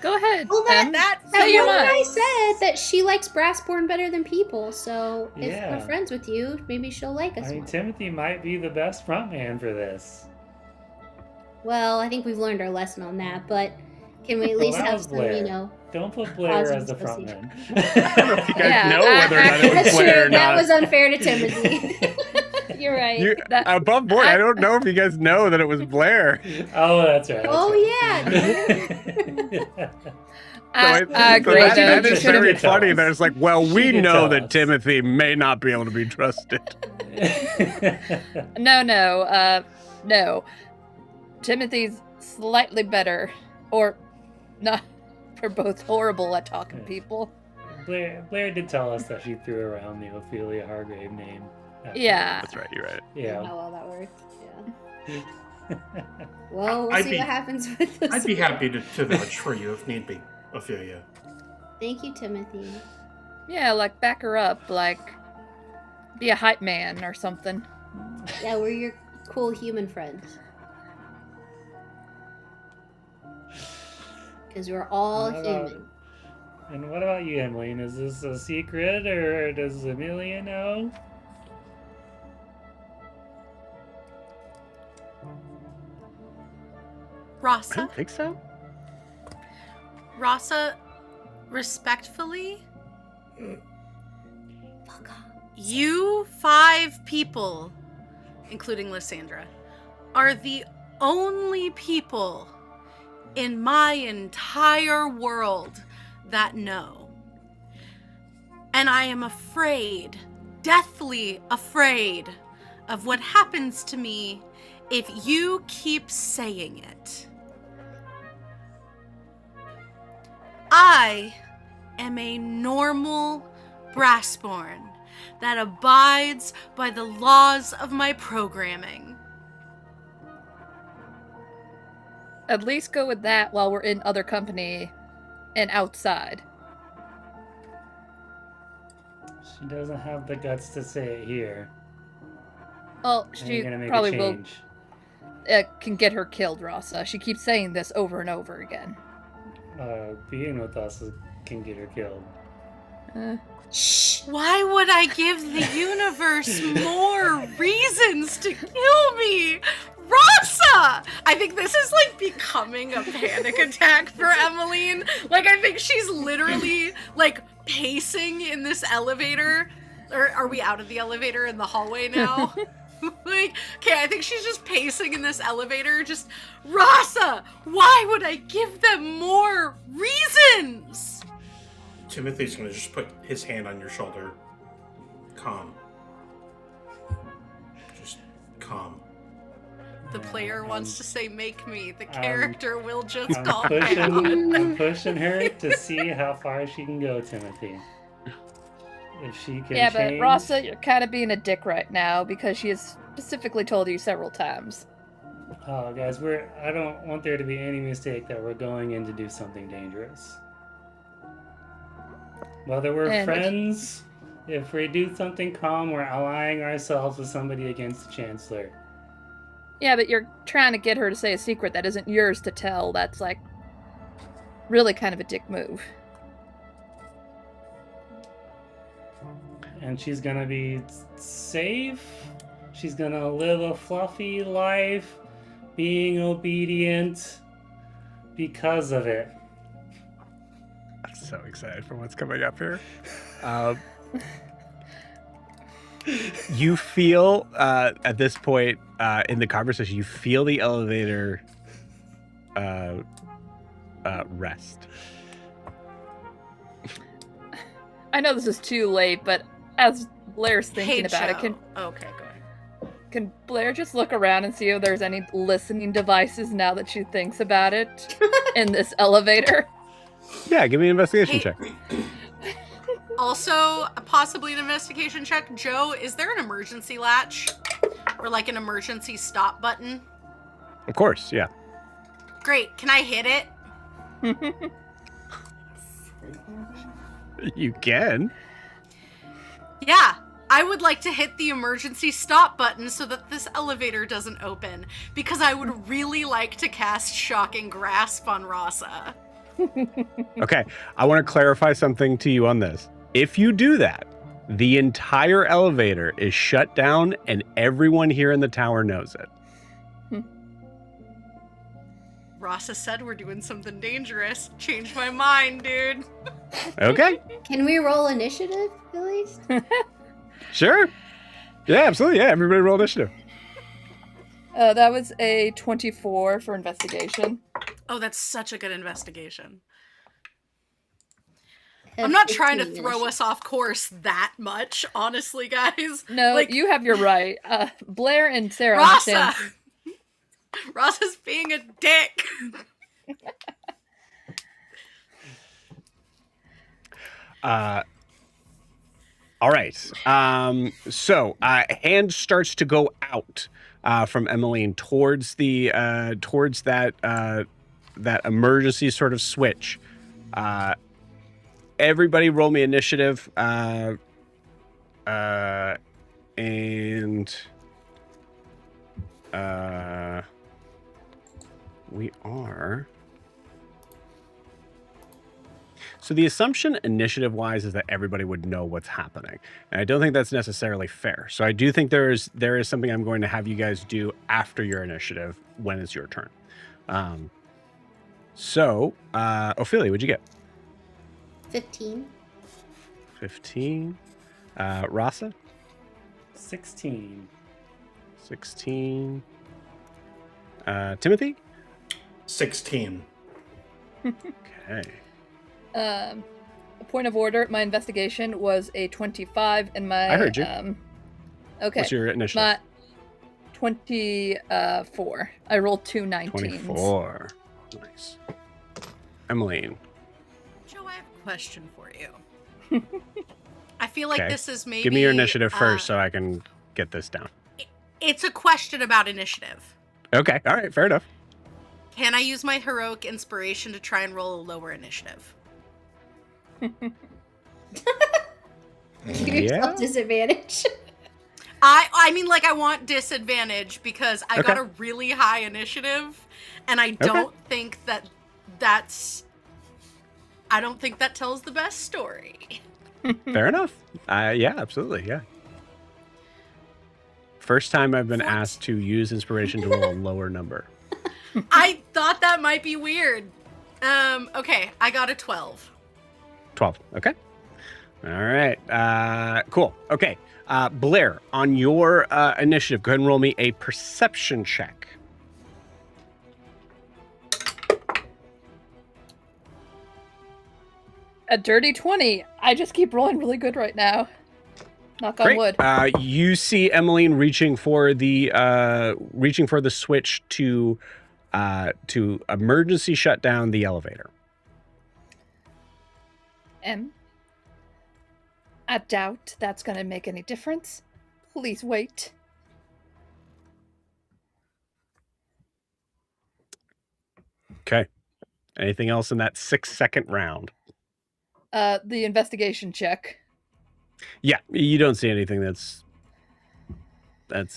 Go ahead. Well, Em. that Say your one mind. guy said that she likes Brassborn better than people, so if Yeah. we're friends with you, maybe she'll like us I mean, more. Timothy might be the best front man for this. Well, I think we've learned our lesson on that, but can we at Well, least that have was some, Blair. Don't put Blair Positive as the front association. man. I don't know if you guys Yeah, know whether or not it was That's Blair true. or That not. was unfair to Timothy. You're right. You, That- above board, I don't know if you guys know that it was Blair. Oh, that's right. Oh, yeah. I So agree, that, Joe. that You is should have very tell funny. us. That it's like, well, She we did know tell that us. Timothy may not be able to be trusted. No. Timothy's slightly better, or not. We're both horrible at talking to people. Blair did tell us that she threw around the Ophelia Hargrave name. Yeah. That's right. You're right. Yeah. How well that worked. Yeah. Well, we'll I'd see be- what happens with this. I'd be happy to vouch for you if need be, Ophelia. Thank you, Timothy. Yeah, like back her up, like be a hype man or something. Yeah, we're your cool human friends. Because we're all What about- human. And what about you, Emily? Is this a secret, or does Amelia know? I Rasa? don't think so. Rasa, respectfully, Fuck off. you 5 people, including Lysandra, are the only people in my entire world that know. And I am afraid, deathly afraid, of what happens to me if you keep saying it. I am a normal Brassborn that abides by the laws of my programming. at least go with that while we're in other company and outside. She doesn't have the guts to say it here. Well, How are she you gonna make probably a will. change? Can get her killed, Rasa. She keeps saying this over and over again. Being with us can get her killed. Shh. Why would I give the universe more reasons to kill me? Rasa! I think this is like becoming a panic attack for Emmeline. Like, I think she's literally like pacing in this elevator. Or are we out of the elevator in the hallway now? Like, okay, I think she's just pacing in this elevator, just, Rasa, why would I give them more reasons? Timothy's gonna just put his hand on your shoulder. Calm. Just calm. The player wants to say make me. The character will just I'm calm down. I'm pushing her to see how far she can go, Timothy. If she can Yeah, change... but Rasa, you're kind of being a dick right now because she has specifically told you several times. Oh, guys, I don't want there to be any mistake that we're going in to do something dangerous. Whether we're And friends, if we do something calm, we're allying ourselves with somebody against the Chancellor. Yeah, but you're trying to get her to say a secret that isn't yours to tell. That's, like, really kind of a dick move. And she's gonna be safe. She's gonna live a fluffy life, being obedient because of it. I'm so excited for what's coming up here. You feel, at this point in the conversation, you feel the elevator rest. I know this is too late, but as Blair's thinking Hey, about it, Joe. Okay, go ahead. can Blair just look around and see if there's any listening devices now that she thinks about it in this elevator? Yeah, give me an investigation Hey. check. Also, possibly an investigation check. Joe, is there an emergency latch? Or like an emergency stop button? Of course, yeah. Great, can I hit it? You can. Yeah, I would like to hit the emergency stop button so that this elevator doesn't open, because I would really like to cast Shocking Grasp on Rasa. Okay, I want to clarify something to you on this. If you do that, the entire elevator is shut down and everyone here in the tower knows it. Rasa said we're doing something dangerous. Changed my mind, dude. Okay, Can we roll initiative at least? sure. Yeah, absolutely. Yeah, everybody roll initiative. That was a 24 for investigation. Oh, that's such a good investigation. I'm not trying to throw us off course that much, honestly, guys. No, Like, you have your right. Blair and Sarah Rasa! understand. Rasa's being a dick. All right. So hand starts to go out from Emmeline towards the towards that that emergency sort of switch. Everybody, roll me initiative. And we are. So the assumption initiative-wise is that everybody would know what's happening. And I don't think that's necessarily fair. So I do think there is something I'm going to have you guys do after your initiative when it's your turn. Ophelia, what'd you get? 15. 15. Rasa? 16. 16. Timothy? 16. Okay. A point of order, my investigation was a 25 and my... I heard you. Okay. What's your initiative? My 24. I rolled 2 19s. 24. Nice. Emmeline. Joe, I have a question for you. I feel like Okay. this is maybe... Give me your initiative first so I can get this down. It's a question about initiative. Okay. All right. Fair enough. Can I use my heroic inspiration to try and roll a lower initiative? Give yourself disadvantage. I mean, like, I want disadvantage because I Okay. got a really high initiative, and I don't think that's... I don't think that tells the best story. Fair enough. Yeah, absolutely. Yeah. First time I've been asked to use inspiration to roll a lower number. I thought that might be weird. Okay, I got a 12. 12. Okay. All right. Cool. Okay. Blair, on your initiative, go ahead and roll me a perception check. A dirty 20. I just keep rolling really good right now. Knock on wood. You see Emmeline reaching for the switch to emergency shut down the elevator. I doubt that's going to make any difference. Please wait. Okay. Anything else in that 6-second round? The investigation check. Yeah, you don't see anything that's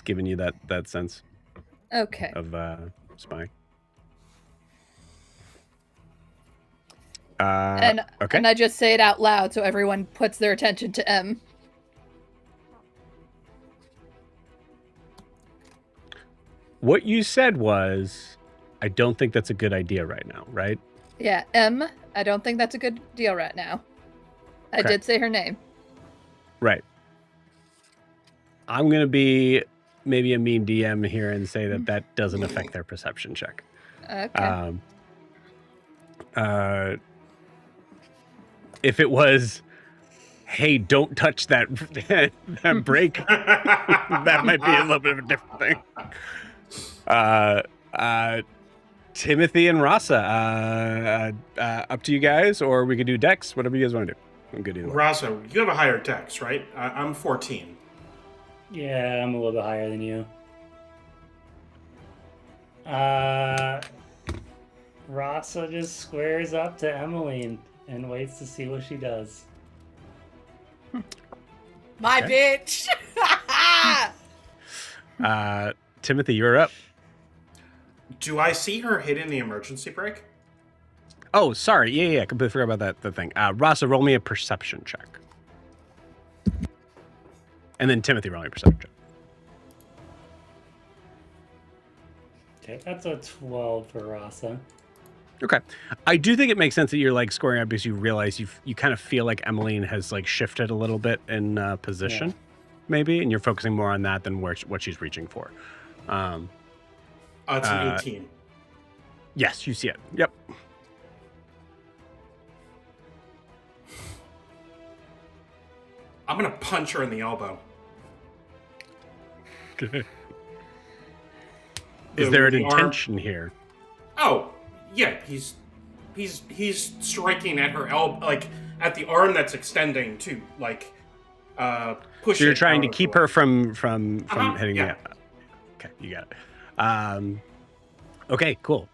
giving you that sense Okay. of spying. And I just say it out loud so everyone puts their attention to M. What you said was, I don't think that's a good idea right now, right? Yeah, M. I don't think that's a good deal right now. I did say her name. Right. I'm going to be maybe a mean DM here and say that doesn't affect their perception check. Okay. If it was, hey, don't touch that break, that might be a little bit of a different thing. Timothy and Rasa, up to you guys, or we could do Dex, whatever you guys want to do. I'm good either way. Rasa, you have a higher dex, right? I'm 14. Yeah, I'm a little bit higher than you. Rasa just squares up to Emmeline and waits to see what she does. My bitch! Timothy, you're up. Do I see her hitting the emergency brake? Oh, sorry. Yeah. I completely forgot about that thing. Rasa, roll me a perception check. And then Timothy, roll me a perception check. Okay, that's a 12 for Rasa. Okay. I do think it makes sense that you're like scoring up because you realize you kind of feel like Emmeline has like shifted a little bit in position, maybe, and you're focusing more on that than what she's reaching for. It's an 18. Yes, you see it. Yep. I'm going to punch her in the elbow. Is there an intention here? Oh, yeah. He's striking at her elbow, like at the arm that's extending to like push. So you're trying to keep her from hitting yeah. the. Okay, you got it. Okay, cool.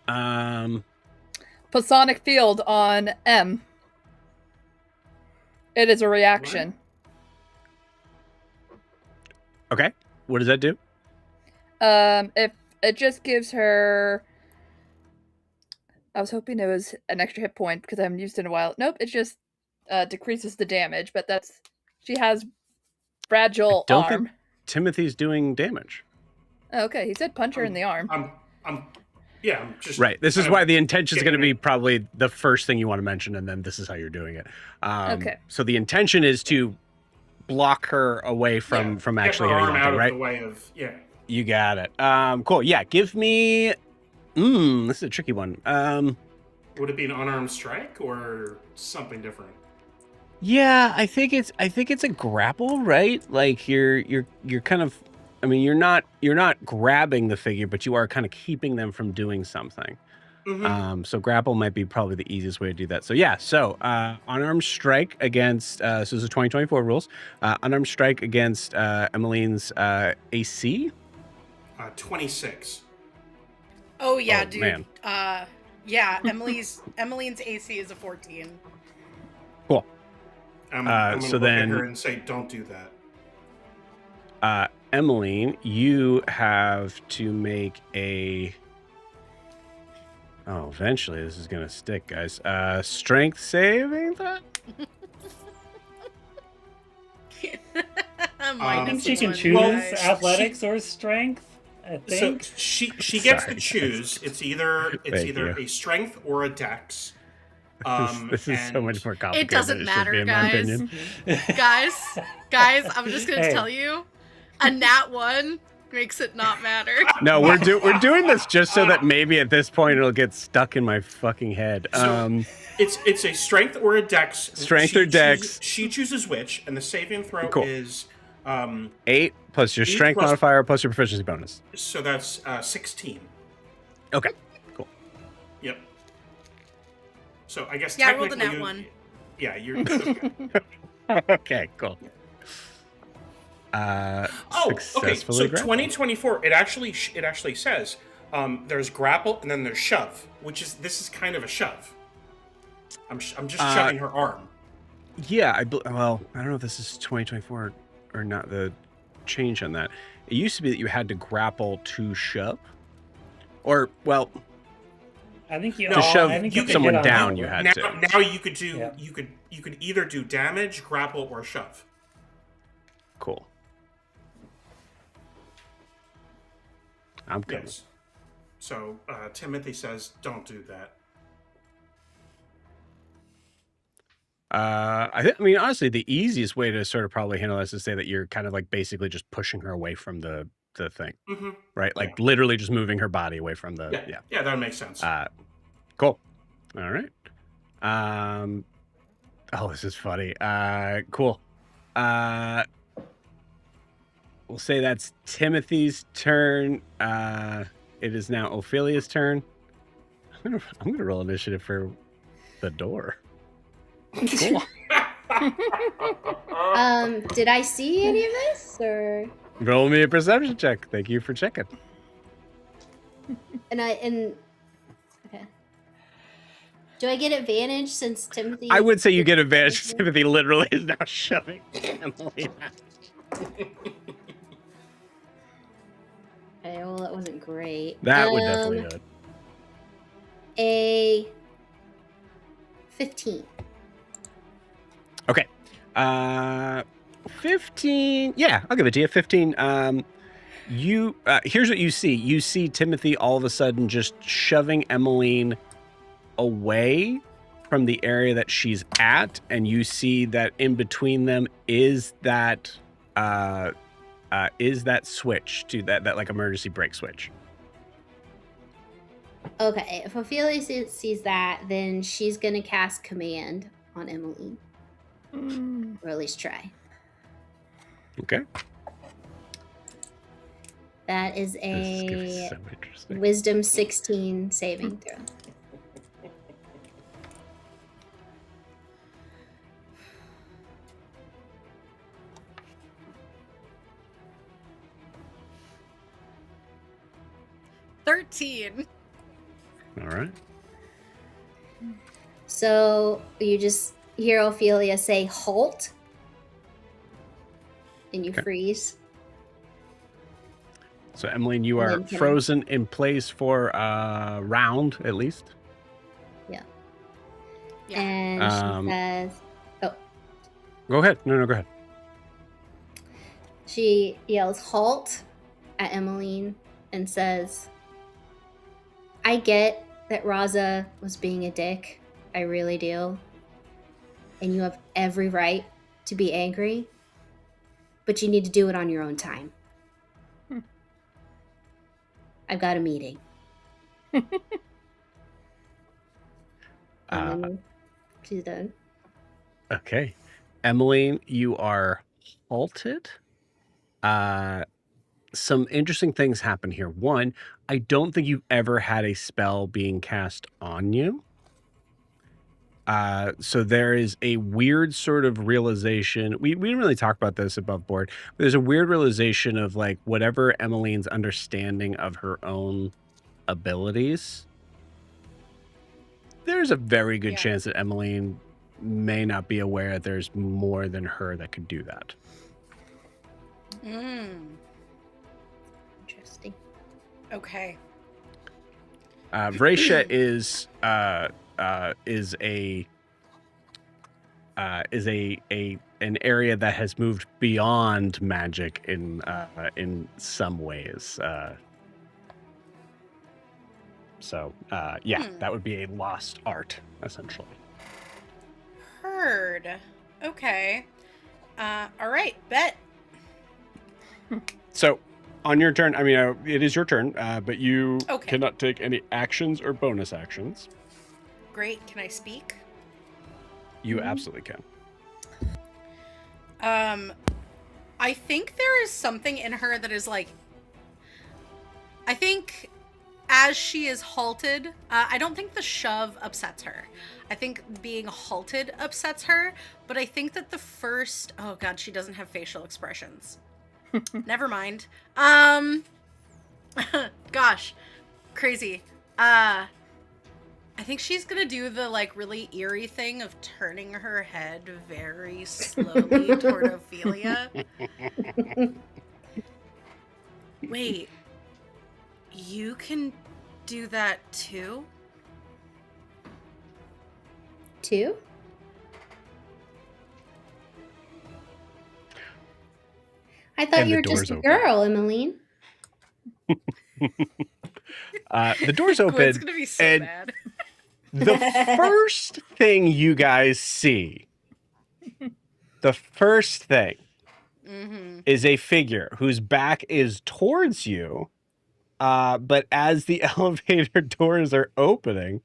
Pasonic Field on M. It is a reaction. Okay, what does that do? If it just gives her... I was hoping it was an extra hit point because I haven't used it in a while. Nope, it just decreases the damage, but that's... She has fragile don't arm. think Timothy's doing damage. Oh, okay, he said punch her in the arm. I'm just... Right, this is why the intention is going to be probably the first thing you want to mention, and then this is how you're doing it. Okay. So the intention is to block her away from actually get her hitting arm something, out right? of the way of... Yeah. You got it. Cool. Yeah, give me... this is a tricky one. Would it be an unarmed strike or something different? Yeah, I think it's a grapple, right? Like you're kind of... I mean, you're not grabbing the figure, but you are kind of keeping them from doing something. Mm-hmm. So grapple might be probably the easiest way to do that. So yeah, unarmed strike against, so this is 2024 rules. Unarmed strike against Emmeline's AC. 26. Oh yeah, Oh, dude. man. Yeah, Emmeline's AC is a 14. Cool. I'm going to so look at then- her and say, don't do that. Emmeline, you have to make a... Oh, eventually this is going to stick, guys. Strength saving throw? I think she can one choose die. athletics or strength. I So think. she gets Sorry, to choose. It's either Thank you. a strength or a dex. This is so and- much more complicated doesn't than it should be, matter, in my guys. opinion. Guys, I'm just gonna Hey. tell you, a nat 1 makes it not matter. No, we're doing this just so that maybe at this point it'll get stuck in my fucking head. So- It's a strength or a dex. Strength or dex. She chooses which, and the saving throw Cool. is 8 plus your 8 strength plus- modifier plus your proficiency bonus. so that's 16. Okay, cool. Yep. So I guess Yeah, I rolled a technically nat 1. Yeah, you're okay. Okay, cool. Oh, okay. Successfully So grappled. 2024, it actually says there's grapple and then there's shove, which is this is kind of a shove. I'm just shoving her arm. Yeah, well, I don't know if this is 2024 or not, the change on that. It used to be that you had to grapple to shove. Or, well, I think you. To to shove I think you you could someone hit on down, that you one. had Now, to. now you could do Yeah. you could either do damage, grapple, or shove. Cool. I'm coming. Yes. So Timothy says, "Don't do that." I mean, honestly, the easiest way to sort of probably handle this is say that you're kind of like basically just pushing her away from the thing, Mm-hmm. right? Like literally just moving her body away from the, Yeah, that would make sense. Cool. All right. Oh, this is funny. Cool. We'll say that's Timothy's turn. It is now Ophelia's turn. I'm gonna roll initiative for the door. Cool. Did I see any of this, or Roll me a perception check. Thank you for checking. okay? Do I get advantage since Timothy? I would say you get advantage. Timothy literally is now shoving Emily out. Okay, well, that wasn't great. That would definitely do it. A 15. Okay. 15. Yeah, I'll give it to you. 15. You here's what you see. You see Timothy all of a sudden just shoving Emmeline away from the area that she's at, and you see that in between them is that switch to that like emergency brake switch. Okay, if Ophelia sees that, then she's gonna cast command on Emmeline, or at least try. Okay. That is This is gonna be a so interesting. Wisdom 16 saving throw. $13. All right. So you just hear Ophelia say halt, and you Okay. freeze. So Emmeline, you And are then can I- frozen in place for a round at least. Yeah. And Um, she says, Go ahead. No, go ahead. she yells halt at Emmeline and says, I get that Raza was being a dick. I really do. And you have every right to be angry, but you need to do it on your own time. I've got a meeting. And then she's done. Okay. Emmeline, you are halted. Some interesting things happen here. One, I don't think you've ever had a spell being cast on you. So there is a weird sort of realization. We didn't really talk about this above board, but there's a weird realization of like whatever Emmeline's understanding of her own abilities, there's a very good Yeah. chance that Emmeline may not be aware that there's more than her that could do that. Interesting. Okay. Vraxia is an area that has moved beyond magic in some ways. That would be a lost art, essentially. Heard. Okay. All right. Bet. So, on your turn, I mean, it is your turn, but you Okay. cannot take any actions or bonus actions. Great. Can I speak? You absolutely can. I think there is something in her that is like. I think as she is halted, I don't think the shove upsets her. I think being halted upsets her, but I think that the first. Oh god, she doesn't have facial expressions. Never mind. Gosh, crazy. I think she's gonna do the like really eerie thing of turning her head very slowly toward Ophelia. Wait, you can do that too? 2? I thought And you the were just door's a open. girl, Emmeline. The door's Gwen's open. gonna be so and mad. The first thing you guys see, the first thing is a figure whose back is towards you, but as the elevator doors are opening,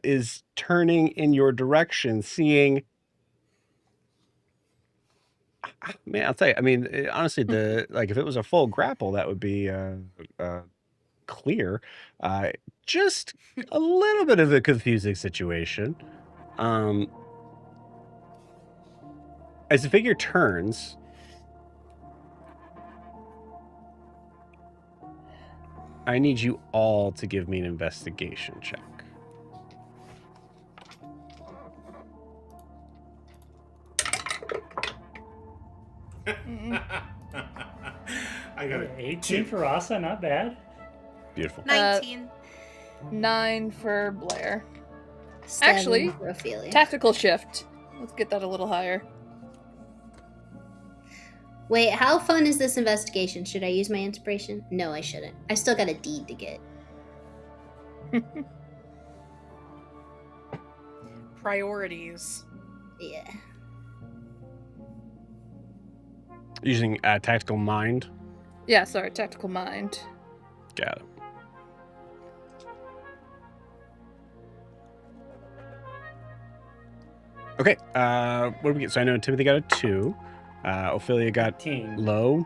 is turning in your direction, seeing. Man, I'll tell you. I mean, honestly, if it was a full grapple, that would be clear. Just a little bit of a confusing situation. As the figure turns, I need you all to give me an investigation check. I got 18 for Rasa, not bad. Beautiful. 19. 9 for Blair. 7 Actually, for Ophelia. Tactical shift. Let's get that a little higher. Wait, how fun is this investigation? Should I use my inspiration? No, I shouldn't. I still got a deed to get. Priorities. Yeah. Using tactical mind. Yeah, sorry, tactical mind. Got it. Okay. What do we get? So I know Timothy got a 2. Ophelia got 18. low.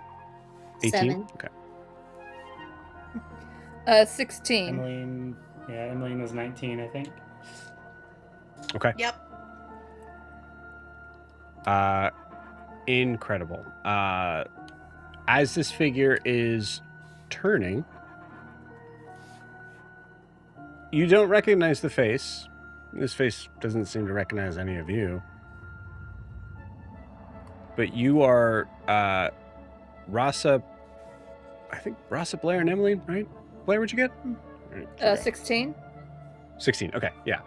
18. 7. Okay. 16. Emmeline was 19, I think. Okay. Yep. Incredible. As this figure is turning, you don't recognize the face. This face doesn't seem to recognize any of you. But you are Rasa, I think Rasa, Blair, and Emmeline, right? Blair, what'd you get? 16. 16, okay, yeah.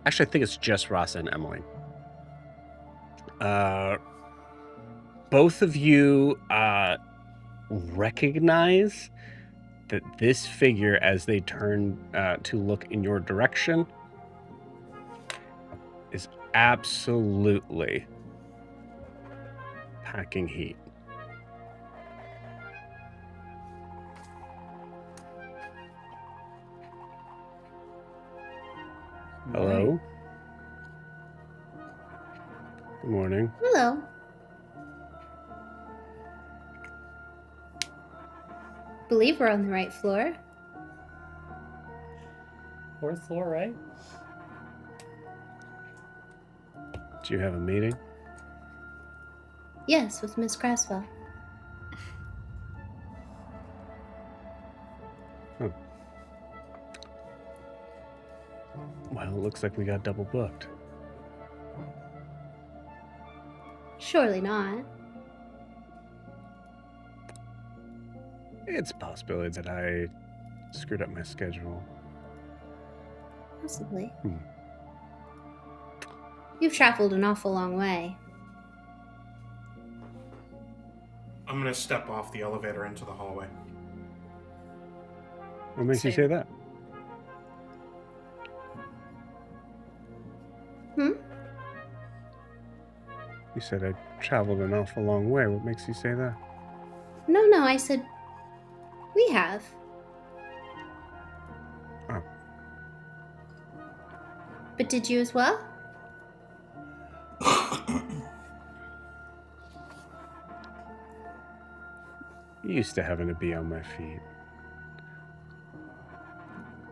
Actually, I think it's just Rasa and Emmeline. Both of you recognize that this figure, as they turn to look in your direction, is absolutely packing heat. Hello? Good morning. Hello. Believe we're on the right floor. 4th floor, right? Do you have a meeting? Yes, with Miss Crasswell. Well, it looks like we got double booked. Surely not. It's a possibility that I screwed up my schedule. Possibly. You've traveled an awful long way. I'm gonna step off the elevator into the hallway. What makes you Same. say that? You said I traveled an awful long way. What makes you say that? No, I said we have. Oh. But did you as well? Used to having to be on my feet.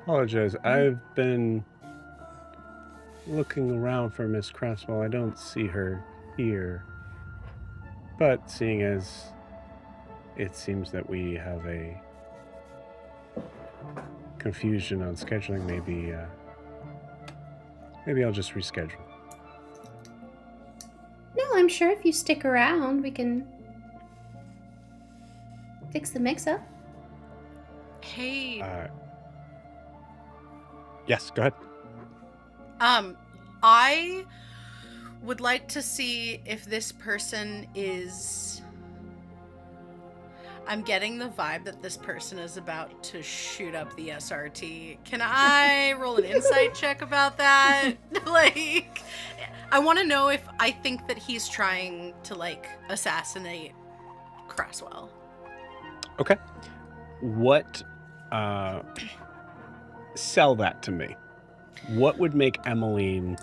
Apologize. I've been looking around for Miss Crasswell. I don't see her here. But seeing as it seems that we have a confusion on scheduling, maybe I'll just reschedule. No, I'm sure if you stick around, we can fix the mix-up. Hey, Yes, go ahead. I would like to see if this person is... I'm getting the vibe that this person is about to shoot up the SRT. Can I roll an insight check about that? Like, I want to know if I think that he's trying to, like, assassinate Crasswell. Okay. What, sell that to me. What would make Emmeline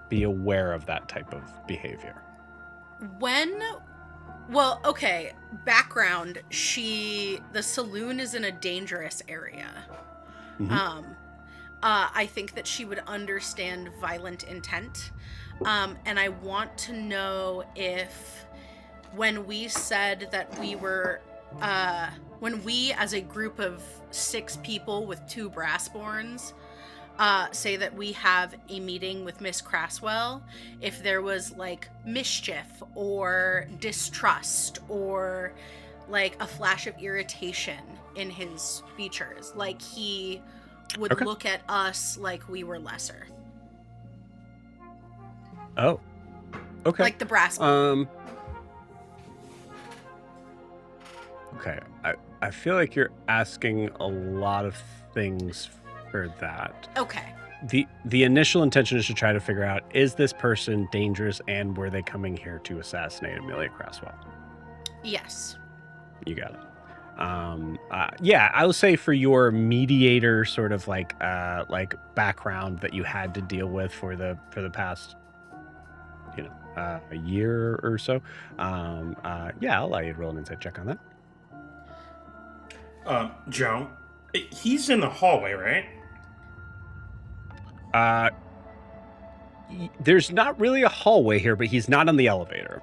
be aware of that type of behavior? Well, okay, background, the saloon is in a dangerous area. Mhm. I think that she would understand violent intent. And I want to know if when we said that we were, when we as a group of 6 people with 2 Brassborns say that we have a meeting with Miss Crasswell, if there was like mischief or distrust or like a flash of irritation in his features, like he would Okay. look at us like we were lesser, Oh. Okay. like the Brassborn. Okay. I feel like you're asking a lot of things for that. Okay. The initial intention is to try to figure out, is this person dangerous and were they coming here to assassinate Amelia Crasswell? Yes. You got it. Yeah, I would say for your mediator sort of like background that you had to deal with for the past, a year or so. Yeah, I'll allow you to roll an insight check on that. Joe, he's in the hallway, right? There's not really a hallway here, but he's not on the elevator.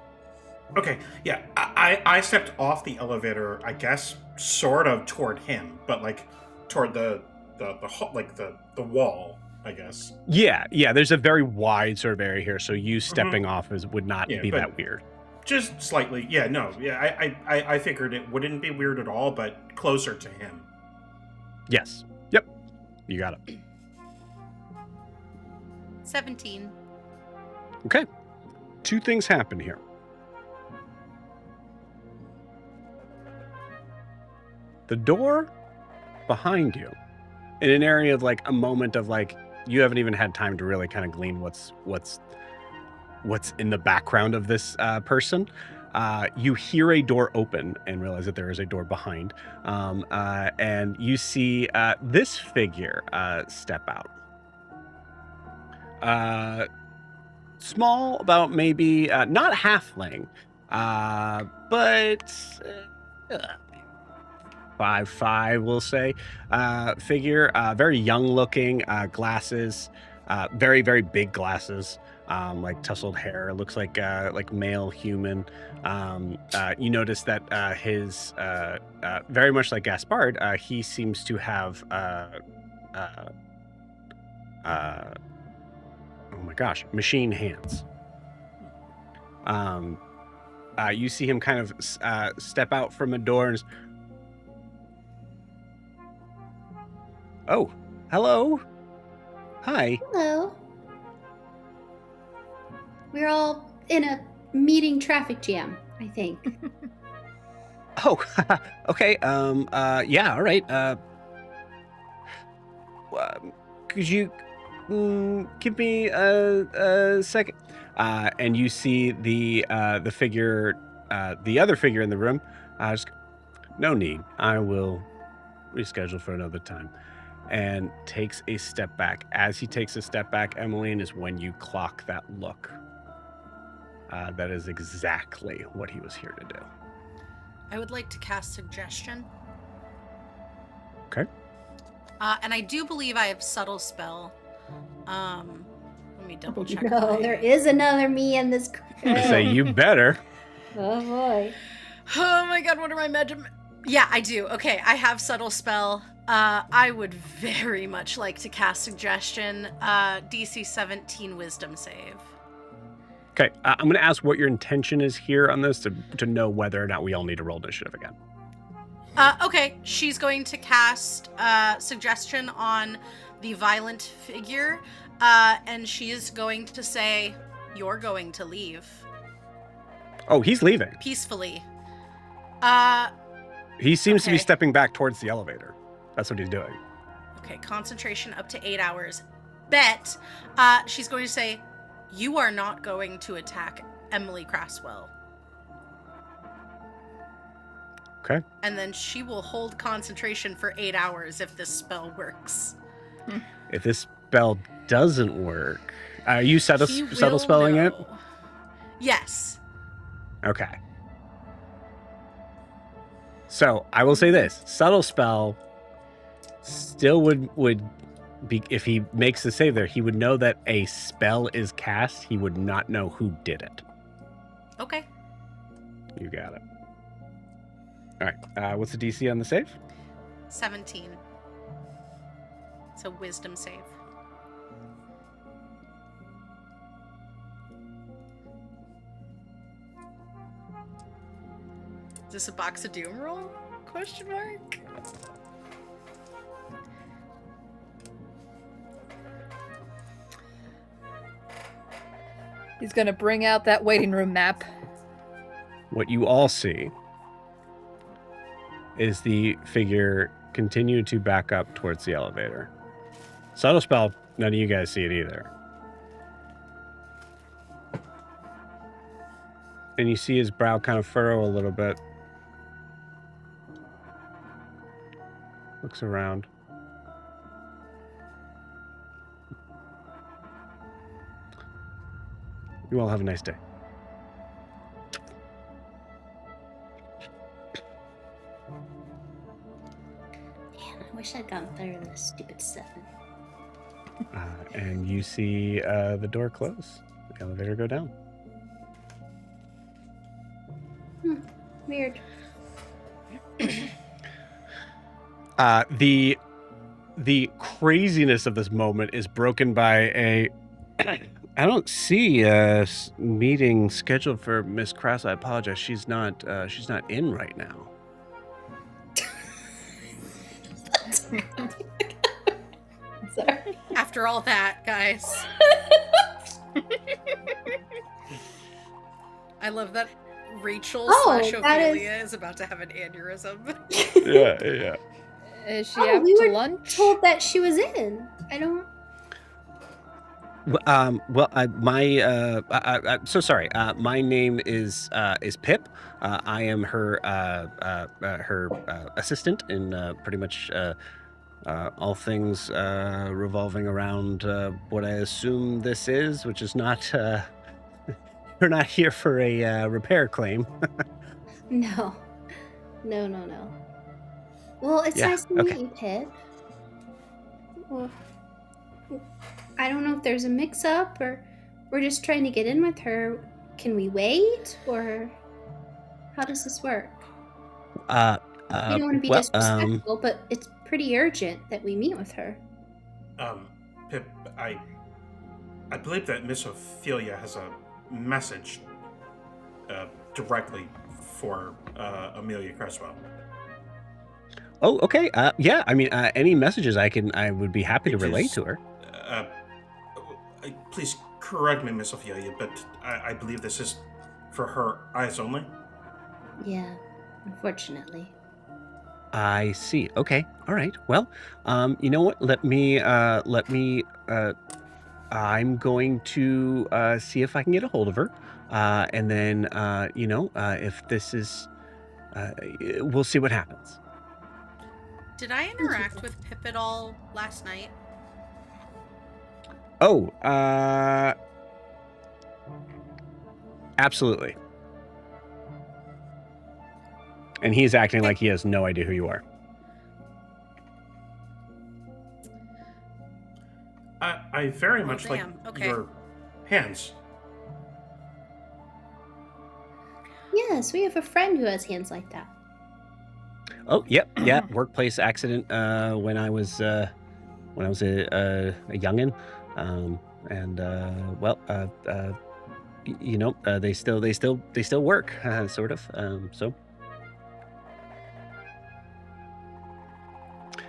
Okay, yeah. I stepped off the elevator, I guess, sort of toward him, but like toward the wall, I guess. Yeah. There's a very wide sort of area here, so you stepping off would not be but that weird. Just slightly. Yeah, no. Yeah, I figured it wouldn't be weird at all, but closer to him. Yes. Yep. You got it. 17. Okay. 2 things happen here. The door behind you, in an area of like a moment of like, you haven't even had time to really kind of glean what's in the background of this person. You hear a door open and realize that there is a door behind. And you see this figure step out. Small, about maybe not halfling, but 5'5", we'll say, figure. Very young looking, glasses, very, very big glasses. like tousled hair. Looks like male human. You notice that his very much like Gaspard, he seems to have oh my gosh, machine hands. You see him kind of step out from a door and oh, hello. Hi. Hello. We're all in a meeting traffic jam, I think. Oh, okay. Yeah, all right. Could you give me a second? And you see the figure, the other figure in the room. Just, no need. I will reschedule for another time. And takes a step back. As he takes a step back, Emmeline, is when you clock that look. That is exactly what he was here to do. I would like to cast suggestion. Okay. And I do believe I have subtle spell. Let me double check. No, there is another me in this group. Say you better. Oh boy. Oh my god, what are my magic? Yeah, I do. Okay, I have subtle spell. I would very much like to cast suggestion. DC 17 wisdom save. Okay, I'm going to ask what your intention is here on this to know whether or not we all need to roll initiative again. Okay, she's going to cast suggestion on the violent figure, and she is going to say, "You're going to leave." Oh, he's leaving. Peacefully. He seems to be okay. stepping back towards the elevator. That's what he's doing. Okay, concentration up to 8 hours. Bet. She's going to say, "You are not going to attack Emily Crasswell." Okay. And then she will hold concentration for 8 hours if this spell works. If this spell doesn't work, are you subtle spelling it? Yes. Okay. So I will say this: subtle spell still would be, if he makes the save there, he would know that a spell is cast. He would not know who did it. Okay. You got it. All right. What's the DC on the save? 17. It's a wisdom save. Is this a box of doom roll? Question mark? He's gonna bring out that waiting room map. What you all see is the figure continue to back up towards the elevator. Subtle spell, none of you guys see it either. And you see his brow kind of furrow a little bit. Looks around. You all have a nice day. Man, I wish I'd gotten better than this stupid 7. And you see the door close, the elevator go down. Weird. The craziness of this moment is broken by a. I don't see a meeting scheduled for Miss Crasswell. I apologize. She's not in right now. Sorry. After all that, guys. I love that Rachel / Ophelia is about to have an aneurysm. Yeah. Is she Oh, out we to were lunch? told that she was in. I don't. So sorry. My name is Pip. I am her assistant in pretty much all things revolving around what I assume this is, which is not. You're not here for a repair claim. No. Well, it's Yeah, nice to okay. meet you, Pip. Well, I don't know if there's a mix-up or we're just trying to get in with her. Can we wait, or how does this work? We don't want to be disrespectful, but it's pretty urgent that we meet with her. Pip, I believe that Miss Ophelia has a message directly for Amelia Crasswell. Oh, okay. Yeah, I mean, any messages I would be happy to relay to her. Please correct me, Miss Ophelia, but I believe this is for her eyes only. Yeah, unfortunately. I see. Okay. All right. Well, you know what? Let me. I'm going to see if I can get a hold of her, and then if this is, we'll see what happens. Did I interact with Pip at all last night? Oh, absolutely. And he's acting like he has no idea who you are. I very much like your hands. Yes, we have a friend who has hands like that. Oh, yep, yeah. Workplace accident when I was a youngin, they still work, sort of. So.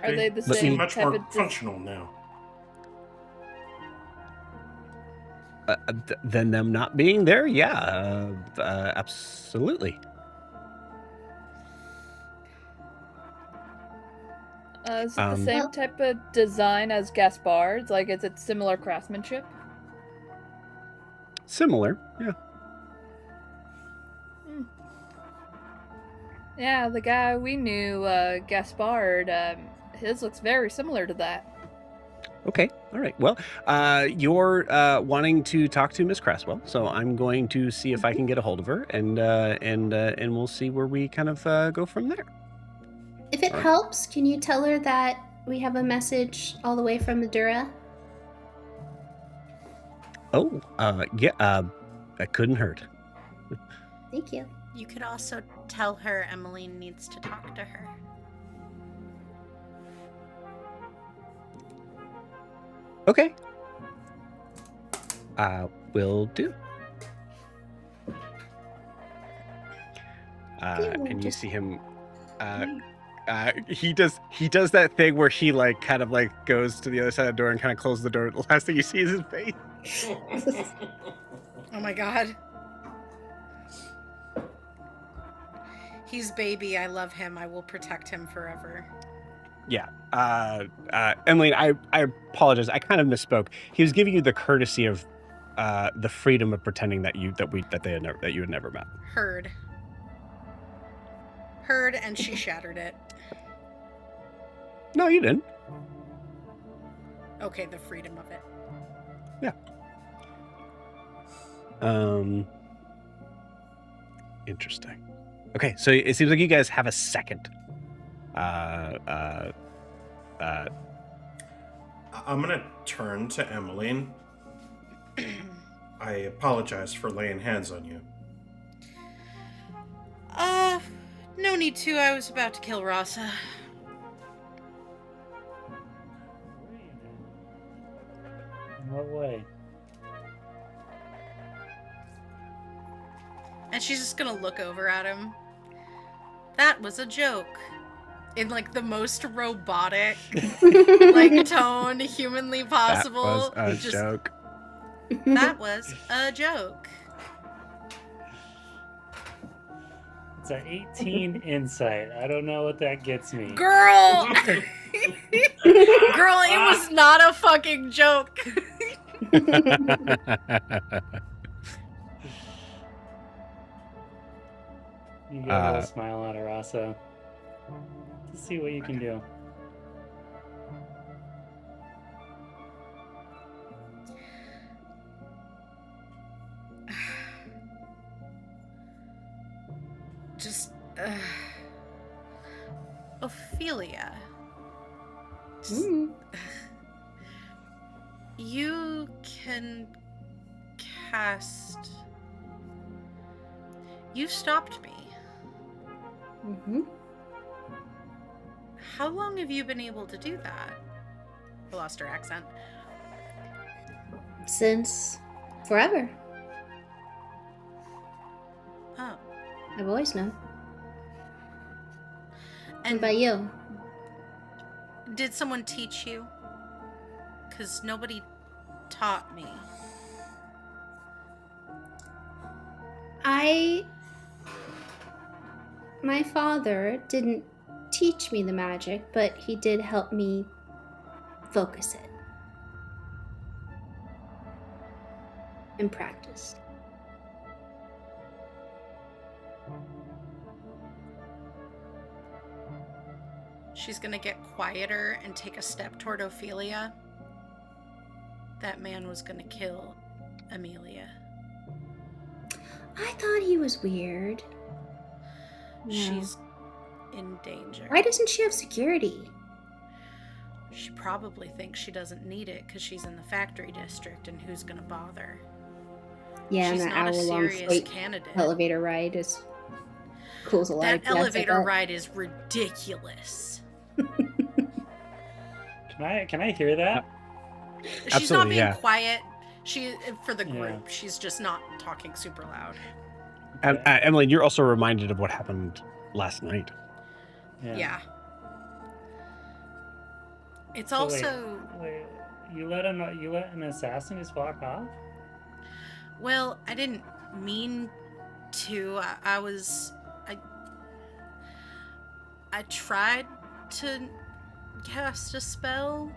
Are they the same? same? Much more functional now. Than them not being there, yeah, absolutely. Is it the same type of design as Gaspard's? Like, is it similar craftsmanship? Similar, yeah. Yeah, the guy we knew, Gaspard, his looks very similar to that. Okay, all right. Well, you're wanting to talk to Miss Crasswell, so I'm going to see if I can get a hold of her, and we'll see where we kind of go from there. If it helps, can you tell her that we have a message all the way from Madura? Oh, yeah, that couldn't hurt. Thank you. You could also tell her Emmeline needs to talk to her. Okay. Will do. And you see him. He does that thing where he like kind of like goes to the other side of the door and kind of closes the door. The last thing you see is his face. Oh my god. He's baby. I love him. I will protect him forever. Yeah. Emmeline, I apologize. I kind of misspoke. He was giving you the courtesy of the freedom of pretending that you had never met. Heard, and she shattered it. No, you didn't. Okay, the freedom of it. Yeah. Interesting. Okay, so it seems like you guys have a second. I'm gonna turn to Emmeline. I apologize for laying hands on you. No need to. I was about to kill Rasa. In what way? And she's just gonna look over at him. That was a joke. In like the most robotic like tone humanly possible. That was a joke. That was a joke. It's an 18 insight. I don't know what that gets me. Girl! Girl, it was not a fucking joke. You get a little smile out of Rasa. To see what you can do. Just, Ophelia. Just, you can past. You stopped me. Mm-hmm. How long have you been able to do that? I lost her accent. Since forever. Oh. I've always known. And What about you? did someone teach you? Because nobody taught me. My father didn't teach me the magic, but he did help me focus it and practice. She's gonna get quieter and take a step toward Ophelia. That man was gonna kill Amelia. I thought he was weird. No. She's in danger. Why doesn't she have security? She probably thinks she doesn't need it because she's in the factory district, and who's gonna bother? Yeah, She's and that not a hour-long serious flight candidate. elevator ride is cools a lot. That of gas, I elevator bet. ride is ridiculous. Can I hear that? She's not Absolutely, being yeah. quiet. She for the Yeah. group. She's just not talking super loud. Emily, you're also reminded of what happened last night. Yeah. It's So also wait, you let an assassin just walk off? well, I didn't mean to. I tried to cast a spell.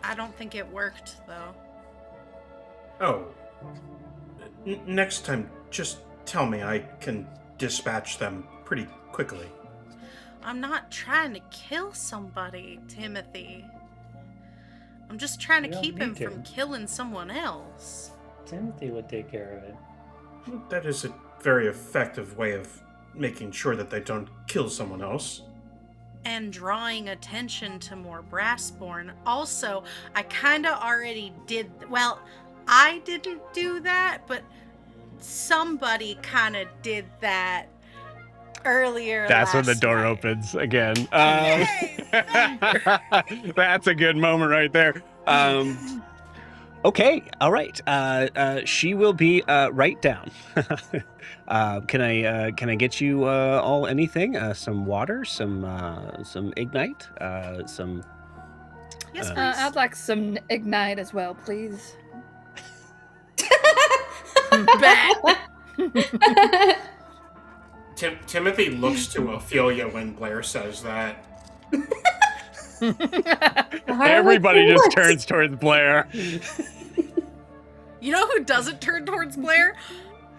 I don't think it worked though. Oh. Next time, just tell me. I can dispatch them pretty quickly. I'm not trying to kill somebody, Timothy. I'm just trying to You don't keep him need to. from killing someone else. Timothy would take care of it. That is a very effective way of making sure that they don't kill someone else. And drawing attention to more Brassborn. Also, I kind of already did. Well, I didn't do that, but somebody kind of did that earlier. That's when the last door night. opens again. Yay! That's a good moment right there. Okay, all right. She will be right down. Can I get you all anything? Some water, some ignite, some. Yes, please. I'd like some ignite as well, please. Timothy looks to Ophelia when Blair says that. Everybody just turns towards Blair. You know who doesn't turn towards Blair?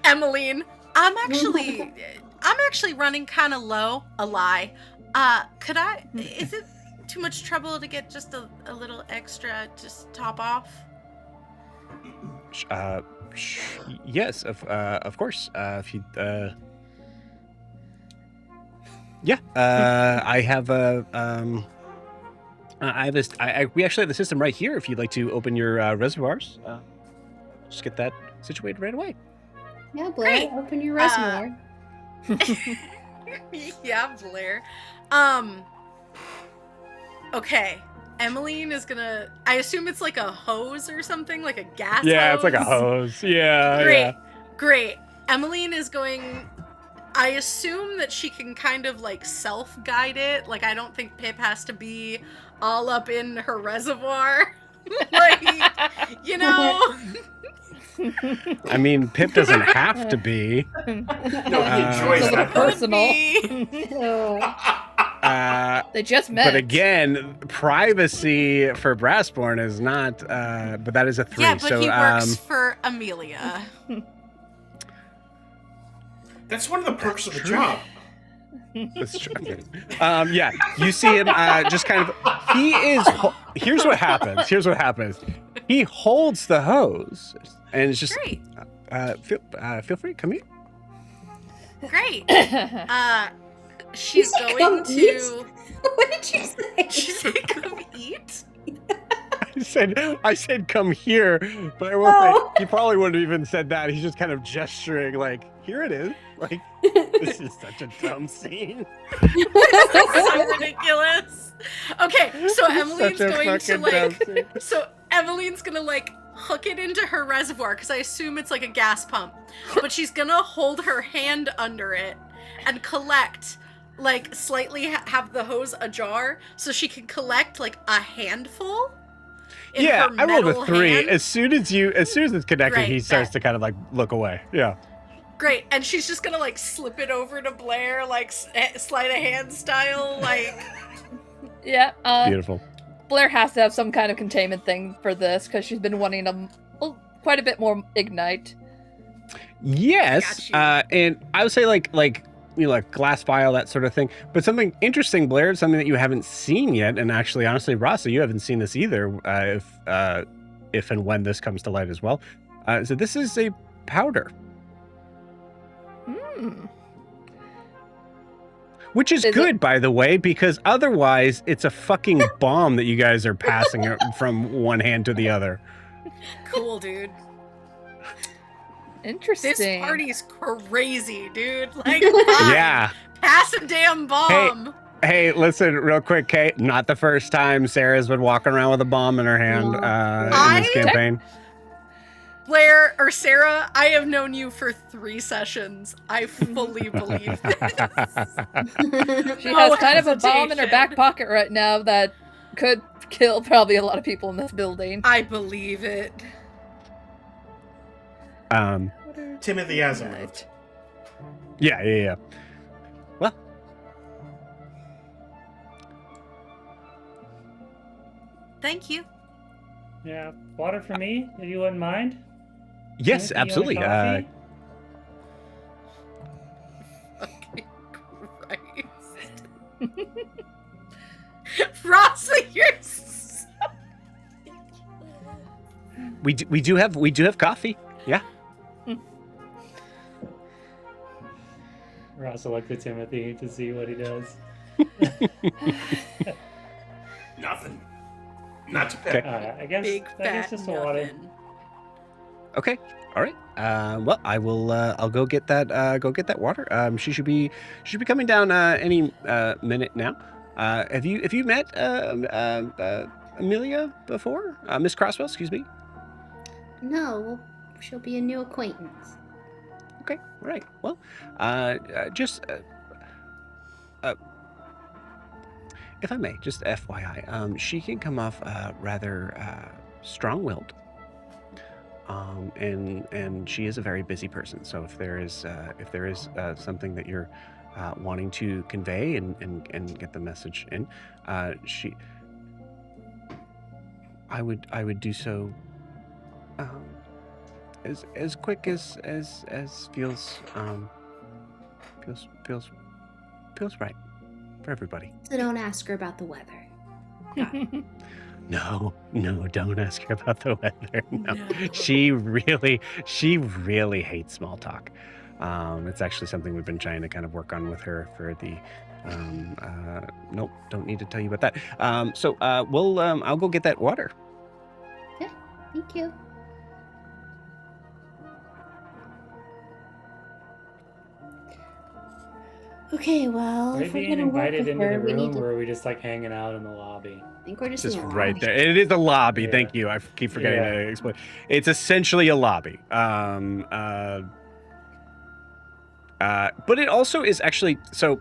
Emmeline. I'm actually running kind of low. A lie. Is it too much trouble to get just a little extra, just top off? Yes, of course. If you, I have we actually have the system right here. If you'd like to open your reservoirs, just get that situated right away. Yeah, Blair, Great. open your reservoir. Yeah, Blair. Okay. Emmeline is gonna. I assume it's like a hose or something, like a gas. Yeah, hose. it's like a hose. Yeah. Great, Yeah. great. Emmeline is going. I assume that she can kind of like self-guide it. Like, I don't think Pip has to be all up in her reservoir. Like, you know. I mean, Pip doesn't have to be. No, he enjoys So that the part. personal. They just met. But again, privacy for Brassborn is not. But that is a 3. Yeah, but so he works for Amelia. That's one of the perks of the true. job. That's true. Yeah, you see him just kind of. He is. Here's what happens. He holds the hose and it's just. Great, Feel free. Come here. great. She's said, going "Come eat?" to. What did you say? She said, "Come eat." I said come here, but I will say he probably wouldn't have even said that. He's just kind of gesturing like, here it is. Like, this is such a dumb scene. This is so ridiculous. Okay, so Emmeline's Such a going to fucking like. dumb scene. So Emmeline's gonna like hook it into her reservoir because I assume it's like a gas pump, but she's gonna hold her hand under it and collect. Like slightly have the hose ajar so she can collect like a handful. In Yeah, her I rolled a metal 3. hand. As soon as it's connected, Great, he starts bet. to kind of like look away. Yeah. Great, and she's just gonna like slip it over to Blair, like sleight of hand style, like. Yeah. Beautiful. Blair has to have some kind of containment thing for this because she's been wanting quite a bit more ignite. Yes, Got and I would say like glass vial, that sort of thing. But something interesting, Blair, something that you haven't seen yet, and actually, honestly, Rasa, you haven't seen this either. If and when this comes to light as well, so this is a powder, which is good, by the way, because otherwise it's a fucking bomb that you guys are passing from one hand to the other. Cool, dude. Interesting. This party's crazy, dude. Like, Yeah. pass a damn bomb. Hey, listen, real quick, Kate. Not the first time Sarah's been walking around with a bomb in her hand in this campaign. Blair or Sarah, I have known you for 3 sessions. I fully believe this. She has kind of a bomb in her back pocket right now that could kill probably a lot of people in this building. I believe it. Timothy has a note. Yeah. Well, Thank you. Yeah, water for me, if you wouldn't mind. yes, Timothy, absolutely. you want a coffee? Okay, Christ. Rasa, you're so... we do have coffee. Yeah. Ross will look at Timothy to see what he does. Nothing. Not to pick. I guess Big fat just the water. nothing. Okay. All right. Well, I will. I'll go get that. Go get that water. She should be coming down any minute now. Have you met Amelia before? Miss Crasswell, excuse me. No, she'll be a new acquaintance. Okay. All right. Well, just if I may, just FYI, she can come off rather strong-willed. And she is a very busy person. So if there is something that you're wanting to convey and get the message in, I would do so as quick as feels right for everybody. So don't ask her about the weather. No, don't ask her about the weather. No. She really hates small talk. It's actually something we've been trying to kind of work on with her for the nope, don't need to tell you about that. So I'll go get that water. Okay, thank you. Okay, well, Are we if we're being gonna work invited with into the her, we need room, to. or are we just like hanging out in the lobby? I think we're just Just in the right lobby. there. It is a lobby. Yeah. Thank you. I keep forgetting Yeah. to explain. It's essentially a lobby. But it also is actually so.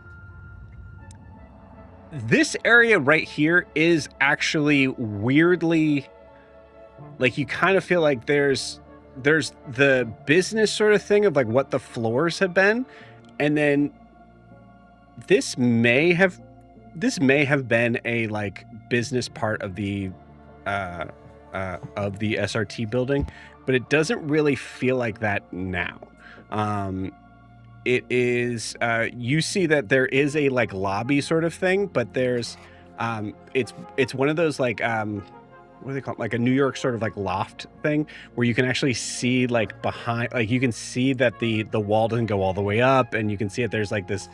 This area right here is actually weirdly, like you kind of feel like there's the business sort of thing of like what the floors have been, and then this may have been a like business part of the SRT building, but it doesn't really feel like that now. It is you see that there is a like lobby sort of thing, but there's it's one of those like what do they call it? Like a New York sort of like loft thing where you can actually see like behind, like you can see that the wall doesn't go all the way up, and you can see that there's like this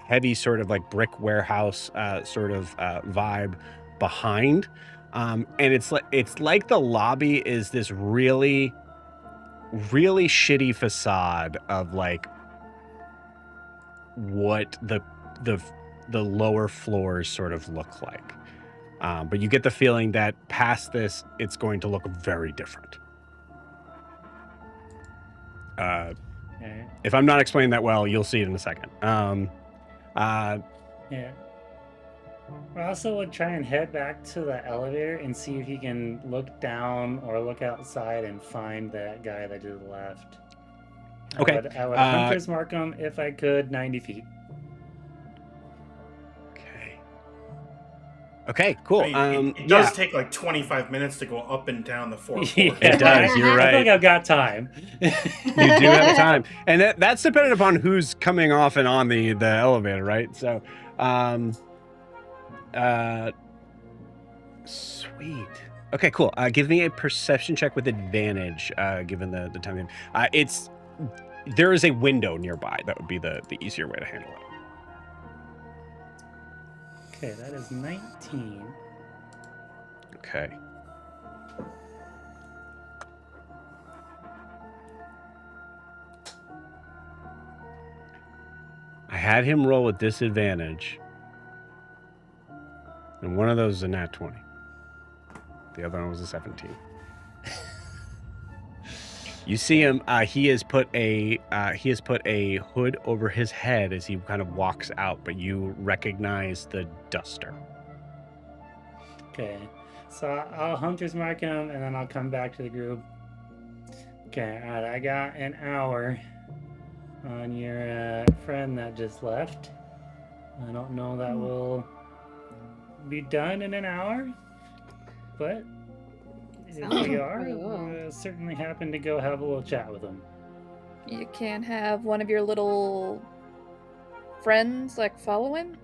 heavy sort of like brick warehouse sort of vibe behind, and it's like the lobby is this really, really shitty facade of like what the lower floors sort of look like. But you get the feeling that past this, it's going to look very different. Okay. If I'm not explaining that well, you'll see it in a second. Yeah. Rasa would try and head back to the elevator and see if he can look down or look outside and find that guy that to the left. Okay. I would hunter's mark him if I could 90 feet. Okay, cool. I mean, it does take like 25 minutes to go up and down the 4 floors. It does. You're right. I think I've got time. You do have time, and that's dependent upon who's coming off and on the elevator, right? So, sweet. Okay, cool. Give me a perception check with advantage, given the time. There is a window nearby. That would be the easier way to handle it. Okay, that is 19. Okay. I had him roll with disadvantage. And one of those is a nat 20. The other one was a 17. You see him, he has put a hood over his head as he kind of walks out, but you recognize the duster. Okay, so I'll hunter's mark him and then I'll come back to the group. Okay, alright, I got an hour on your friend that just left. I don't know that will be done in an hour, but if we are, we'll certainly happen to go have a little chat with him. You can have one of your little friends, like, follow him?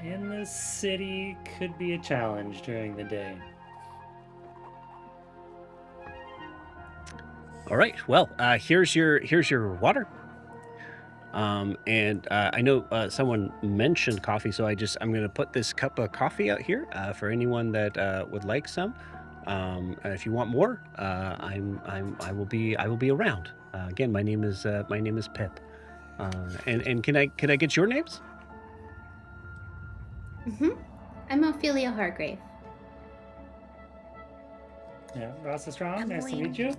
In this city could be a challenge during the day. All right. Well, here's your water. And I know someone mentioned coffee, so I'm going to put this cup of coffee out here for anyone that would like some. If you want more, I will be around. Again, my name is Pip. And can I get your names? I'm Ophelia Hargrave. Yeah, Rasa Strong, nice to Emily. meet you.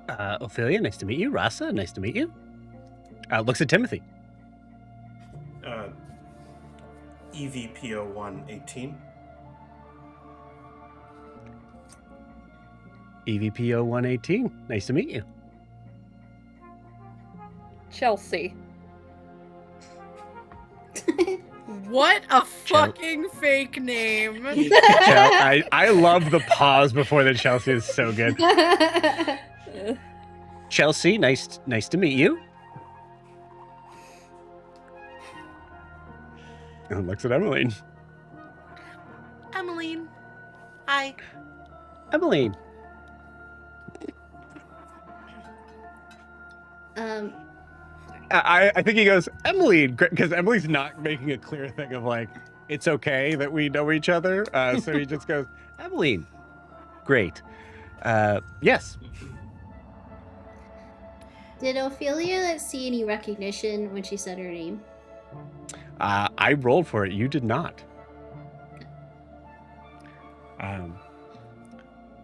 Ophelia, nice to meet you. Rasa, nice to meet you. Looks at Timothy. EVPO118. EVPO 118. Nice to meet you. Chelsea. What a fucking fake name. I love the pause before the Chelsea is so good. Chelsea, nice to meet you. And looks at Emmeline. Emmeline. Hi. Emmeline. I think he goes, Emmeline, because Emily's not making a clear thing of like, it's okay that we know each other. So he just goes, Emmeline. Great. Yes. Did Ophelia see any recognition when she said her name? I rolled for it. You did not.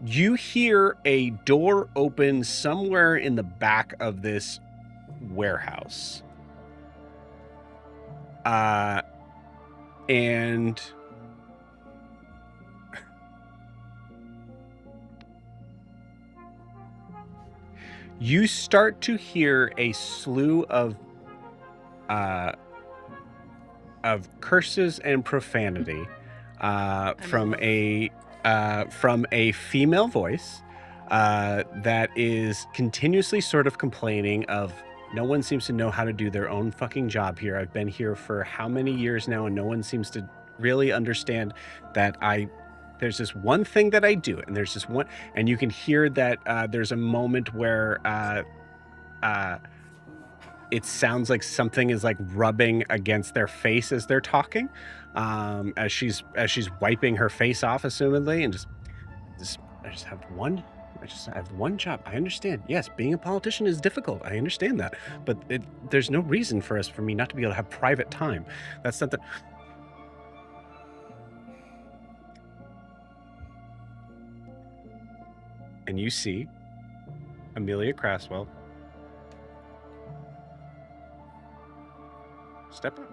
You hear a door open somewhere in the back of this warehouse. And you start to hear a slew of curses and profanity from a female voice that is continuously sort of complaining of, no one seems to know how to do their own fucking job here. I've been here for how many years now, and no one seems to really understand that I there's this one thing that I do, and there's this one, and you can hear that there's a moment where it sounds like something is like rubbing against their face as they're talking, as she's wiping her face off, assumedly, and I just have one job. I understand. Yes, being a politician is difficult. I understand that, but there's no reason for me not to be able to have private time. That's not the. And you see Amelia Crasswell step up.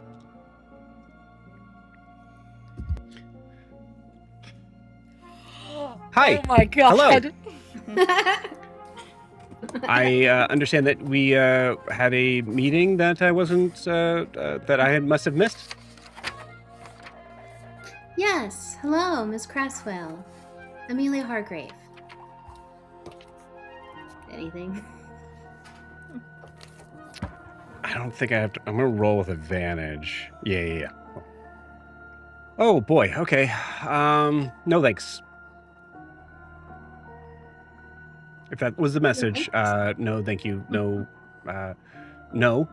Hi. Oh my god. Hello. I understand that we had a meeting that I wasn't that I must have missed. Yes. Hello, Miss Crasswell. Amelia Hargrave. Anything? I don't think I have to. I'm gonna roll with advantage. Yeah. Oh boy. Okay. No thanks. If that was the message, no, thank you. No, no.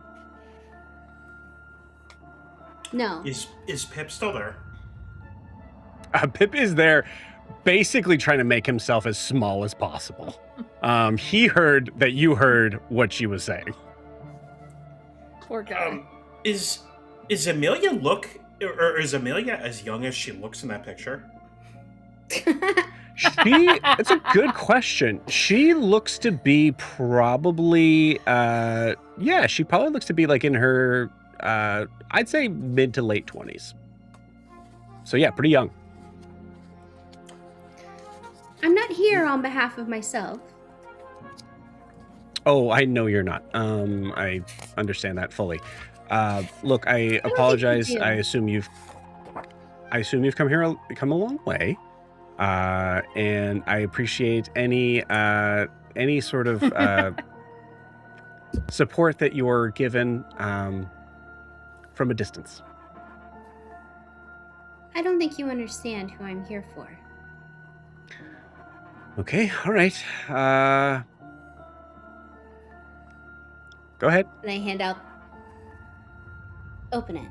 No. Is Pip still there? Pip is there, basically trying to make himself as small as possible. He heard that you heard what she was saying. Poor guy. Is Amelia or is Amelia as young as she looks in that picture? It's a good question. She looks to be probably, she probably looks to be like in her, I'd say mid to late 20s. So yeah, pretty young. I'm not here on behalf of myself. Oh, I know you're not. I understand that fully. Look, I apologize. I assume you've come a long way. And I appreciate any sort of support that you're given from a distance. I don't think you understand who I'm here for. Okay, all right. Go ahead. And I hand out. Open it.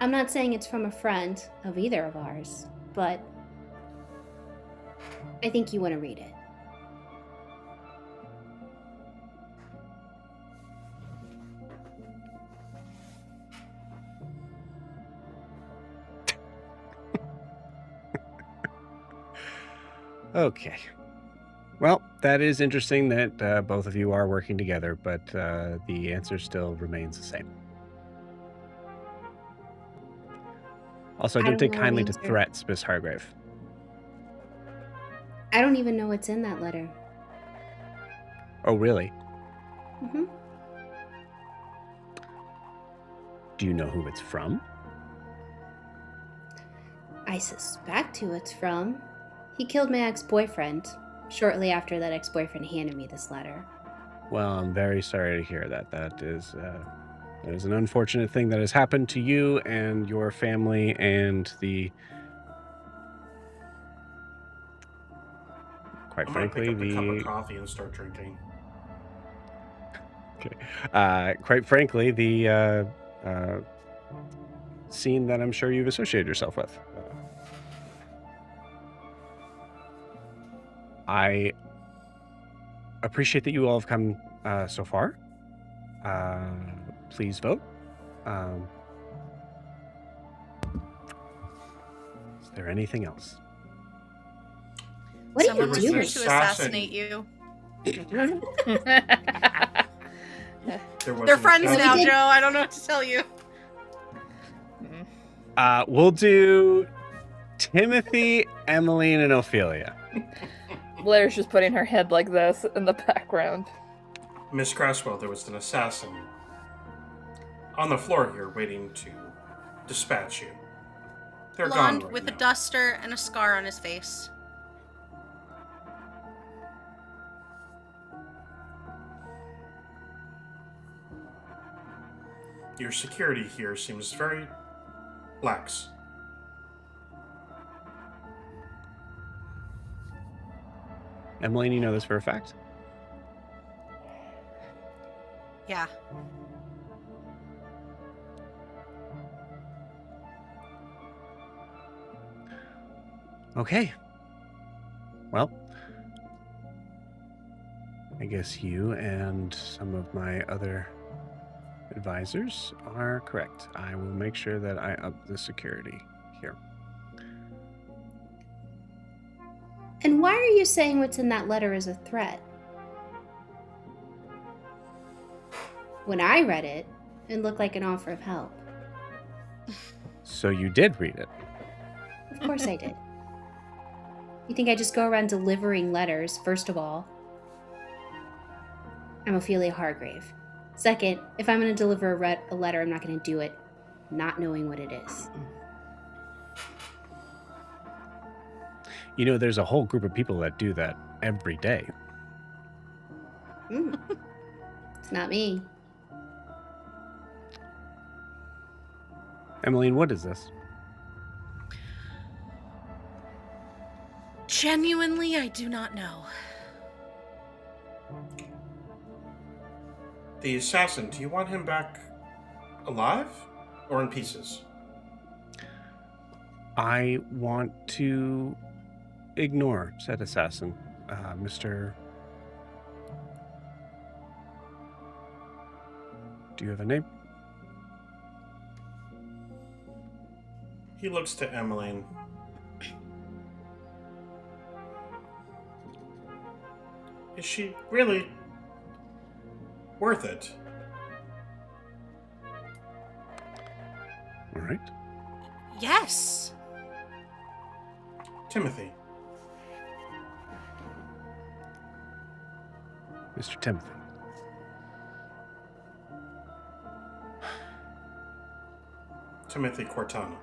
I'm not saying it's from a friend of either of ours, but I think you want to read it. Okay. Well, that is interesting that both of you are working together, but the answer still remains the same. Also, I don't take kindly to threats, Miss Hargrave. I don't even know what's in that letter. Oh, really? Mm-hmm. Do you know who it's from? I suspect who it's from. He killed my ex-boyfriend shortly after that ex-boyfriend handed me this letter. Well, I'm very sorry to hear that. That is an unfortunate thing that has happened to you and your family and the... Quite frankly, pick up a cup of coffee and start drinking. Okay. Quite frankly, the scene that I'm sure you've associated yourself with. I appreciate that you all have come so far. Please vote. Is there anything else? What Someone are was you here doing? to assassinate you. There was They're an friends assassin- now, Joe. I don't know what to tell you. We'll do Timothy, Emmeline, and Ophelia. Blair's just putting her head like this in the background. Miss Crasswell, there was an assassin on the floor here waiting to dispatch you. They're Blonde gone right with now. a duster and a scar on his face. Your security here seems very lax. Emmeline, you know this for a fact? Yeah. Okay. Well, I guess you and some of my other advisors are correct. I will make sure that I up the security here. And why are you saying what's in that letter is a threat? When I read it, it looked like an offer of help. So you did read it? Of course I did. You think I just go around delivering letters, first of all? I'm Ophelia Hargrave. Second, if I'm going to deliver a letter, I'm not going to do it not knowing what it is. You know, there's a whole group of people that do that every day. It's not me. Emmeline, what is this? Genuinely, I do not know. The assassin, do you want him back alive or in pieces? I want to ignore said assassin, Mr. Do you have a name? He looks to Emmeline. Is she really worth it? All right. Yes. Timothy. Mr. Timothy. Timothy Cortana.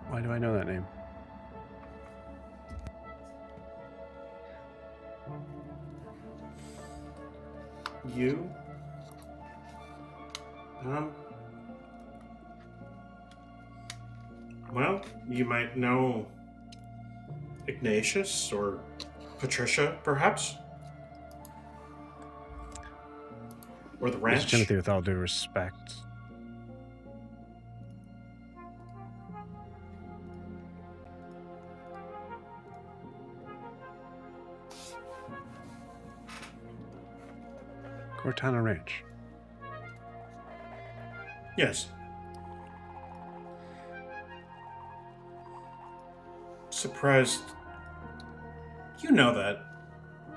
Why do I know that name? You? Well, you might know Ignatius or Patricia, perhaps? Or the ranch? Mr. Timothy, with all due respect, Cortana Ranch. Yes. Surprised. You know that.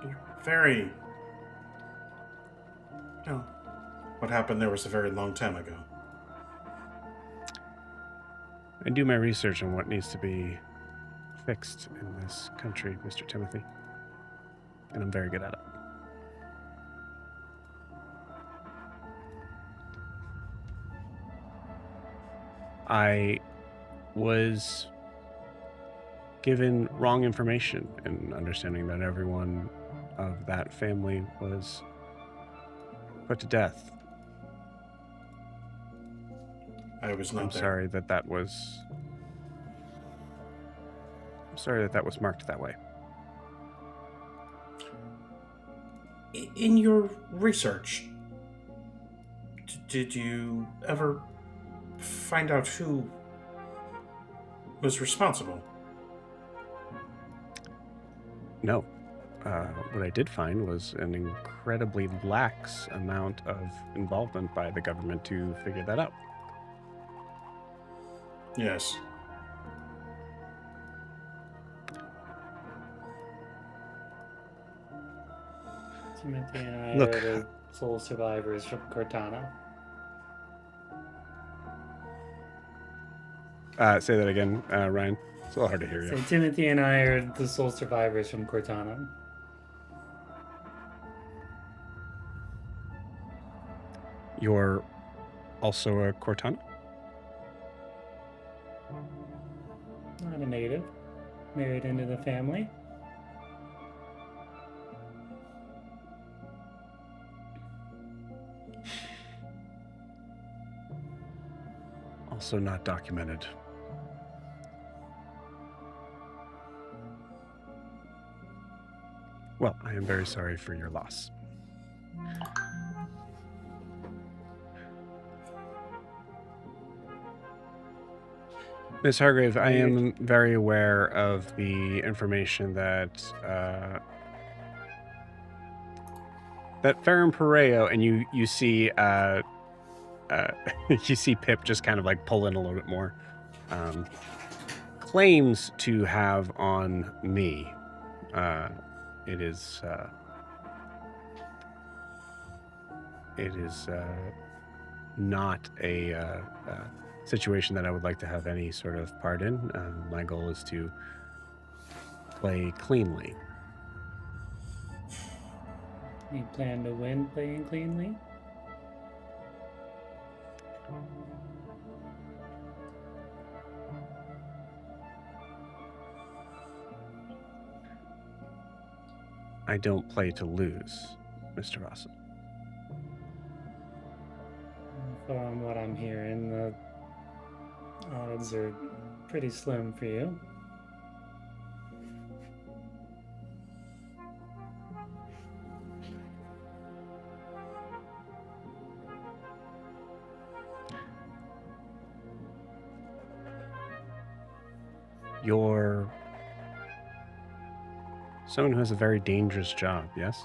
You're very. You know, what happened there was a very long time ago. I do my research on what needs to be fixed in this country, Mr. Timothy. And I'm very good at it. I was given wrong information in understanding that everyone of that family was put to death. I was not I'm there. sorry that that was. I'm sorry that that was marked that way. In your research, did you ever find out who was responsible? No. What I did find was an incredibly lax amount of involvement by the government to figure that out. Yes. Timothy and I Look. are the sole survivors from Cortana. Say that again, Ryan. It's a little hard to hear you. So Timothy and I are the sole survivors from Cortana. You're also a Cortana? Not a native. Married into the family. also not documented. Well, I am very sorry for your loss. Miss Hargrave, I am very aware of the information that Ferrum Pareo, and you see you see Pip just kind of like pull in a little bit more, claims to have on me. It is not a situation that I would like to have any sort of part in. My goal is to play cleanly. You plan to win playing cleanly? I don't play to lose, Mr. Russell. From what I'm hearing, the odds are pretty slim for you. You're someone who has a very dangerous job, yes?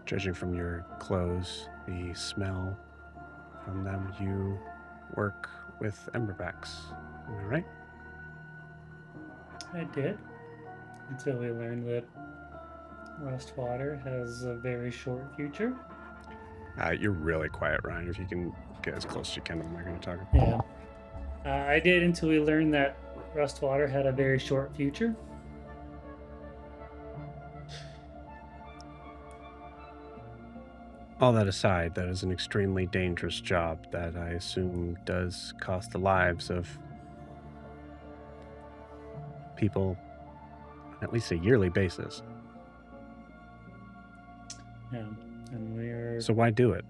Judging from your clothes, the smell from them, you work with emberbacks. Am I right? I did. Until we learned that Rustwater has a very short future. You're really quiet, Ryan. If you can get as close as you can to the microphone talking. Yeah. I did until we learned that Rustwater had a very short future. All that aside, that is an extremely dangerous job that I assume does cost the lives of people on at least a yearly basis. Yeah, and we're... So why do it?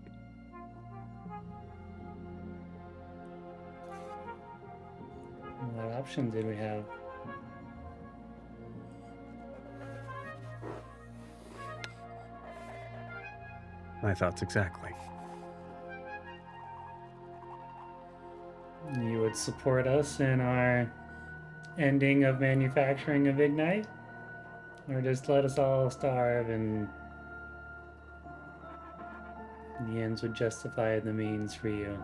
What option did we have? My thoughts exactly. You would support us in our ending of manufacturing of Ignite? Or just let us all starve and the ends would justify the means for you?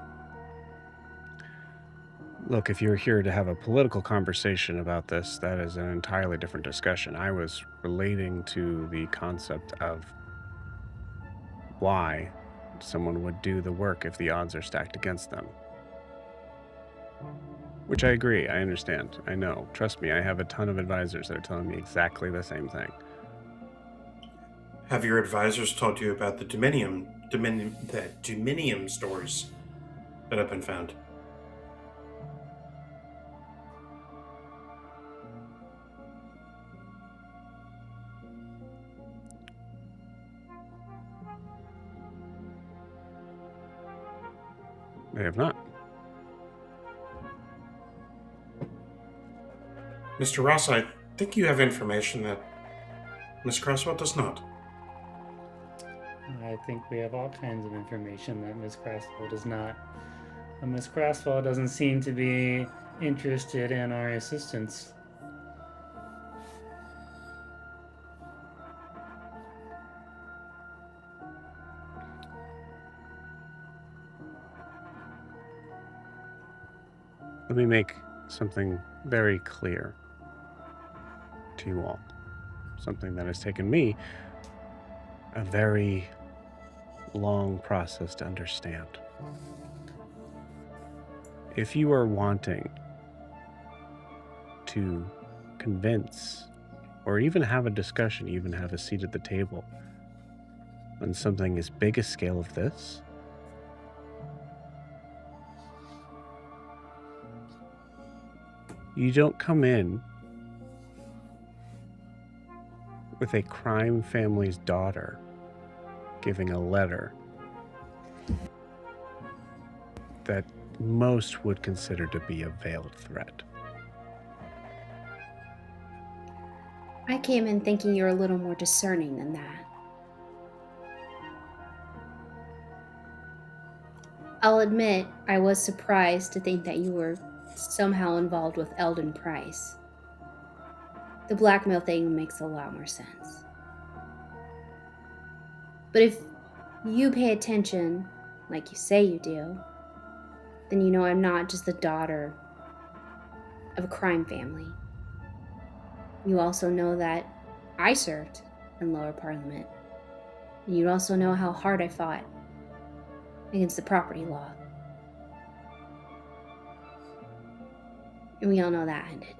Look, if you're here to have a political conversation about this, that is an entirely different discussion. I was relating to the concept of why someone would do the work if the odds are stacked against them. Which I agree, I understand, I know. Trust me, I have a ton of advisors that are telling me exactly the same thing. Have your advisors told you about the Dominium stores that have been found? They have not. Mr. Ross, I think you have information that Miss Crasswell does not. I think we have all kinds of information that Miss Crasswell does not. But Miss Crasswell doesn't seem to be interested in our assistance. Let me make something very clear to you all. Something that has taken me a very long process to understand. If you are wanting to convince or even have a discussion, even have a seat at the table on something as big a scale of this, you don't come in with a crime family's daughter giving a letter that most would consider to be a veiled threat. I came in thinking you're a little more discerning than that. I'll admit, I was surprised to think that you were somehow involved with Eldon Price. The blackmail thing makes a lot more sense. But if you pay attention, like you say you do, then you know I'm not just the daughter of a crime family. You also know that I served in lower parliament. And you also know how hard I fought against the property law. And we all know that ended.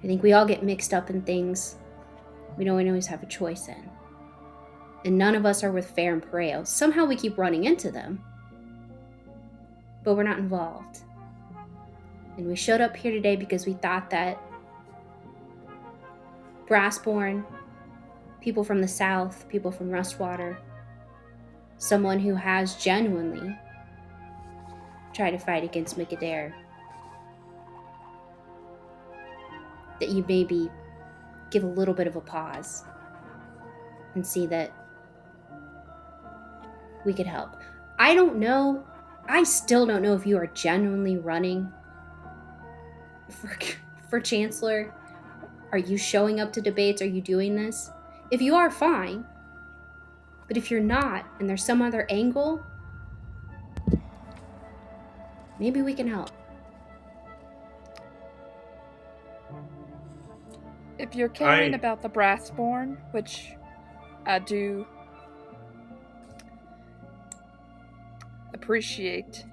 I think we all get mixed up in things we don't always have a choice in. And none of us are with fair and pareo. Somehow we keep running into them, but we're not involved. And we showed up here today because we thought that Brassborn, people from the south, people from Rustwater, someone who has genuinely tried to fight against Micadair, that you maybe give a little bit of a pause and see that we could help. I don't know. I still don't know if you are genuinely running for chancellor. Are you showing up to debates? Are you doing this? If you are, fine. But if you're not, and there's some other angle, maybe we can help. If you're caring about the Brassborn, which I do appreciate,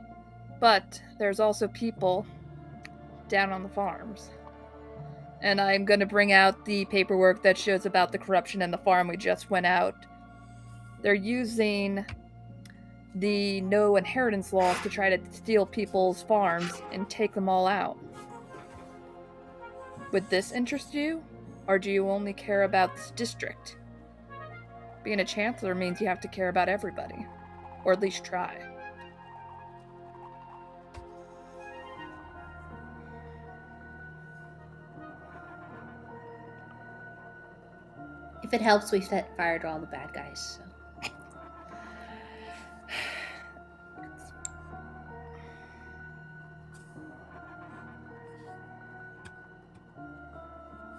but there's also people down on the farms. And I'm going to bring out the paperwork that shows about the corruption in the farm we just went out. They're using the no inheritance laws to try to steal people's farms and take them all out. Would this interest you? Or do you only care about this district? Being a chancellor means you have to care about everybody. Or at least try. If it helps, we set fire to all the bad guys. So.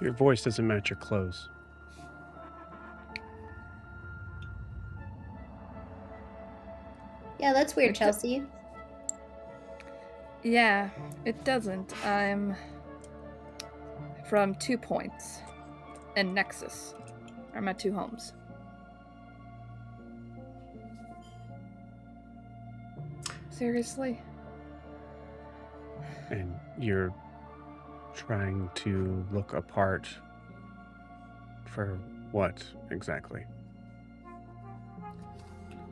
Your voice doesn't match your clothes. Yeah, that's weird, Chelsea. Yeah, it doesn't. I'm from 2 Points and Nexus are my 2 homes. Seriously? And you're trying to look apart for what exactly?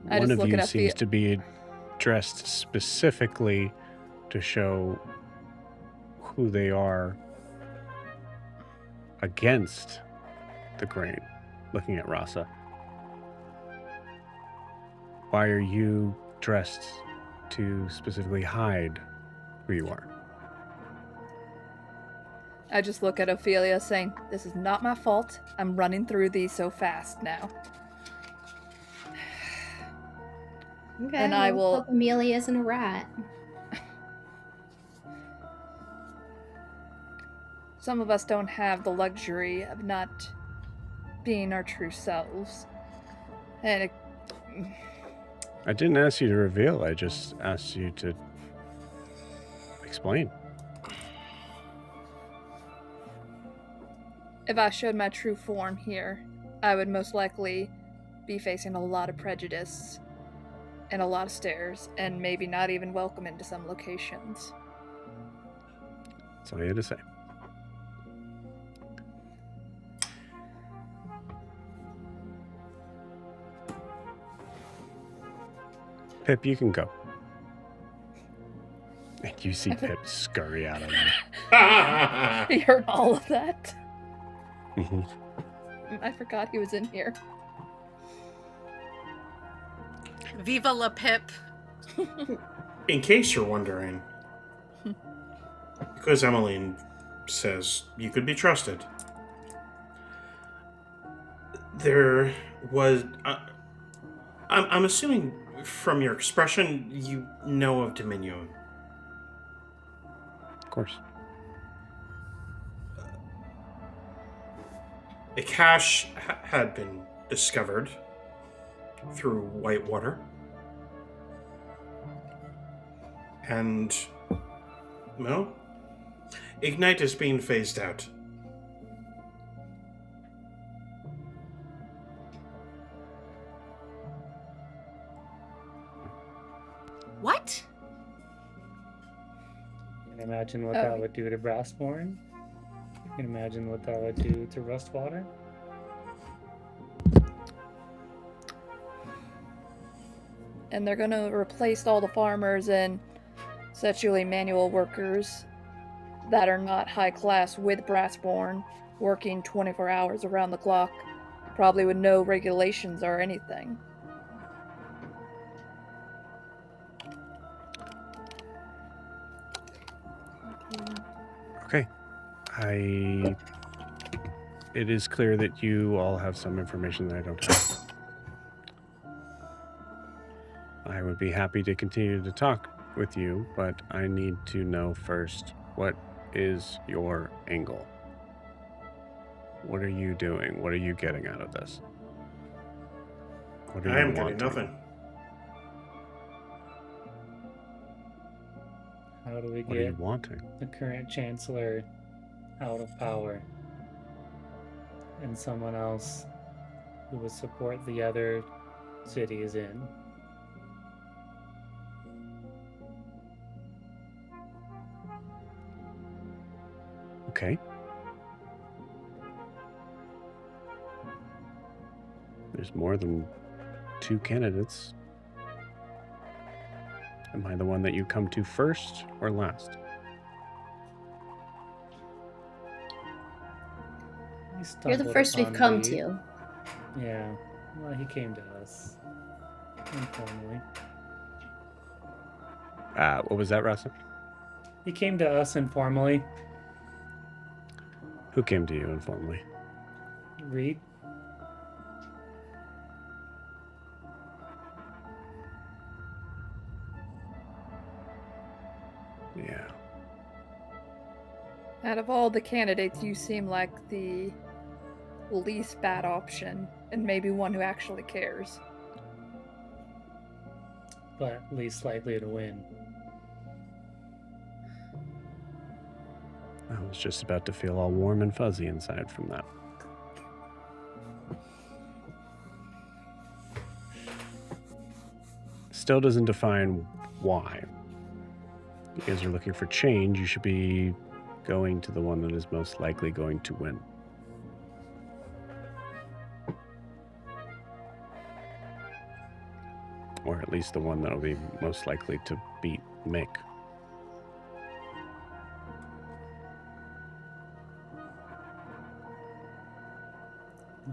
One of you seems to be dressed specifically to show who they are against the grain, looking at Rasa. Why are you dressed to specifically hide who you are? I just look at Ophelia saying, this is not my fault. I'm running through these so fast now. Okay, and I will... hope Amelia isn't a rat. Some of us don't have the luxury of not being our true selves. And I didn't ask you to reveal, I just asked you to explain. If I showed my true form here, I would most likely be facing a lot of prejudice and a lot of stares, and maybe not even welcome into some locations. That's all you had to say. Pip, you can go. And You see Pip scurry out of there. He heard all of that. Mhm. I forgot he was in here. Viva la Pip. In case you're wondering, because Emmeline says you could be trusted, there was. I'm assuming from your expression you know of Dominion. Of course. A cache had been discovered through Whitewater. And, well, Ignite is being phased out. What? You can imagine what that would do to Brassborn. You can imagine what that would do to Rustwater. And they're gonna replace all the farmers and essentially manual workers that are not high class with Brassborn, working 24 hours around the clock, probably with no regulations or anything. Okay. It is clear that you all have some information that I don't have. I would be happy to continue to talk with you, but I need to know first, what is your angle? What are you doing? What are you getting out of this? What are I you am getting wanting? nothing. How do we What are you get wanting? the current chancellor out of power and someone else who would support the other cities in? Okay. There's more than 2 candidates. Am I the one that you come to first or last? You're the first we've come to. Yeah. Well, he came to us informally. What was that, Russell? He came to us informally. Who came to you informally? Reed. Yeah. Out of all the candidates, you seem like the least bad option, and maybe one who actually cares. But least likely to win. I was just about to feel all warm and fuzzy inside from that. Still doesn't define why. You guys are looking for change. You should be going to the one that is most likely going to win. Or at least the one that will be most likely to beat Mick.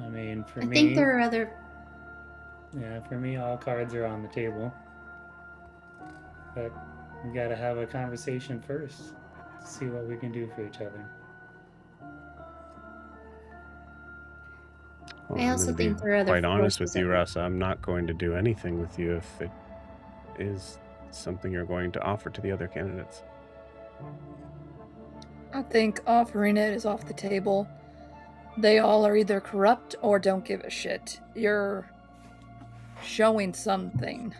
I mean, for I me, think there are other. yeah, for me, all cards are on the table. But we gotta have a conversation first to see what we can do for each other. Well, I I'm also gonna be think there are other quite honest with forces you, at work. Russ. I'm not going to do anything with you if it is something you're going to offer to the other candidates. I think offering it is off the table. They all are either corrupt or don't give a shit. You're showing something.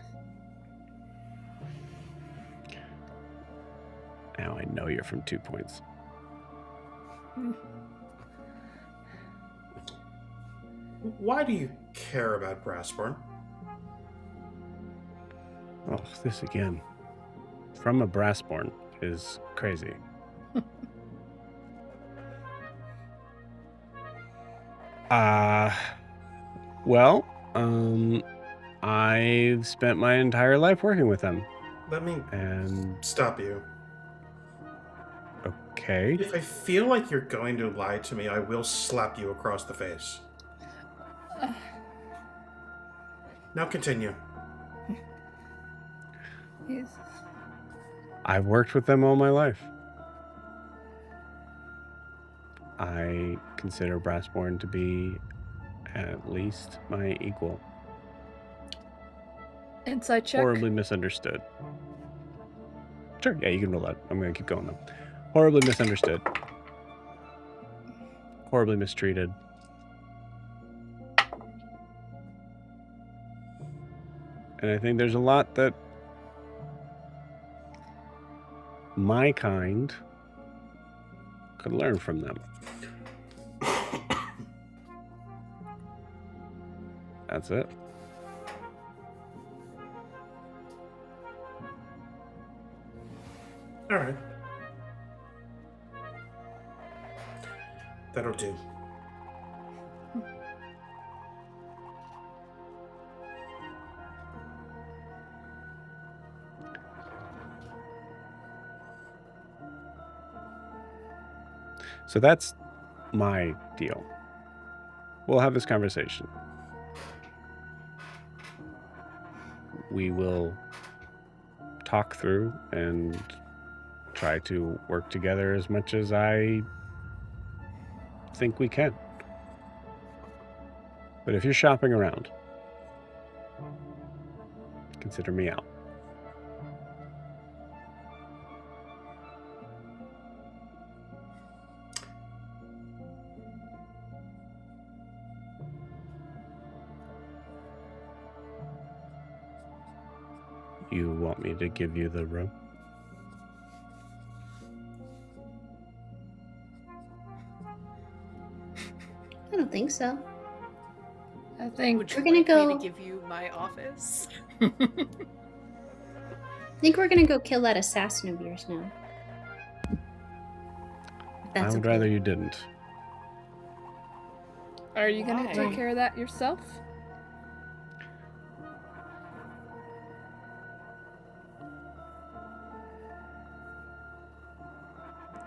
Now I know you're from 2 Points. Why do you care about Brassborn? Oh, this again. From a Brassborn is crazy. Well, I've spent my entire life working with them. Let me And stop you. Okay. If I feel like you're going to lie to me, I will slap you across the face. Now continue. I've worked with them all my life. I consider Brassborn to be at least my equal. Insight check. Horribly misunderstood. Sure, yeah, you can roll that. I'm going to keep going, though. Horribly misunderstood. Horribly mistreated. And I think there's a lot that my kind could learn from them. That's it. All right. That'll do. So that's my deal. We'll have this conversation. We will talk through and try to work together as much as I think we can. But if you're shopping around, consider me out. You want me to give you the room? I don't think so. I think Would you We're gonna like go- me to give you my office? I think we're gonna go kill that assassin of yours now. If I That's would okay. rather you didn't. Are you gonna Why? take care of that yourself?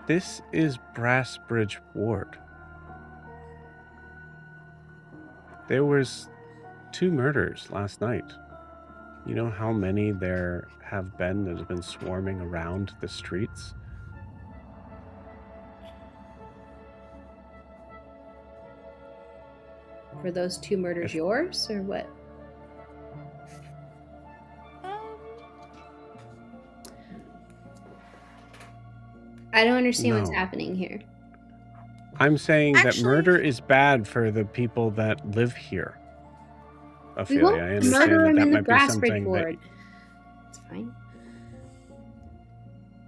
This is Brassbridge Ward. There was 2 murders last night. You know how many there have been that have been swarming around the streets? Were those 2 murders If- yours or what? I don't understand what's No. happening here. I'm saying that Actually- murder is bad for the people that live here. We Ophelia, won't I understand murder that him that in the might be Brassbridge something that ward. It's fine.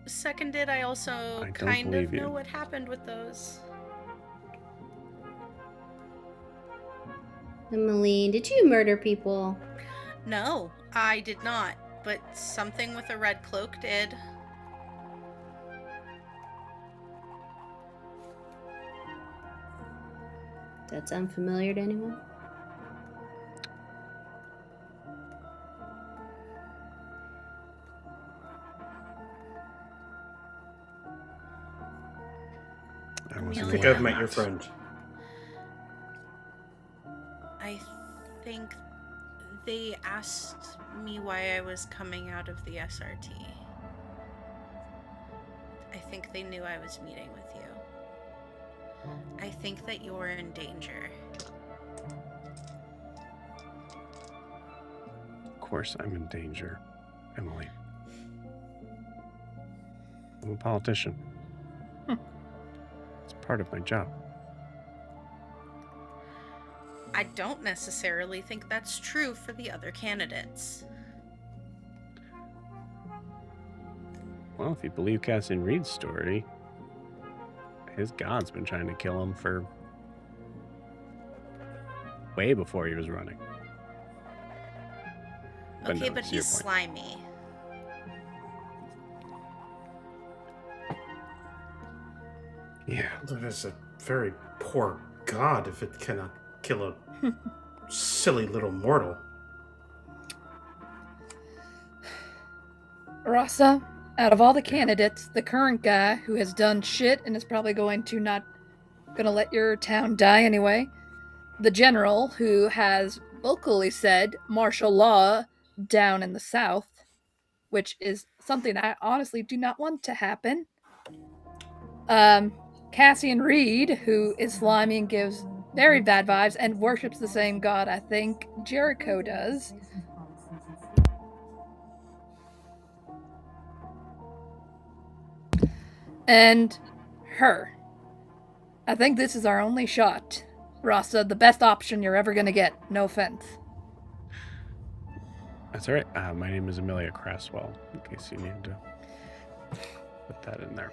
Seconded, I also I don't kind of believe you. know what happened with those. Emmeline, did you murder people? No, I did not, but something with a red cloak did. That sound familiar to anyone? I I wasn't think aware I've of met your that. friend. I think they asked me why I was coming out of the SRT. I think they knew I was meeting with you. I think that you're in danger. Of course I'm in danger, Emily. I'm a politician. It's part of my job. I don't necessarily think that's true for the other candidates. Well, if you believe Cassian Reed's story, his god's been trying to kill him for way before he was running. But Okay, no, but to your he's point. slimy. Yeah. That is a very poor god if it cannot kill a silly little mortal. Rasa, Out of all the candidates, the current guy who has done shit and is probably going to let your town die anyway, the general who has vocally said martial law down in the south, which is something I honestly do not want to happen. Cassian Reed, who is slimy and gives very bad vibes and worships the same god I think Jericho does. And her. I think this is our only shot. Rasa, the best option you're ever gonna get. No offense. That's all right. My name is Amelia Crasswell, in case you need to put that in there.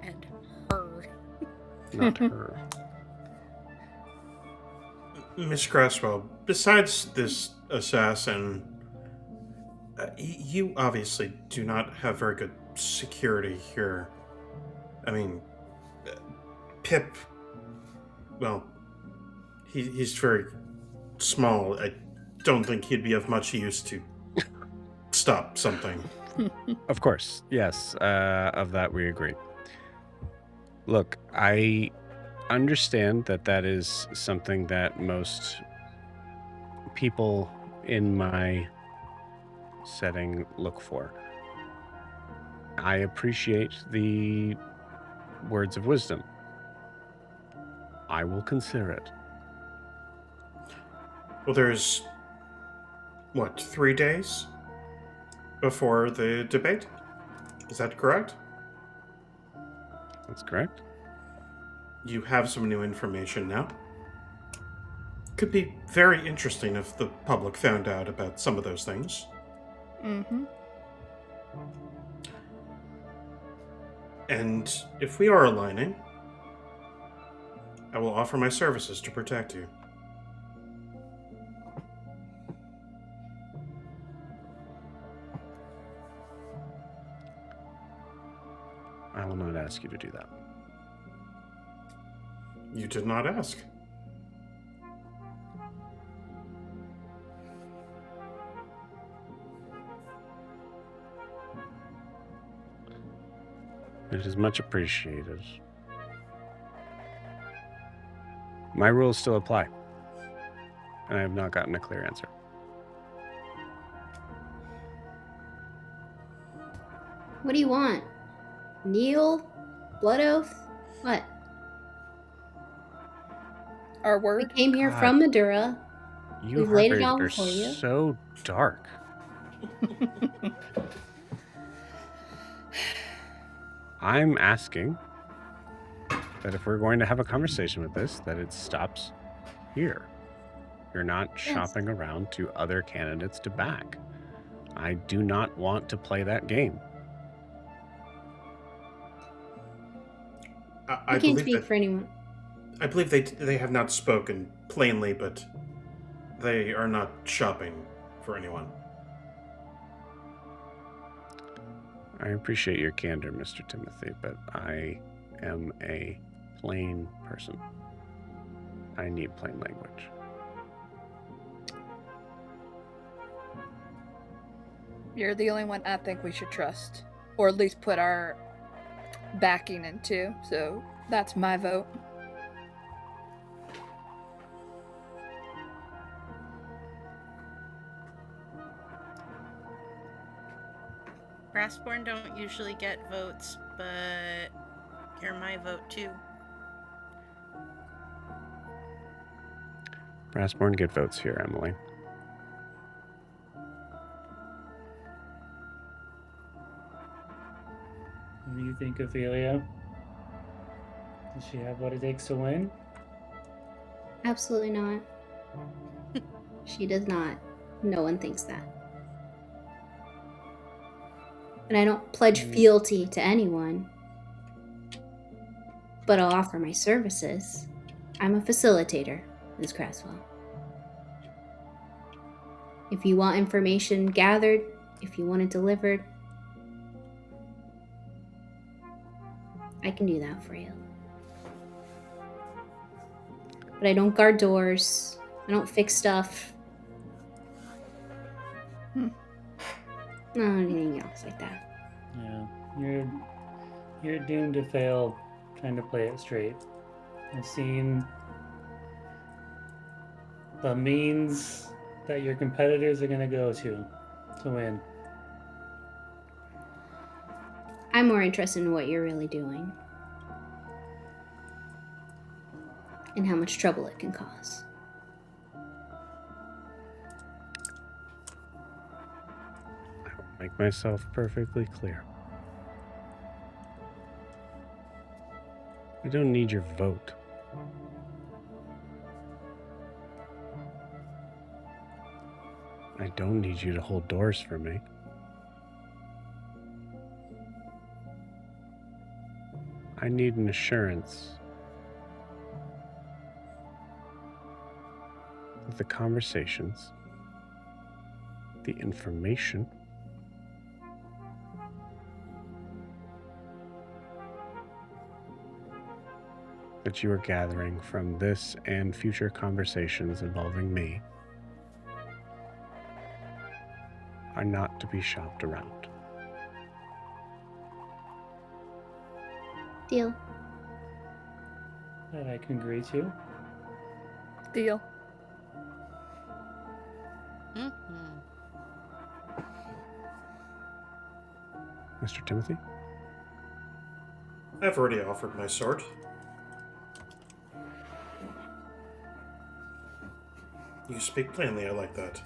And her. Not her. Miss Crasswell, besides this assassin, you obviously do not have very good security here. I mean, Pip, well, he's very small. I don't think he'd be of much use to stop something. Of course, yes. Of that we agree. Look, I understand that is something that most people in my setting look for. I appreciate the words of wisdom. I will consider it. Well, there's, 3 days before the debate? Is that correct? That's correct. You have some new information now. Could be very interesting if the public found out about some of those things. Mm-hmm. And if we are aligning, I will offer my services to protect you. I will not ask you to do that. You did not ask. It is much appreciated. My rules still apply, and I have not gotten a clear answer. What do you want? Kneel? Blood oath? What? Our We word? came here God. from Madura. You We've laid it harpers all are before you. so dark. I'm asking that if we're going to have a conversation with this, that it stops here. You're not shopping around to other candidates to back. I do not want to play that game. I can't speak for anyone. I believe they have not spoken plainly, but they are not shopping for anyone. I appreciate your candor, Mr. Timothy, but I am a plain person. I need plain language. You're the only one I think we should trust. Or at least put our backing into. So that's my vote. Brassborn don't usually get votes, but you're my vote too. Brassborn, get votes here, Emily. What do you think, Ophelia? Does she have what it takes to win? Absolutely not. She does not. No one thinks that. And I don't pledge fealty to anyone. But I'll offer my services. I'm a facilitator, Miss Crasswell. If you want information gathered, if you want it delivered, I can do that for you. But I don't guard doors. I don't fix stuff. Not anything else like that. Yeah, you're doomed to fail trying to play it straight. I've seen the means that your competitors are going to go to win. I'm more interested in what you're really doing and how much trouble it can cause. I will make myself perfectly clear. I don't need your vote. I don't need you to hold doors for me. I need an assurance that the conversations, the information, that you are gathering from this and future conversations involving me are not to be shopped around. Deal. That I can agree to. Deal. Mm-hmm. Mr. Timothy? I've already offered my sword. You speak plainly, I like that.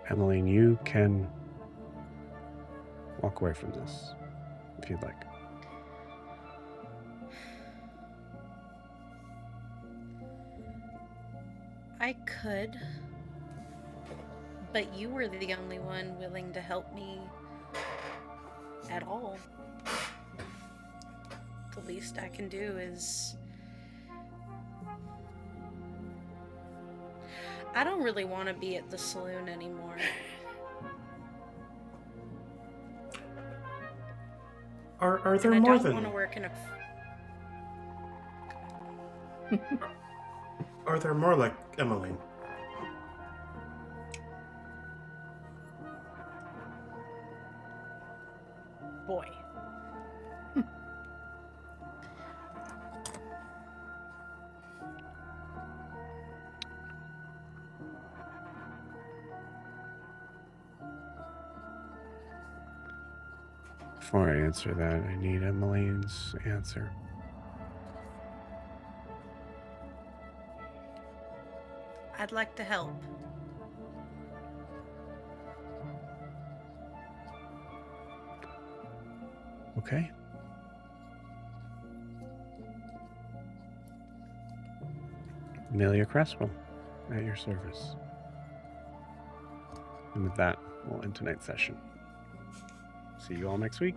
Emmeline, you can walk away from this if you'd like. I could, but you were the only one willing to help me at all. The least I can do is... I don't really want to be at the saloon anymore. Are there And I more don't than... want to work in a... Are there more like Emmeline? Boy. Before I answer that, I need Emmeline's answer. I'd like to help. Okay. Amelia Crasswell, at your service. And with that, we'll end tonight's session. See you all next week.